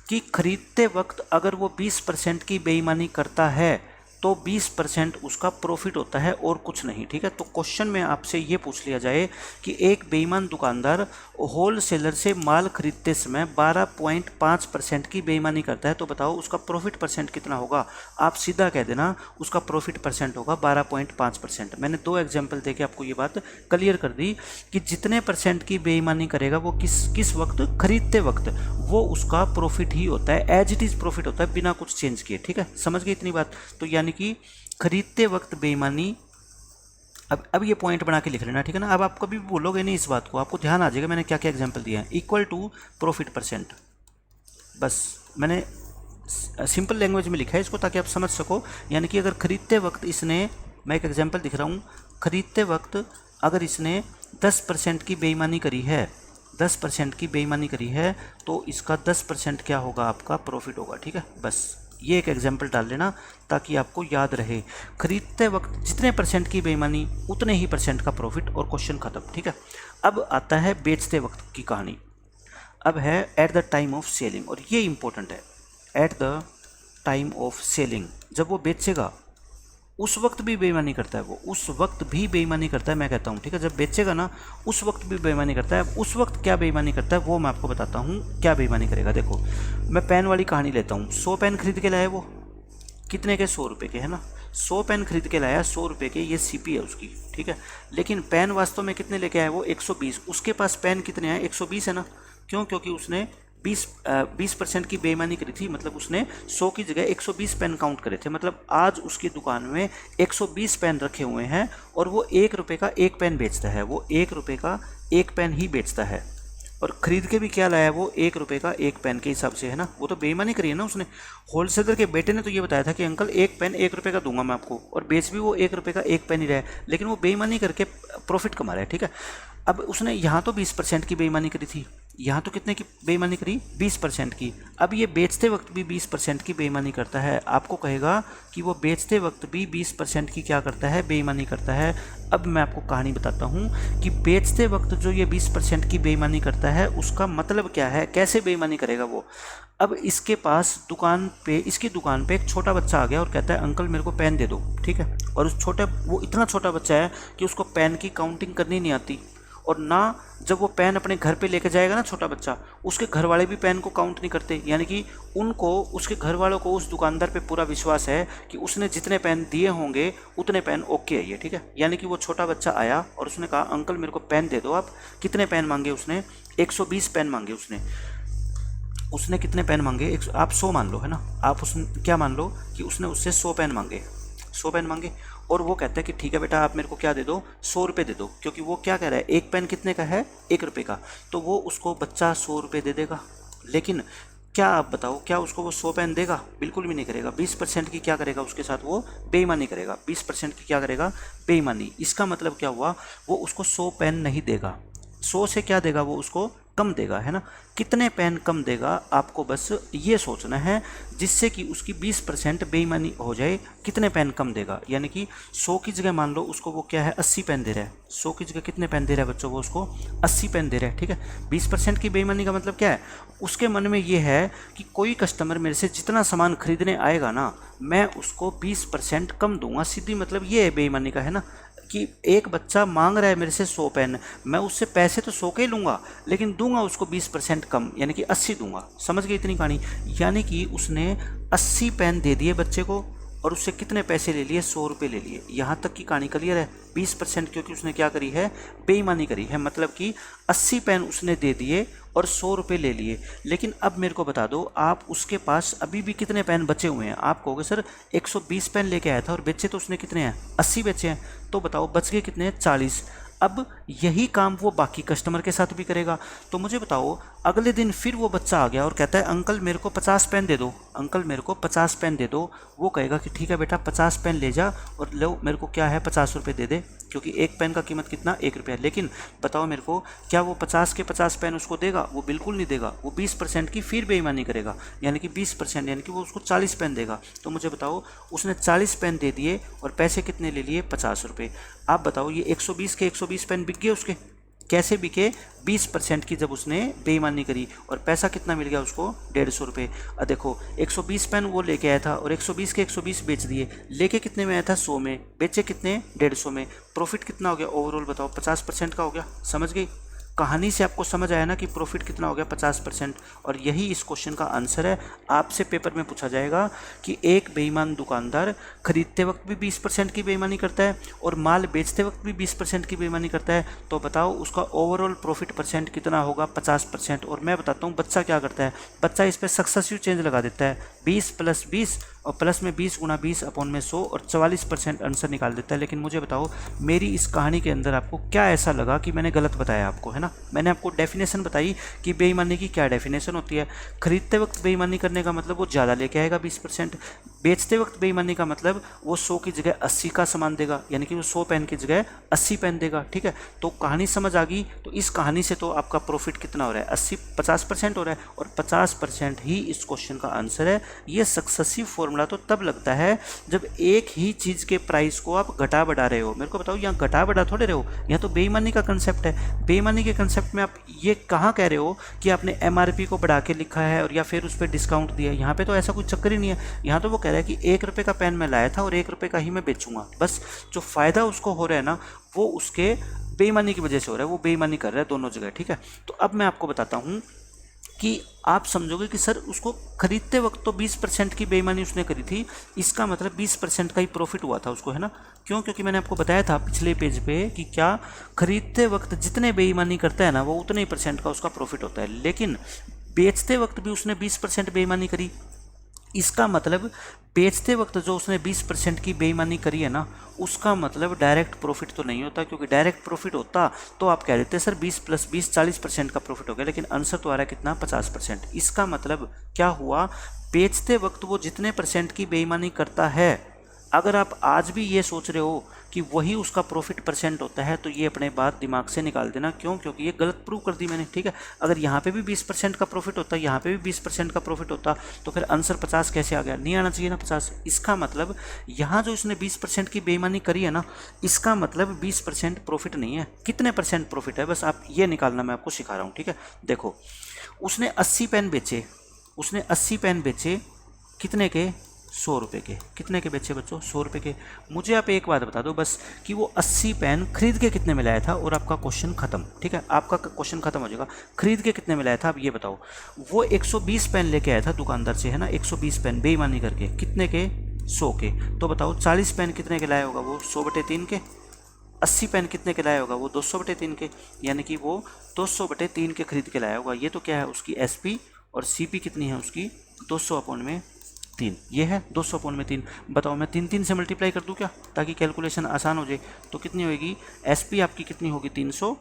कि खरीदते वक्त अगर वो 20% की बेईमानी करता है तो 20% उसका प्रॉफिट होता है और कुछ नहीं, ठीक है। तो क्वेश्चन में आपसे ये पूछ लिया जाए कि एक बेईमान दुकानदार होलसेलर से माल खरीदते समय 12.5% की बेईमानी करता है, तो बताओ उसका प्रॉफिट परसेंट कितना होगा? आप सीधा कह देना उसका प्रॉफिट परसेंट होगा 12.5%। मैंने 2 एग्जाम्पल देके आपको ये बात क्लियर कर दी कि जितने परसेंट की बेईमानी करेगा वो किस वक्त? खरीदते वक्त, वो उसका प्रॉफिट ही होता है, एज इट इज़ प्रॉफिट होता है, बिना कुछ चेंज किए, ठीक है। समझ गए इतनी बात? तो यानी कि खरीदते वक्त बेईमानी। अब ये पॉइंट बना के लिख लेना, ठीक है ना। अब आप कभी भी बोलोगे नहीं इस बात को, आपको ध्यान आ जाएगा मैंने क्या क्या एग्जांपल दिया है। इक्वल टू प्रॉफिट परसेंट, बस मैंने सिंपल लैंग्वेज में लिखा है इसको ताकि आप समझ सको। यानी कि अगर खरीदते वक्त इसने, मैं एक एग्जांपल दिख रहा हूँ, खरीदते वक्त अगर इसने 10% की बेईमानी करी है, 10% की बेईमानी करी है, तो इसका 10% क्या होगा? आपका प्रॉफिट होगा, ठीक है। बस ये एक एग्जांपल डाल लेना ताकि आपको याद रहे। खरीदते वक्त जितने परसेंट की बेईमानी उतने ही परसेंट का प्रॉफिट, और क्वेश्चन खत्म, ठीक है। अब आता है बेचते वक्त की कहानी। अब है eight the time of selling, और ये इंपॉर्टेंट है। Eight the time of selling, जब वो बेचेगा उस वक्त भी बेईमानी करता है, वो उस वक्त भी बेईमानी करता है, मैं कहता हूँ, ठीक है। जब बेचेगा ना उस वक्त भी बेईमानी करता है। उस वक्त क्या बेईमानी करता है वो मैं आपको बताता हूँ क्या बेईमानी करेगा। देखो मैं पेन वाली कहानी लेता हूँ। 100 पेन खरीद के लाया, वो कितने के? 100 रुपये के, है ना। 100 पेन खरीद के लाया 100 रुपये के, ये सीपी है उसकी, ठीक है। लेकिन पेन वास्तव में कितने लेके आया वो? 120। उसके पास पेन कितने हैं? 120 है ना। क्यों? क्योंकि उसने 20% की बेईमानी करी थी, मतलब उसने 100 की जगह 120 पेन काउंट करे थे। मतलब आज उसकी दुकान में 120 पेन रखे हुए हैं और वो 1 रुपये का एक पेन बेचता है। वो 1 रुपये का एक पेन ही बेचता है, और खरीद के भी क्या लाया? वो 1 रुपये का एक पेन के हिसाब से, है ना। वो तो बेईमानी करी है ना उसने। होलसेलर के बेटे ने तो ये बताया था कि अंकल एक पेन 1 रुपये का दूंगा मैं आपको, और बेच भी वो 1 रुपये का एक पेन ही रहा है, लेकिन वो बेईमानी करके प्रॉफिट कमा रहा है, ठीक है। अब उसने यहाँ तो 20% की बेईमानी करी थी, यहाँ तो कितने की बेईमानी करी? 20% की। अब ये बेचते वक्त भी 20% की बेईमानी करता है, आपको कहेगा कि वो बेचते वक्त भी 20% की क्या करता है, बेईमानी करता है। अब मैं आपको कहानी बताता हूँ कि बेचते वक्त जो ये 20% की बेईमानी करता है उसका मतलब क्या है, कैसे बेईमानी करेगा वो। अब इसके पास इसकी दुकान पे एक छोटा बच्चा आ गया और कहता है अंकल मेरे को पेन दे दो, ठीक है। और वो इतना छोटा बच्चा है कि उसको पेन की काउंटिंग करनी नहीं आती, और ना जब वो पेन अपने घर पे लेके जाएगा ना छोटा बच्चा, उसके घर वाले भी पेन को काउंट नहीं करते। यानी कि उसके घर वालों को उस दुकानदार पे पूरा विश्वास है कि उसने जितने पेन दिए होंगे उतने पेन ओके है ये, ठीक है। यानी कि वो छोटा बच्चा आया और उसने कहा अंकल मेरे को पेन दे दो आप। कितने पेन मांगे उसने, 120 पेन मांगे उसने कितने पेन मांगे, आप 100 मान लो, है ना। आप उसने क्या मान लो कि उसने उससे 100 पेन मांगे, 100 पेन मांगे। और वो कहता है कि ठीक है बेटा आप मेरे को क्या दे दो, 100 रुपये दे दो, क्योंकि वो क्या कह रहा है, एक पेन कितने का है, 1 रुपये का। तो वो उसको बच्चा 100 रुपये दे देगा। लेकिन क्या आप बताओ, क्या उसको वो 100 पेन देगा? बिल्कुल भी नहीं करेगा। 20% की क्या करेगा उसके साथ, वो बेईमानी करेगा। 20% की क्या करेगा, बेईमानी। इसका मतलब क्या हुआ, वो उसको 100 पेन नहीं देगा। 100 से क्या देगा, वो उसको कम देगा, है ना। कितने पेन कम देगा, आपको बस ये सोचना है, जिससे कि उसकी 20% बेईमानी हो जाए। कितने पेन कम देगा, यानी कि 100 की जगह मान लो उसको वो क्या है, 80 पेन दे रहा है। 100 की जगह कितने पेन दे रहा है बच्चों, वो उसको 80 पेन दे रहा है, ठीक है। 20% की बेईमानी का मतलब क्या है, उसके मन में ये है कि कोई कस्टमर मेरे से जितना सामान खरीदने आएगा ना, मैं उसको 20% कम दूंगा। सीधी मतलब ये है बेईमानी का, है ना। कि एक बच्चा मांग रहा है मेरे से 100 पेन, मैं उससे पैसे तो 100 के ही लूँगा, लेकिन दूंगा उसको 20% कम, यानी कि 80 दूंगा। समझ गए इतनी कहानी। यानी कि उसने 80 पेन दे दिए बच्चे को और उससे कितने पैसे ले लिए, 100 रुपये ले लिए। यहाँ तक की कहानी क्लियर है। 20% क्योंकि उसने क्या करी है, बेईमानी करी है। मतलब कि 80 पेन उसने दे दिए और 100 रुपये ले लिए। लेकिन अब मेरे को बता दो, आप उसके पास अभी भी कितने पेन बचे हुए हैं। आप कहोगे सर 120 पेन लेके आया था और बेचे तो उसने कितने हैं, 80 बेचे हैं। तो बताओ बच गए कितने, 40। अब यही काम वो बाकी कस्टमर के साथ भी करेगा। तो मुझे बताओ, अगले दिन फिर वो बच्चा आ गया और कहता है अंकल मेरे को 50 पेन दे दो, अंकल मेरे को 50 पेन दे दो। वो कहेगा कि ठीक है बेटा 50 पेन ले जा और लो मेरे को क्या है, 50 रुपये दे दे, क्योंकि एक पेन का कीमत कितना, 1 रुपया। लेकिन बताओ मेरे को, क्या वो 50 के 50 पेन उसको देगा? वो बिल्कुल नहीं देगा। वो 20% की फिर बेईमानी करेगा, यानी कि 20%, यानी कि वो उसको 40 पेन देगा। तो मुझे बताओ, उसने 40 पेन दे दिए और पैसे कितने ले लिए, 50 रुपये। आप बताओ ये 120 के 120 पेन बिक गए उसके। कैसे बिके, 20% की जब उसने बेईमानी करी, और पैसा कितना मिल गया उसको, 150 रुपये। अब देखो 120 पेन वो लेके आया था और 120 के 120 बेच दिए। लेके कितने में आया था, 100 में, बेचे कितने, 150 में। प्रॉफिट कितना हो गया ओवरऑल, बताओ 50% का हो गया। समझ गई कहानी से, आपको समझ आया ना कि प्रॉफिट कितना हो गया, 50%। और यही इस क्वेश्चन का आंसर है। आपसे पेपर में पूछा जाएगा कि एक बेईमान दुकानदार खरीदते वक्त भी 20% की बेईमानी करता है और माल बेचते वक्त भी 20% की बेईमानी करता है, तो बताओ उसका ओवरऑल प्रॉफिट परसेंट कितना होगा, 50%। और मैं बताता हूँ बच्चा क्या करता है, बच्चा इस पर सक्सेसिव चेंज लगा देता है, 20 + 20 और प्लस में 20 × 20 अपॉन में 100 और 44% आंसर निकाल देता है। लेकिन मुझे बताओ, मेरी इस कहानी के अंदर आपको क्या ऐसा लगा कि मैंने गलत बताया आपको, है ना। मैंने आपको डेफिनेशन बताई कि बेईमानी की क्या डेफिनेशन होती है। खरीदते वक्त बेईमानी करने का मतलब वो ज़्यादा लेके आएगा 20%। बेचते वक्त बेईमानी का मतलब वो 100 की जगह 80 का सामान देगा, यानी कि वो 100 पेन की जगह 80 पेन देगा, ठीक है। तो कहानी समझ आ गई। तो इस कहानी से तो आपका प्रॉफिट कितना हो रहा है, 50% हो रहा है, और 50% ही इस क्वेश्चन का आंसर है। ये सक्सेसिव फॉर्मूला तो तब लगता है जब एक ही चीज़ के प्राइस को आप घटा बढ़ा रहे हो। मेरे को बताओ, यहाँ घटा बढ़ा थोड़े रहे हो, यहाँ तो बेईमानी का कंसेप्ट है। बेईमानी के कंसेप्ट में आप ये कहाँ कह रहे हो कि आपने MRP को बढ़ा के लिखा है और या फिर उस पर डिस्काउंट दिया। यहाँ पे तो ऐसा कोई चक्कर ही नहीं है। यहाँ तो वो कह रहा है कि 1 रुपये का पेन मैं लाया था और 1 रुपये का ही मैं बेचूंगा। बस जो फ़ायदा उसको हो रहा है ना, वो उसके बेईमानी की वजह से हो रहा है। वो बेईमानी कर रहा है दोनों जगह, ठीक है। तो अब मैं आपको बताता हूँ कि आप समझोगे कि सर उसको खरीदते वक्त तो 20% की बेईमानी उसने करी थी, इसका मतलब 20% का ही प्रॉफिट हुआ था उसको, है ना। क्यों? क्योंकि मैंने आपको बताया था पिछले पेज पे कि क्या, खरीदते वक्त जितने बेईमानी करता है ना, वो उतने ही % का उसका प्रॉफिट होता है। लेकिन बेचते वक्त भी उसने 20% बेईमानी करी, इसका मतलब बेचते वक्त जो उसने 20% की बेईमानी करी है ना, उसका मतलब डायरेक्ट प्रॉफिट तो नहीं होता। क्योंकि डायरेक्ट प्रॉफिट होता तो आप कह देते सर 20 + 20 40% का प्रॉफिट हो गया। लेकिन आंसर तो आ रहा है कितना, 50%। इसका मतलब क्या हुआ, बेचते वक्त वो जितने % की बेईमानी करता है, अगर आप आज भी ये सोच रहे हो कि वही उसका प्रॉफिट परसेंट होता है तो ये अपने बात दिमाग से निकाल देना। क्यों? क्योंकि ये गलत प्रूव कर दी मैंने, ठीक है। अगर यहाँ पे भी 20% का प्रॉफिट होता, यहाँ पे भी 20% का प्रॉफिट होता, तो फिर आंसर 50 कैसे आ गया? नहीं आना चाहिए ना 50। इसका मतलब यहाँ जो इसने 20% की बेईमानी करी है ना, इसका मतलब 20% प्रॉफिट नहीं है। कितने परसेंट प्रॉफिट है, बस आप ये निकालना मैं आपको सिखा रहा हूँ, ठीक है। देखो, उसने 80 पेन बेचे, उसने 80 पेन बेचे, कितने के? 100 रुपये के। कितने के बेचे बच्चों? 100 रुपये के। मुझे आप एक बात बता दो बस कि वो 80 पेन खरीद के कितने में लाया था, और आपका क्वेश्चन खत्म, ठीक है। आपका क्वेश्चन खत्म हो जाएगा। खरीद के कितने में लाया था, आप ये बताओ। वो 120 पेन लेके आया था दुकानदार से, है ना, 120 पेन बेईमानी करके। कितने के? 100 के। तो बताओ 40 पेन कितने के लाया होगा वो? 100/3 के। 80 पेन कितने के लाया होगा वो? 200/3 के। यानी कि वो 200/3 के खरीद के लाया होगा। ये तो क्या है उसकी एसपी, और सीपी कितनी है उसकी? 200/3। ये है 200/3। बताओ मैं 3 से मल्टीप्लाई कर दूं क्या, ताकि कैलकुलेशन आसान हो जाए। तो कितनी होगी एसपी आपकी? कितनी होगी? 300।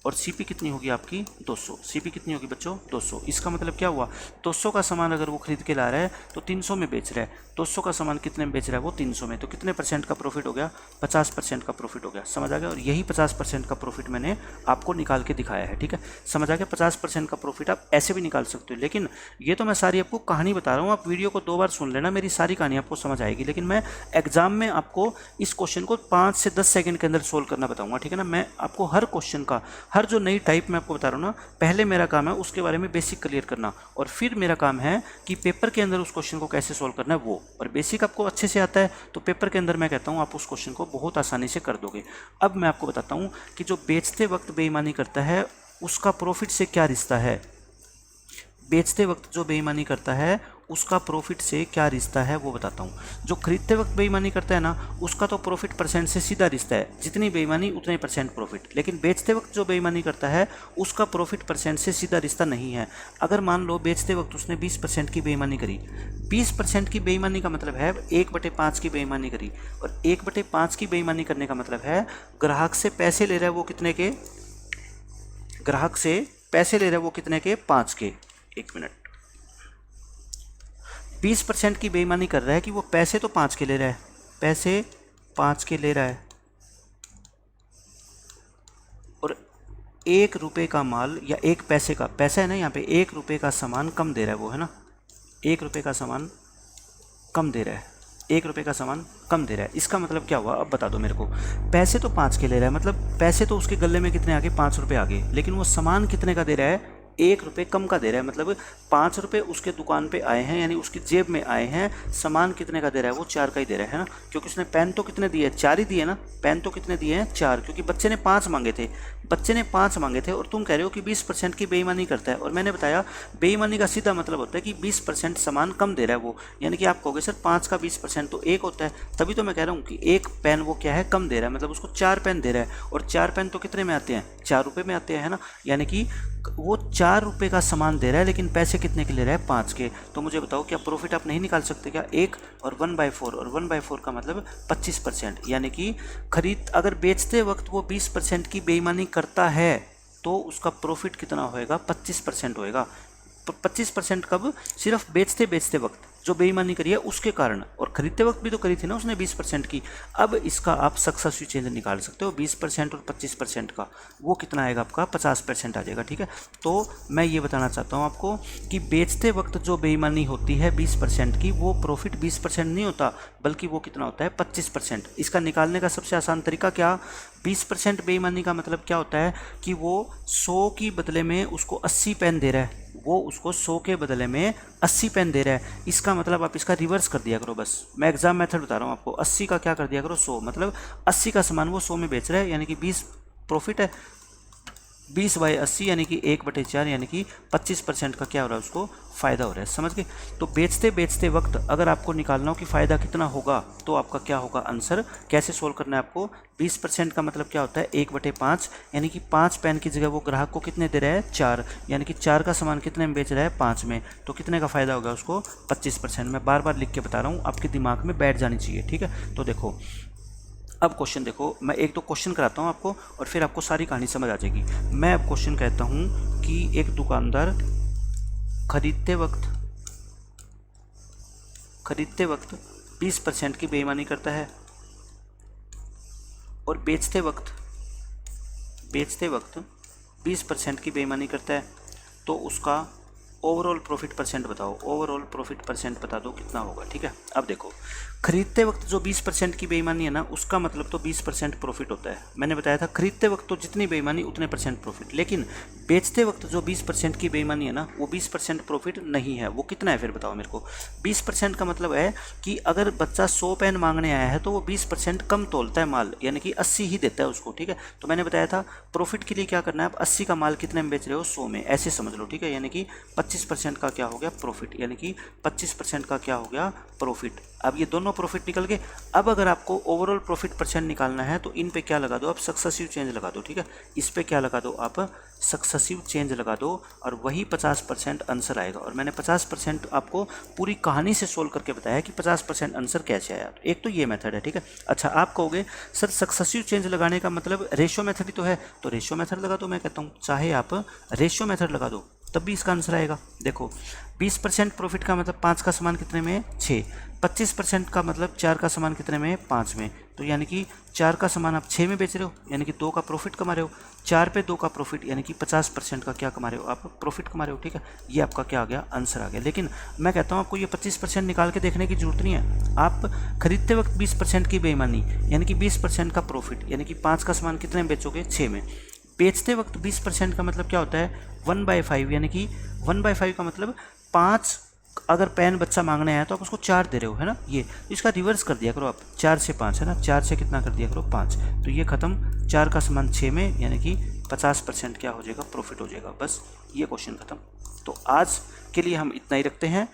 और सीपी कितनी होगी आपकी? 200। सीपी कितनी होगी बच्चों? 200। इसका मतलब क्या हुआ? 200 का सामान अगर वो खरीद के ला रहा है तो 300 में बेच रहा है। 200 का सामान कितने में बेच रहा है वो? 300 में। तो कितने परसेंट का प्रॉफिट हो गया? 50% का प्रॉफिट हो गया। समझ आ गया? और यही 50% का प्रॉफिट मैंने आपको निकाल के दिखाया है, ठीक है। समझ आ गया? 50% का प्रॉफिट आप ऐसे भी निकाल सकते हो, लेकिन ये तो मैं सारी आपको कहानी बता रहा हूँ। आप वीडियो को 2 बार सुन लेना, मेरी सारी कहानी आपको समझ आएगी। लेकिन मैं एग्जाम में आपको इस क्वेश्चन को 5 से 10 सेकंड के अंदर सोल्व करना बताऊंगा, ठीक है ना। मैं आपको हर क्वेश्चन का, हर जो नई टाइप मैं आपको बता रहा हूँ ना, पहले मेरा काम है उसके बारे में बेसिक क्लियर करना, और फिर मेरा काम है कि पेपर के अंदर उस क्वेश्चन को कैसे सोल्व करना है वो। और बेसिक आपको अच्छे से आता है तो पेपर के अंदर मैं कहता हूँ आप उस क्वेश्चन को बहुत आसानी से कर दोगे। अब मैं आपको बताता हूँ कि जो बेचते वक्त बेईमानी करता है उसका प्रॉफिट से क्या रिश्ता है। बेचते वक्त जो बेईमानी करता है उसका प्रॉफिट से क्या रिश्ता है वो बताता हूँ। जो खरीदते वक्त बेईमानी करता है ना, उसका तो प्रॉफिट परसेंट से सीधा रिश्ता है, जितनी बेईमानी उतने परसेंट प्रॉफिट। लेकिन बेचते वक्त जो बेईमानी करता है उसका प्रॉफिट परसेंट से सीधा रिश्ता नहीं है। अगर मान लो बेचते वक्त उसने 20% की बेईमानी करी, 20% की बेईमानी का मतलब है 1/5 की बेईमानी करी, और 1/5 की बेईमानी करने का मतलब है ग्राहक से पैसे ले रहा है वो कितने के? ग्राहक से पैसे ले रहा है वो कितने के? 5 के। एक मिनट, 20% की बेईमानी कर रहा है कि वो पैसे तो 5 के ले रहा है, पैसे 5 के ले रहा है, और 1 रुपये का माल या 1 पैसे का, पैसा है ना यहाँ पे, 1 रुपये का सामान कम दे रहा है वो, है ना। 1 रुपये का सामान कम दे रहा है, 1 रुपये का सामान कम दे रहा है। इसका मतलब क्या हुआ, अब बता दो मेरे को। पैसे तो 5 के ले रहा है, मतलब पैसे तो उसके गले में कितने आगे? 5 रुपये आगे, लेकिन वो सामान कितने का दे रहा है? 1 रुपये कम का दे रहा है। मतलब 5 रुपये उसके दुकान पे आए हैं, यानी उसकी जेब में आए हैं, सामान कितने का दे रहा है वो? 4 का ही दे रहा है ना। क्योंकि उसने पेन तो कितने दिए? 4 ही दिए ना। पेन तो कितने दिए हैं? 4, क्योंकि बच्चे ने 5 मांगे थे, बच्चे ने 5 मांगे थे। और तुम कह रहे हो कि 20% की बेईमानी करता है, और मैंने बताया बेईमानी का सीधा मतलब होता है कि 20% सामान कम दे रहा है वो। यानी कि आप कहोगे सर 5 का 20% तो 1 होता है, तभी तो मैं कह रहा हूँ कि 1 पेन वो क्या है? कम दे रहा है, मतलब उसको 4 पेन दे रहा है। और 4 पेन तो कितने में आते हैं? 4 रुपये में आते हैं, है ना। यानी कि वो 4 रुपये का सामान दे रहा है, लेकिन पैसे कितने के ले रहा है? 5 के। तो मुझे बताओ क्या प्रॉफिट आप नहीं निकाल सकते क्या? 1 और 1/4, और 1/4 का मतलब 25%। यानी कि खरीद, अगर बेचते वक्त वो 20% की बेईमानी करता है तो उसका प्रॉफिट कितना होएगा? 25% होएगा। 25% कब? सिर्फ बेचते बेचते वक्त जो बेईमानी करी है उसके कारण, और खरीदते वक्त भी तो करी थी ना उसने 20% की। अब इसका आप सक्सेसिव चेंज निकाल सकते हो, 20% और 25% का, वो कितना आएगा आपका? 50% आ जाएगा, ठीक है। तो मैं ये बताना चाहता हूँ आपको कि बेचते वक्त जो बेईमानी होती है 20% की, वो प्रॉफिट 20% नहीं होता, बल्कि वो कितना होता है? 25%। इसका निकालने का सबसे आसान तरीका क्या? 20% बेईमानी का मतलब क्या होता है कि वो 100 की बदले में उसको 80 पेन दे रहा है, वो उसको 100 के बदले में 80 पेन दे रहा है। इसका मतलब आप इसका रिवर्स कर दिया करो, बस मैं एग्जाम मेथड बता रहा हूँ आपको। 80 का क्या कर दिया करो? 100, मतलब 80 का सामान वो 100 में बेच रहा है, यानी कि 20 प्रॉफिट है। 20/80 यानी कि 1/4, यानी कि 25% का क्या हो रहा है? उसको फ़ायदा हो रहा है। समझ गए? तो बेचते बेचते वक्त अगर आपको निकालना हो कि फ़ायदा कितना होगा, तो आपका क्या होगा आंसर? कैसे सोल्व करना है आपको? 20% का मतलब क्या होता है? 1/5, यानी कि 5 पेन की जगह वो ग्राहक को कितने दे रहा है? 4, यानी कि 4 का सामान कितने में बेच रहा है? 5 में। तो कितने का फ़ायदा होगा उसको? 25%। मैं बार बार लिख के बता रहा हूँ, आपके दिमाग में बैठ जानी चाहिए, ठीक है। तो देखो, अब क्वेश्चन देखो, मैं एक दो क्वेश्चन कराता हूँ आपको और फिर आपको सारी कहानी समझ आ जाएगी। मैं अब क्वेश्चन कहता हूँ कि एक दुकानदार खरीदते वक्त 20% की बेईमानी करता है और बेचते वक्त 20% की बेईमानी करता है, तो उसका ओवरऑल प्रॉफिट परसेंट बताओ। ओवरऑल प्रॉफिट परसेंट बता दो कितना होगा। ठीक है, अब देखो, खरीदते वक्त जो 20% की बेईमानी है ना, उसका मतलब तो 20% प्रॉफिट होता है। मैंने बताया था खरीदते वक्त तो जितनी बेईमानी उतने % प्रॉफिट, लेकिन बेचते वक्त जो 20% की बेईमानी है ना, वो 20% प्रॉफिट नहीं है। वो कितना है फिर बताओ मेरे को। 20% का मतलब है कि अगर बच्चा 100 पेन मांगने आया है तो वो 20% कम तोलता है माल, यानी कि 80 ही देता है उसको। ठीक है, तो मैंने बताया था प्रॉफिट के लिए क्या करना है, आप 80 का माल कितने में बेच रहे हो, 100 में, ऐसे समझ लो। ठीक है, यानी कि 25% का क्या हो गया, प्रॉफिट, यानी कि 25% का क्या हो गया, प्रॉफिट। अब ये दोनों प्रॉफिट निकल गए। अब अगर आपको ओवरऑल प्रॉफिट परसेंट निकालना है तो इन पे क्या लगा दो, आप सक्सेसिव चेंज लगा दो। ठीक है, इस पे क्या लगा दो, आप सक्सेसिव चेंज लगा दो, और वही 50% आंसर आएगा। और मैंने 50% आपको पूरी कहानी से सोल्व करके बताया कि 50% आंसर कैसे आया। एक तो ये मेथड है। ठीक है, अच्छा, आप कहोगे सर सक्सेसिव चेंज लगाने का मतलब रेशियो मेथड ही तो है, तो रेशियो मेथड लगा दो। मैं कहता हूँ चाहे आप रेशियो मेथड लगा दो तब भी इसका आंसर आएगा। देखो, 20% प्रॉफिट का मतलब 5 का सामान कितने में, 6। 25% का मतलब 4 का सामान कितने में, 5 में। तो यानी कि 4 का सामान आप 6 में बेच रहे हो, यानी कि 2 का प्रॉफिट कमा रहे हो। 4 पे 2 का प्रॉफिट, यानी कि 50% का क्या कमा रहे हो, आप प्रॉफिट कमा रहे हो। ठीक है, ये आपका क्या आ गया, आंसर आ गया। लेकिन मैं कहता हूँ आपको ये 25% निकाल के देखने की जरूरत नहीं है। आप खरीदते वक्त 20% की बेईमानी, यानी कि 20% का प्रॉफिट, यानी कि 5 का सामान कितने में बेचोगे, 6 में। बेचते वक्त 20% का मतलब क्या होता है, 1/5, यानी कि 1/5 का मतलब 5, अगर पेन बच्चा मांगने आया तो आप उसको 4 दे रहे हो, है ना। ये इसका रिवर्स कर दिया करो आप, 4 से 5, है ना, 4 से कितना कर दिया करो, 5। तो ये खत्म, 4 का सामान 6 में, यानी कि 50% क्या हो जाएगा, प्रॉफिट हो जाएगा। बस ये क्वेश्चन खत्म। तो आज के लिए हम इतना ही रखते हैं।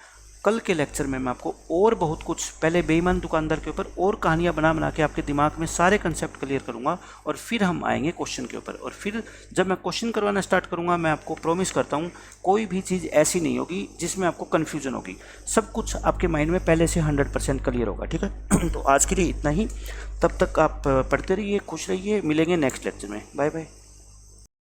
कल के लेक्चर में मैं आपको और बहुत कुछ, पहले बेईमान दुकानदार के ऊपर और कहानियां बना के आपके दिमाग में सारे कंसेप्ट क्लियर करूंगा, और फिर हम आएंगे क्वेश्चन के ऊपर। और फिर जब मैं क्वेश्चन करवाना स्टार्ट करूंगा, मैं आपको प्रॉमिस करता हूं कोई भी चीज़ ऐसी नहीं होगी जिसमें आपको कन्फ्यूजन होगी। सब कुछ आपके माइंड में पहले से 100% क्लियर होगा। ठीक है, तो आज के लिए इतना ही। तब तक आप पढ़ते रहिए, खुश रहिए, मिलेंगे नेक्स्ट लेक्चर में। Bye bye.